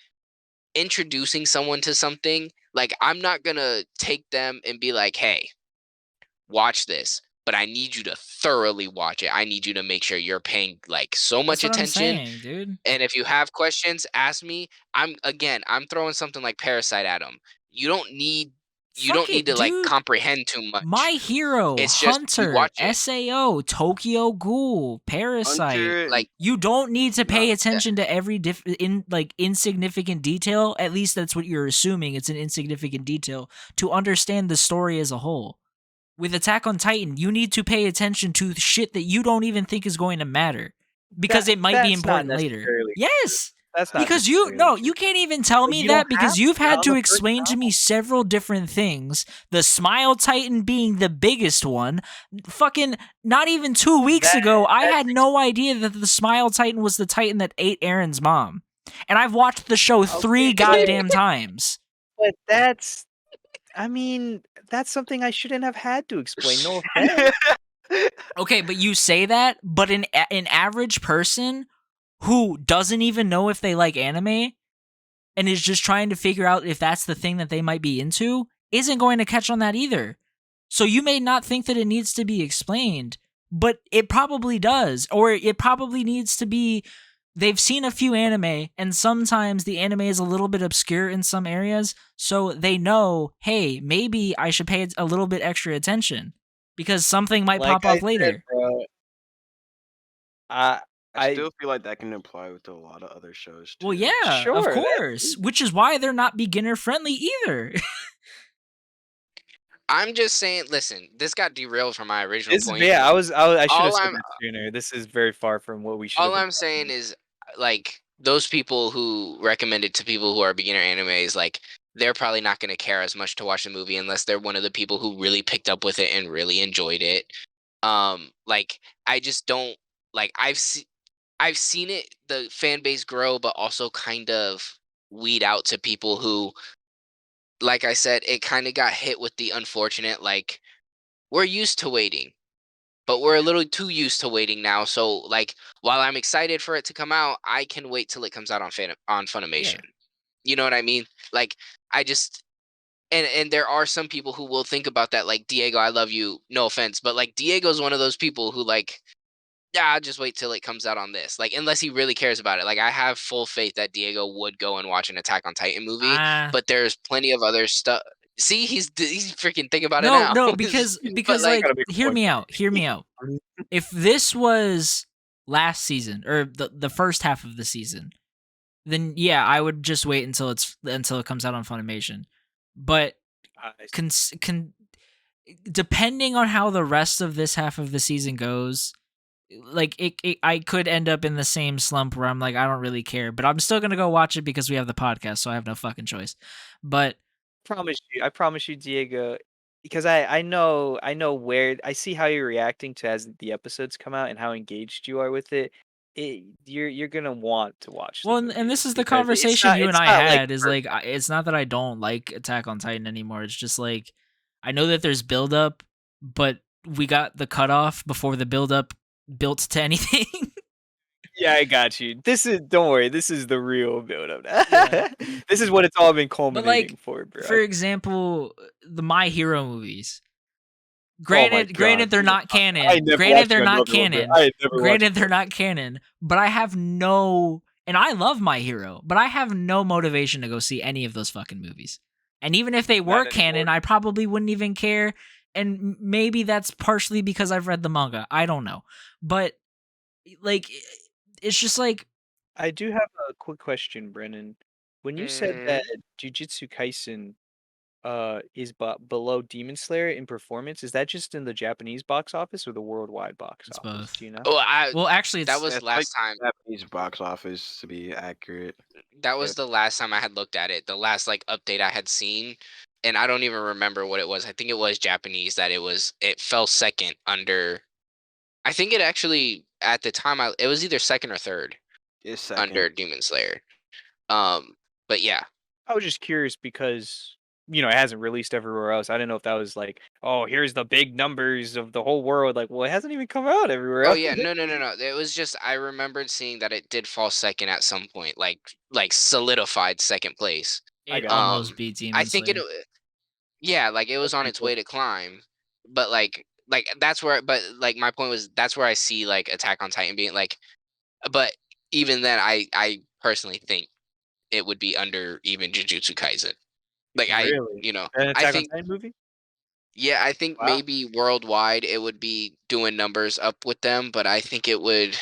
introducing someone to something, like I'm not gonna take them and be like, hey, watch this, but I need you to thoroughly watch it. I need you to make sure you're paying like so that's much what I'm attention. saying, dude. And if you have questions, ask me. I'm throwing something like Parasite at them. You don't need you Fuck don't need it, to like dude. comprehend too My much. Hero, It's just you Hunter, watch it. SAO, Tokyo Ghoul, Parasite. Hunter, Like You don't need to nah, pay attention to every insignificant detail. At least that's what you're assuming. It's an insignificant detail to understand the story as a whole. With Attack on Titan, you need to pay attention to shit that you don't even think is going to matter because it might be That's not important later. necessarily true. Yes. That's not Because necessarily you true. can't even tell But me you don't that because have you've not had on to the first explain to me several different things. The Smile Titan being the biggest one. Fucking not even 2 weeks That ago, I that's had no idea that the Smile Titan was the Titan that ate Aaron's mom. And I've watched the show 3 okay, goddamn times. but that's I mean, that's something I shouldn't have had to explain. No offense. Okay, but you say that, but an average person who doesn't even know if they like anime and is just trying to figure out if that's the thing that they might be into isn't going to catch on that either. So you may not think that it needs to be explained, but it probably does, or it probably needs to be. They've seen a few anime, and sometimes the anime is a little bit obscure in some areas, so they know, hey, maybe I should pay a little bit extra attention because something might Like pop I off said, later. bro, I I I still feel like that can apply with a lot of other shows too. Well, yeah, of Sure, course, which is why they're not beginner friendly either. I'm just saying, listen, this got derailed from my original this is point. yeah. I should have All said I'm that sooner. This is very far from what we should have all been I'm saying talking is like those people who recommend it to people who are beginner animes, like they're probably not going to care as much to watch the movie unless they're one of the people who really picked up with it and really enjoyed it. Like I just don't like I've seen it the fan base grow, but also kind of weed out to people who, like I said, it kind of got hit with the unfortunate like we're used to waiting, but we're a little too used to waiting now. So like while I'm excited for it to come out, I can wait till it comes out on Funimation. Yeah. You know what I mean? Like I just and there are some people who will think about that like Diego, I love you, no offense, but like Diego's one of those people who like yeah, I'll just wait till it comes out on this. Like unless he really cares about it. Like I have full faith that Diego would go and watch an Attack on Titan movie, Ah, but there's plenty of other stuff. See, he's freaking thinking about it no, now. no, because But about. like like, Gotta make a hear point. me out, hear me out. If this was last season or the first half of the season, then yeah, I would just wait until it comes out on Funimation. But I depending on how the rest of this half of the season goes, like I could end up in the same slump where I'm like, I don't really care, but I'm still gonna go watch it because we have the podcast, so I have no fucking choice. But I promise you, Diego, because I know where I see how you're reacting to as the episodes come out and how engaged you are with it. You're gonna want to watch the well, and movie this is the because conversation you and it's I not like had. Is like, perfect. it's not that I don't like Attack on Titan anymore. It's just like I know that there's build up, but we got the cutoff before the build up built to anything. Yeah, I got you. Don't worry, this is the real build up. Yeah. This is what it's all been But culminating like, for, bro. for example, the My Hero movies. Oh my Granted, god, they're dude. not I canon. ain't never Granted, watching they're not another one, bro. canon. I ain't never watching Granted, they're not canon. But I have no, and I love My Hero, but I have no motivation to go see any of those fucking movies. And even if they were not canon, anymore. I probably wouldn't even care. And maybe that's partially because I've read the manga. I don't know. But like, it's just like, I do have a quick question, Brennan. When you said that mhm. Jujutsu Kaisen is below Demon Slayer in performance, is that just in the Japanese box office or the worldwide box it's office? both. Do you know? Oh, I Well, actually, that it's was That's like last time. Japanese box office to be accurate. That was If the last time I had looked at it. The last like update I had seen, and I don't even remember what it was. I think it was Japanese that it fell second under. I think it actually at the time it was either second or third it's second. under Demon Slayer. Um, but yeah. I was just curious because it hasn't released everywhere else. I didn't know if that was like, oh, here's the big numbers of the whole world. Like, well, it hasn't even come out everywhere Oh else. yeah, no. It was just I remembered seeing that it did fall second at some point, like solidified second place. I it got you. almost Um, beat I Demon think it Slayer. yeah, like it That's was on pretty its cool. way to climb, but like that's where but like my point was that's where I see like Attack on Titan being like but even then I personally think it would be under even Jujutsu Kaisen. Like Really? An I Attack on think Titan movie? yeah, I think Wow. maybe worldwide it would be doing numbers up with them, but I think it would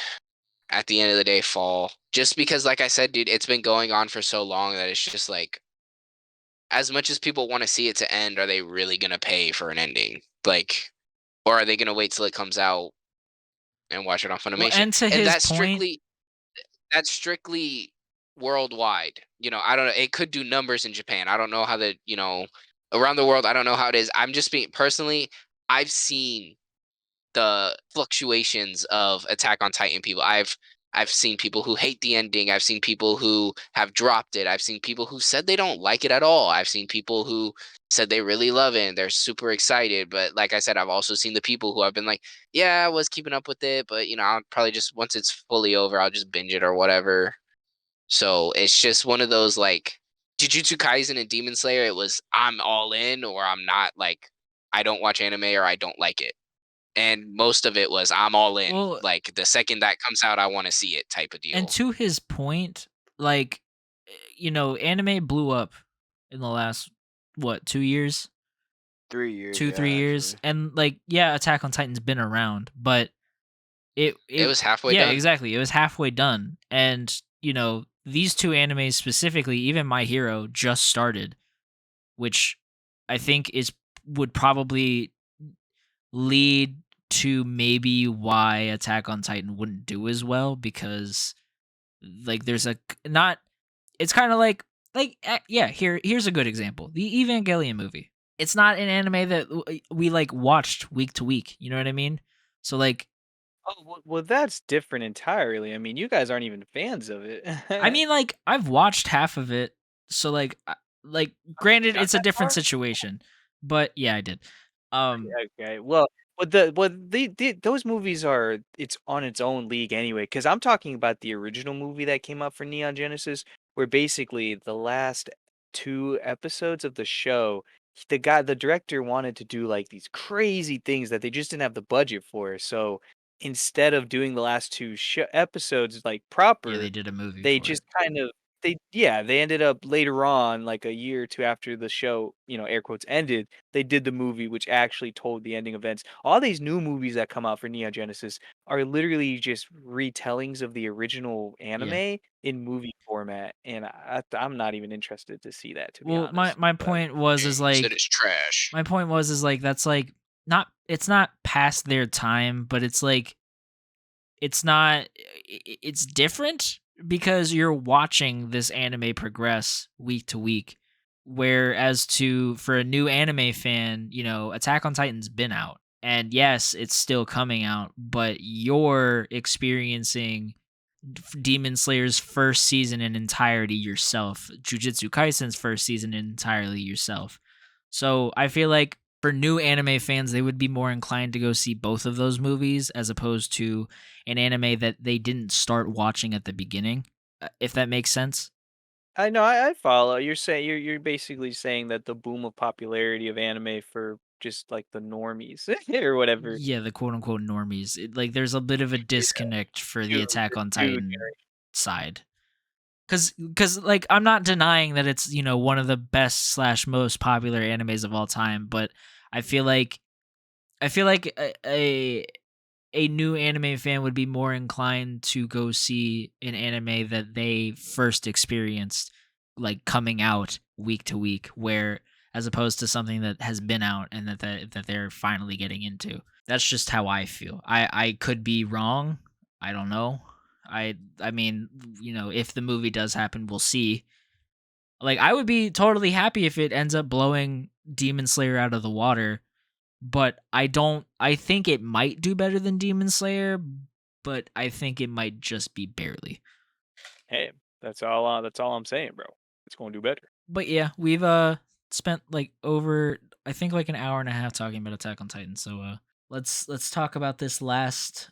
at the end of the day fall just because like I said, dude, it's been going on for so long that it's just like as much as people want to see it to end, are they really going to pay for an ending? Like or are they going to wait till it comes out and watch it on Well, Funimation? and to And his point, that's strictly worldwide. I don't know. It could do numbers in Japan. I don't know how around the world. I don't know how it is. I'm just being personally. I've seen the fluctuations of Attack on Titan people. I've seen people who hate the ending. I've seen people who have dropped it. I've seen people who said they don't like it at all. I've seen people who said they really love it and they're super excited. But like I said, I've also seen the people who have been like, yeah, I was keeping up with it, but I'll probably just once it's fully over, I'll just binge it or whatever. So it's just one of those like Jujutsu Kaisen and Demon Slayer, it was I'm all in or I'm not. Like, I don't watch anime or I don't like it. And most of it was I'm all in. Well, Like the second that comes out, I want to see it type of and deal. to his point, like, anime blew up in the last, what, 2 years? 3 years, 2, yeah, 3 years. actually. And, like, yeah, Attack on Titan's been around, but It it was halfway yeah, done. exactly. It was halfway done. And, these 2 animes specifically, even My Hero just started, which I think would probably lead to maybe why Attack on Titan wouldn't do as well, because like there's a not it's kind of yeah, here's a good example. The Evangelion movie. It's not an anime that we like watched week to week, you know what I mean? So like Oh, well, that's different entirely. I mean, you guys aren't even fans of it. I mean, like, I've watched half of it, so like granted Got it's a that different far? situation. But yeah, I did. Um Okay. Well, the those movies are it's on its own league anyway. Because I'm talking about the original movie that came out for Neon Genesis, where basically the last 2 episodes of the show, the director wanted to do like these crazy things that they just didn't have the budget for. So instead of doing the last 2 episodes like yeah, they proper, did a movie they for just it. kind of they ended up later on, like a year or 2 after the show, air quotes, ended, they did the movie which actually told the ending events. All these new movies that come out for Neon Genesis are literally just retellings of the original Yeah. anime in movie format, and I'm not even interested to see that, to be Well, my honest, my but point was is You said like it's trash. my point was is like that's like not it's not past their time, but it's like it's not it's different because you're watching this anime progress week to week, whereas to for a new anime fan, Attack on Titan's been out, and yes, it's still coming out, but you're experiencing Demon Slayer's first season in entirety yourself, Jujutsu Kaisen's first season in entirely yourself. So I feel like for new anime fans, they would be more inclined to go see both of those movies as opposed to an anime that they didn't start watching at the beginning, if that makes sense. I know, I follow. You're basically saying that the boom of popularity of anime for just like the normies or whatever, Yeah, the quote unquote normies. Like there's a bit of a yeah, disconnect for the new Attack this on new Titan generation. side. Cause like I'm not denying that it's one of the best slash most popular animes of all time, but I feel like a new anime fan would be more inclined to go see an anime that they first experienced, like coming out week to week, where as opposed to something that has been out and that they're finally getting into. That's just how I feel. I could be wrong. I don't know. I mean, if the movie does happen, we'll see. Like I would be totally happy if it ends up blowing Demon Slayer out of the water, but I think it might do better than Demon Slayer, but I think it might just be barely. Hey, that's all I'm saying, bro. It's gonna do better. But yeah, we've spent like over I think like an hour and a half talking about Attack on Titan. So let's talk about this last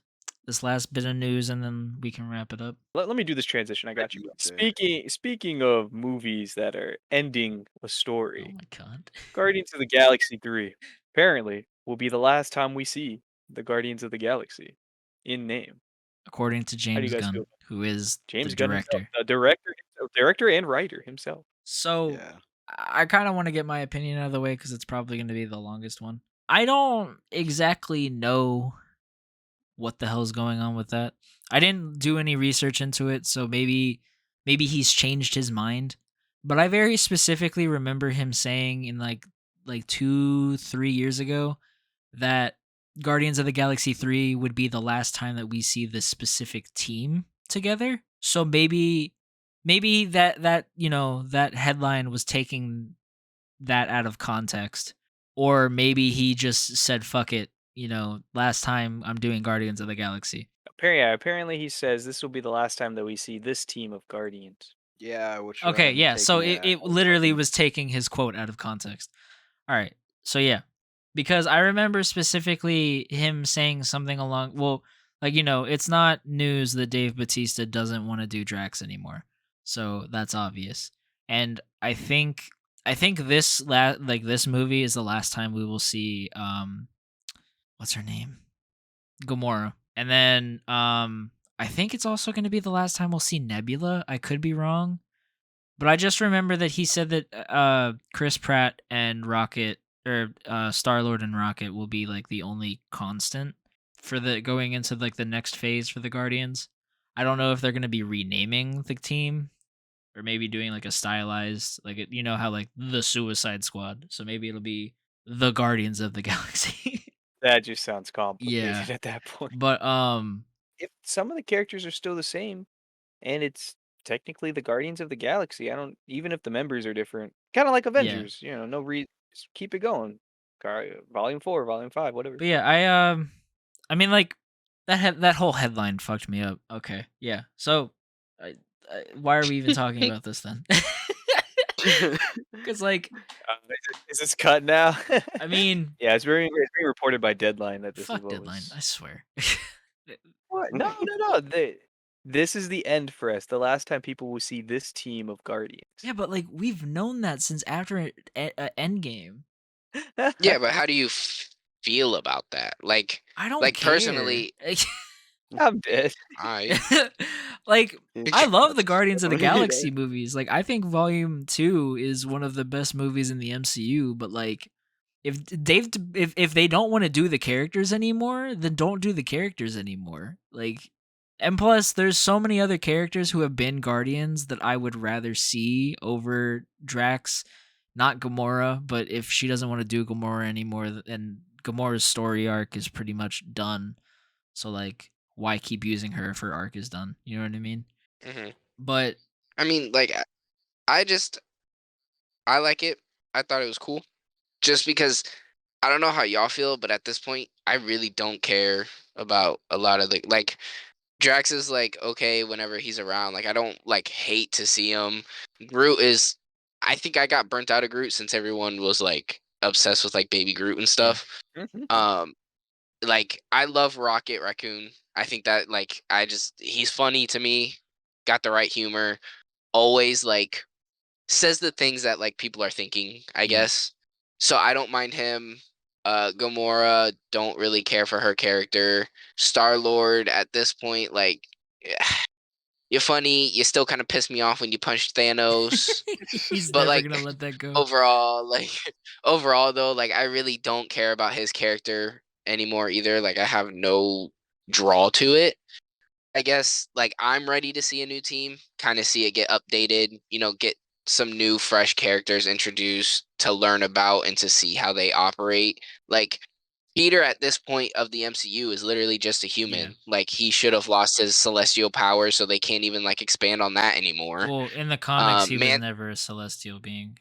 bit of news and then we can wrap it up. Let me do this transition. I What got you. you say? Speaking of movies that are ending a Oh story, my god. Guardians of the Galaxy 3 apparently will be the last time we see the Guardians of the Galaxy in name. According to How do you James guys feel? Gunn, who is the James Gunn himself, director. the director and writer himself. So Yeah. I kind of want to get my opinion out of the way because it's probably going to be the longest one. I don't exactly know what the hell's going on with that. I didn't do any research into it, so maybe he's changed his mind. But I very specifically remember him saying in like 2-3 years ago that Guardians of the Galaxy 3 would be the last time that we see this specific team together. So maybe that headline was taking that out of context, or maybe he just said fuck it, last time I'm doing Guardians of the Galaxy. Apparently he says this will be the last time that we see this team of Guardians. Yeah, which Okay, I'm yeah, so taking it it as literally like was taking his quote out of context. All right. So yeah, because I remember specifically him saying something along, well, like it's not news that Dave Bautista doesn't want to do Drax anymore. So that's obvious. and I think this this movie is the last time we will see what's her name, Gamora, and then I think it's also going to be the last time we'll see Nebula. I could be wrong, but I just remember that he said that Chris Pratt and Rocket, or Star Lord and Rocket, will be like the only constant for the going into like the next phase for the Guardians. I don't know if they're going to be renaming the team or maybe doing like a stylized, like you know how like the Suicide Squad. So maybe it'll be the Guardians of the Galaxy. That just sounds Yeah, complicated at that point. but If some of the characters are still the same, and it's technically the Guardians of the Galaxy, I don't even if the members are different, kind of like yeah, Avengers, no reason, just keep it going. Volume 4, Volume 5, whatever. but yeah, I mean like that whole headline fucked me up. Okay, yeah. So, why are we even talking about this then? Because like, Is this cut now? I mean, Yeah, it's being reported by Deadline that this is fuck what Deadline. was. I swear. What? No, no, no. This is the end for us. The last time people will see this team of Guardians. Yeah, but like we've known that since after Endgame. Yeah, but how do you feel about that? I don't Like care. personally, I'm dead. I Like I love the That's Guardians of the funny, that- Galaxy movies. Like I think Volume 2 is one of the best movies in the MCU, but like if they don't want to do the characters anymore, then don't do the characters anymore. Like, and plus there's so many other characters who have been Guardians that I would rather see over Drax, not Gamora, but if she doesn't want to do Gamora anymore, then Gamora's story arc is pretty much done. So like, why keep using her if her arc is done? You know what I mean? Mhm. But I mean, like, I just I like it. I thought it was cool. Just because I don't know how y'all feel, but at this point, I really don't care about a lot of the like Drax is like okay whenever he's around. Like I don't like hate to see him. Groot is I think I got burnt out of Groot since everyone was like obsessed with like baby Groot and Yeah. stuff. Um like I love Rocket Raccoon. I think that like he's funny to me. Got the right humor. Always like says the things that like people are thinking, I Yeah. guess. So I don't mind him. Gamora, don't really care for her character. Star Lord at this point, like you're funny. You still kind of piss me off when you punched Thanos. He's But never like gonna let that go. overall, like overall though, like I really don't care about his character anymore either. Like I have no draw to it. I guess like I'm ready to see a new team, kind of see it get updated, get some new fresh characters introduced to learn about and to see how they operate. Like Peter at this point of the MCU is literally just a human. Like he should have lost his celestial power, so they can't even like expand on that anymore. Well, in the comics, he was Man, never a celestial being.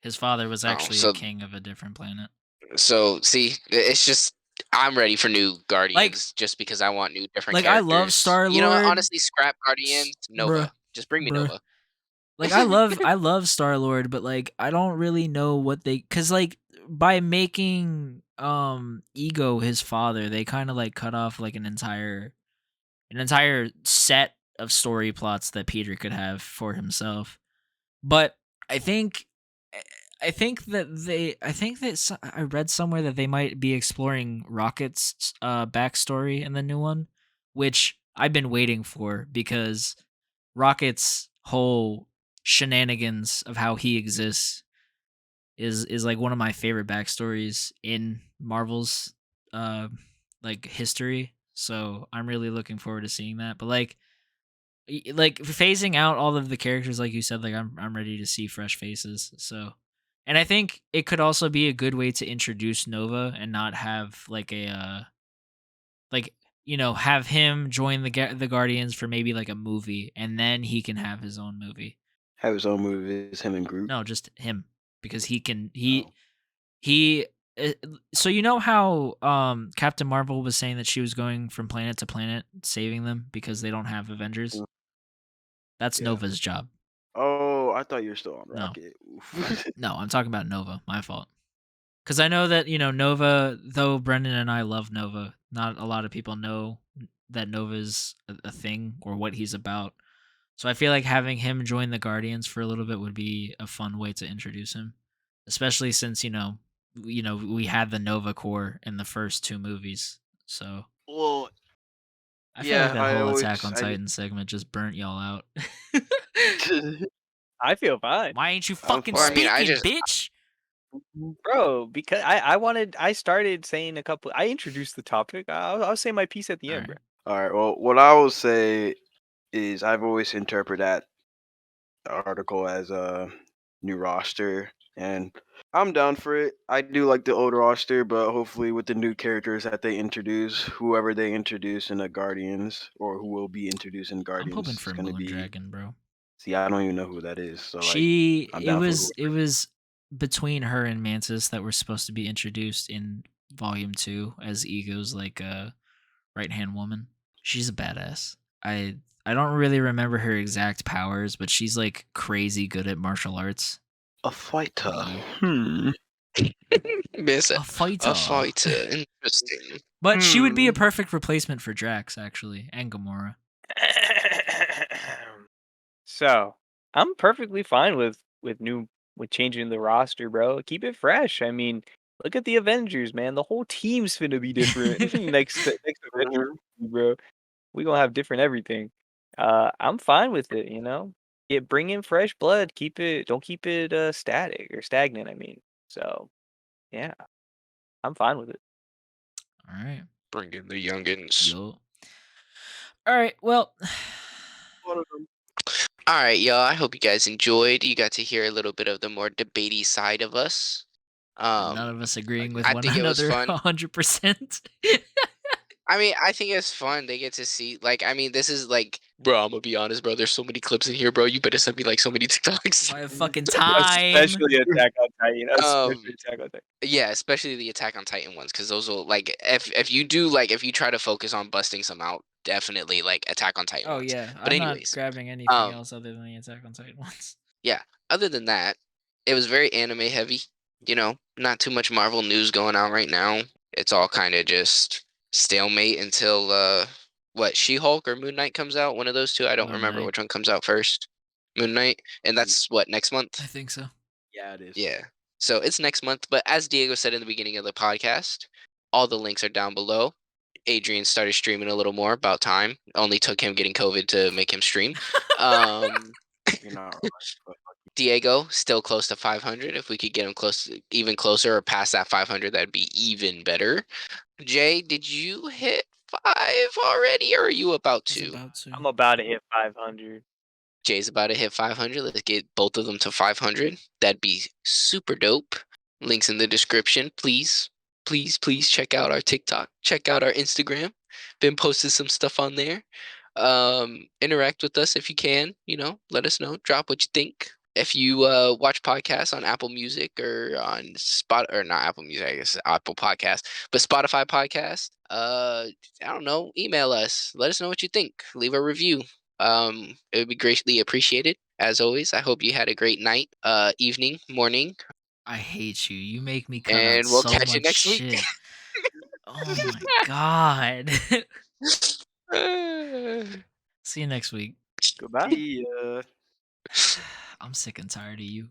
His father was oh, actually a king of a different planet. so see, it's just I'm ready for new Guardians just because I want new different Like characters. I love Star You know what? Lord. Honestly, scrap Guardians, Nova. Just bring me Nova. Like I love Star Lord, but like I don't really know what cuz like by making Ego his father, they kind of like cut off like an entire set of story plots that Peter could have for himself. But I think I read somewhere that they might be exploring Rocket's backstory in the new one, which I've been waiting for because Rocket's whole shenanigans of how he exists is like one of my favorite backstories in Marvel's like history. So I'm really looking forward to seeing that. But like phasing out all of the characters, like you said, like I'm ready to see fresh faces. So, and I think it could also be a good way to introduce Nova and not have like a like have him join the Guardians for maybe like a movie, and then he can have his own movie. Have his own movies, him and Groot. No, just him, because he can Oh. he. So you know how Captain Marvel was saying that she was going from planet to planet saving them because they don't have Avengers. That's Yeah. Nova's job. Oh, I thought you were still on No. Rocket. No, I'm talking about Nova. My fault. Because I know that Nova. Though Brendan and I love Nova, not a lot of people know that Nova's a thing or what he's about. So I feel like having him join the Guardians for a little bit would be a fun way to introduce him, especially since we had the Nova Corps in the first 2 movies. So Well, I feel like yeah, that I whole always Attack on Titan segment just burnt y'all out. I feel fine, Why ain't you I'm fucking Well, I fine. mean, I speaking, just bitch? bro. Because I started saying I introduced the topic. I'll say my piece at the end, bro. All right. Well, what I will say is I've always interpreted that article as a new roster, and I'm down for it. I do like the old roster, but hopefully with the new characters that they introduce, whoever they introduce in the Guardians or who will be introduced in I'm Guardians hoping is for going to Moon be. Dragon, bro. See, I don't even know who that is, so like She I'm it down for was whoever. it was between her and Mantis that were supposed to be introduced in volume 2 as Ego's like right-hand woman. She's a badass. I don't really remember her exact powers, but she's like crazy good at martial arts. A fighter. Yeah. miss A fighter. a fighter. Interesting. But she would be a perfect replacement for Drax, actually, and Gamora. So I'm perfectly fine with changing the roster, bro. Keep it fresh. I mean, look at the Avengers, man. The whole team's finna be different next Avengers, bro. We gonna have different everything. I'm fine with it. Bring in fresh blood. Don't keep it static or stagnant. I mean, so yeah, I'm fine with it. All right. Bring in the youngins. Yo. All right. Well, All right, y'all. I hope you guys enjoyed. You got to hear a little bit of the more debatey side of us. none of us agreeing with I one think it was another fun. 100%. I mean, I think it's fun. They get to see, like, I mean, this is like, bro. I'm gonna be honest, bro. There's so many clips in here, bro. You better send me like so many TikToks. I have fucking time. Especially Attack on Titan. Especially Attack on Titan. Yeah, especially the Attack on Titan ones, because those will like, if you do like, if you try to focus on busting some out, definitely like Attack on Titan Oh ones. yeah, But I'm not anyways, grabbing anything else other than the Attack on Titan ones. yeah. Other than that, it was very anime heavy. Not too much Marvel news going on right now. It's all kind of just stalemate until what, She-Hulk or Moon Knight comes out. One of those two. I don't Moon remember Knight. which one comes out first. Moon Knight, and that's what, next month. I think so. Yeah, it is. Yeah. So it's next month. But as Diego said in the beginning of the podcast, all the links are down below. Adrian started streaming a little more, about time. Only took him getting COVID to make him stream. You're not right. But Diego still close to 500. If we could get him even closer or past that 500, that'd be even better. Jay, did you hit 5 already, or are you about He's to? about to. I'm about to hit 500. Jay's about to hit 500. Let's get both of them to 500. That'd be super dope. Links in the description. Please, please, please check out our TikTok. Check out our Instagram. Been posting some stuff on there. Interact with us if you can. Let us know. Drop what you think. If you watch podcasts on Apple Music or on or not Apple Music, I guess Apple Podcast, but Spotify podcast, I don't know, email us. Let us know what you think. Leave a review. It would be greatly appreciated. As always, I hope you had a great night, evening, morning, I hate you. You make me cut out and we'll so catch you much next week. shit. Oh my god. See you next week. Goodbye. yeah. I'm sick and tired of you.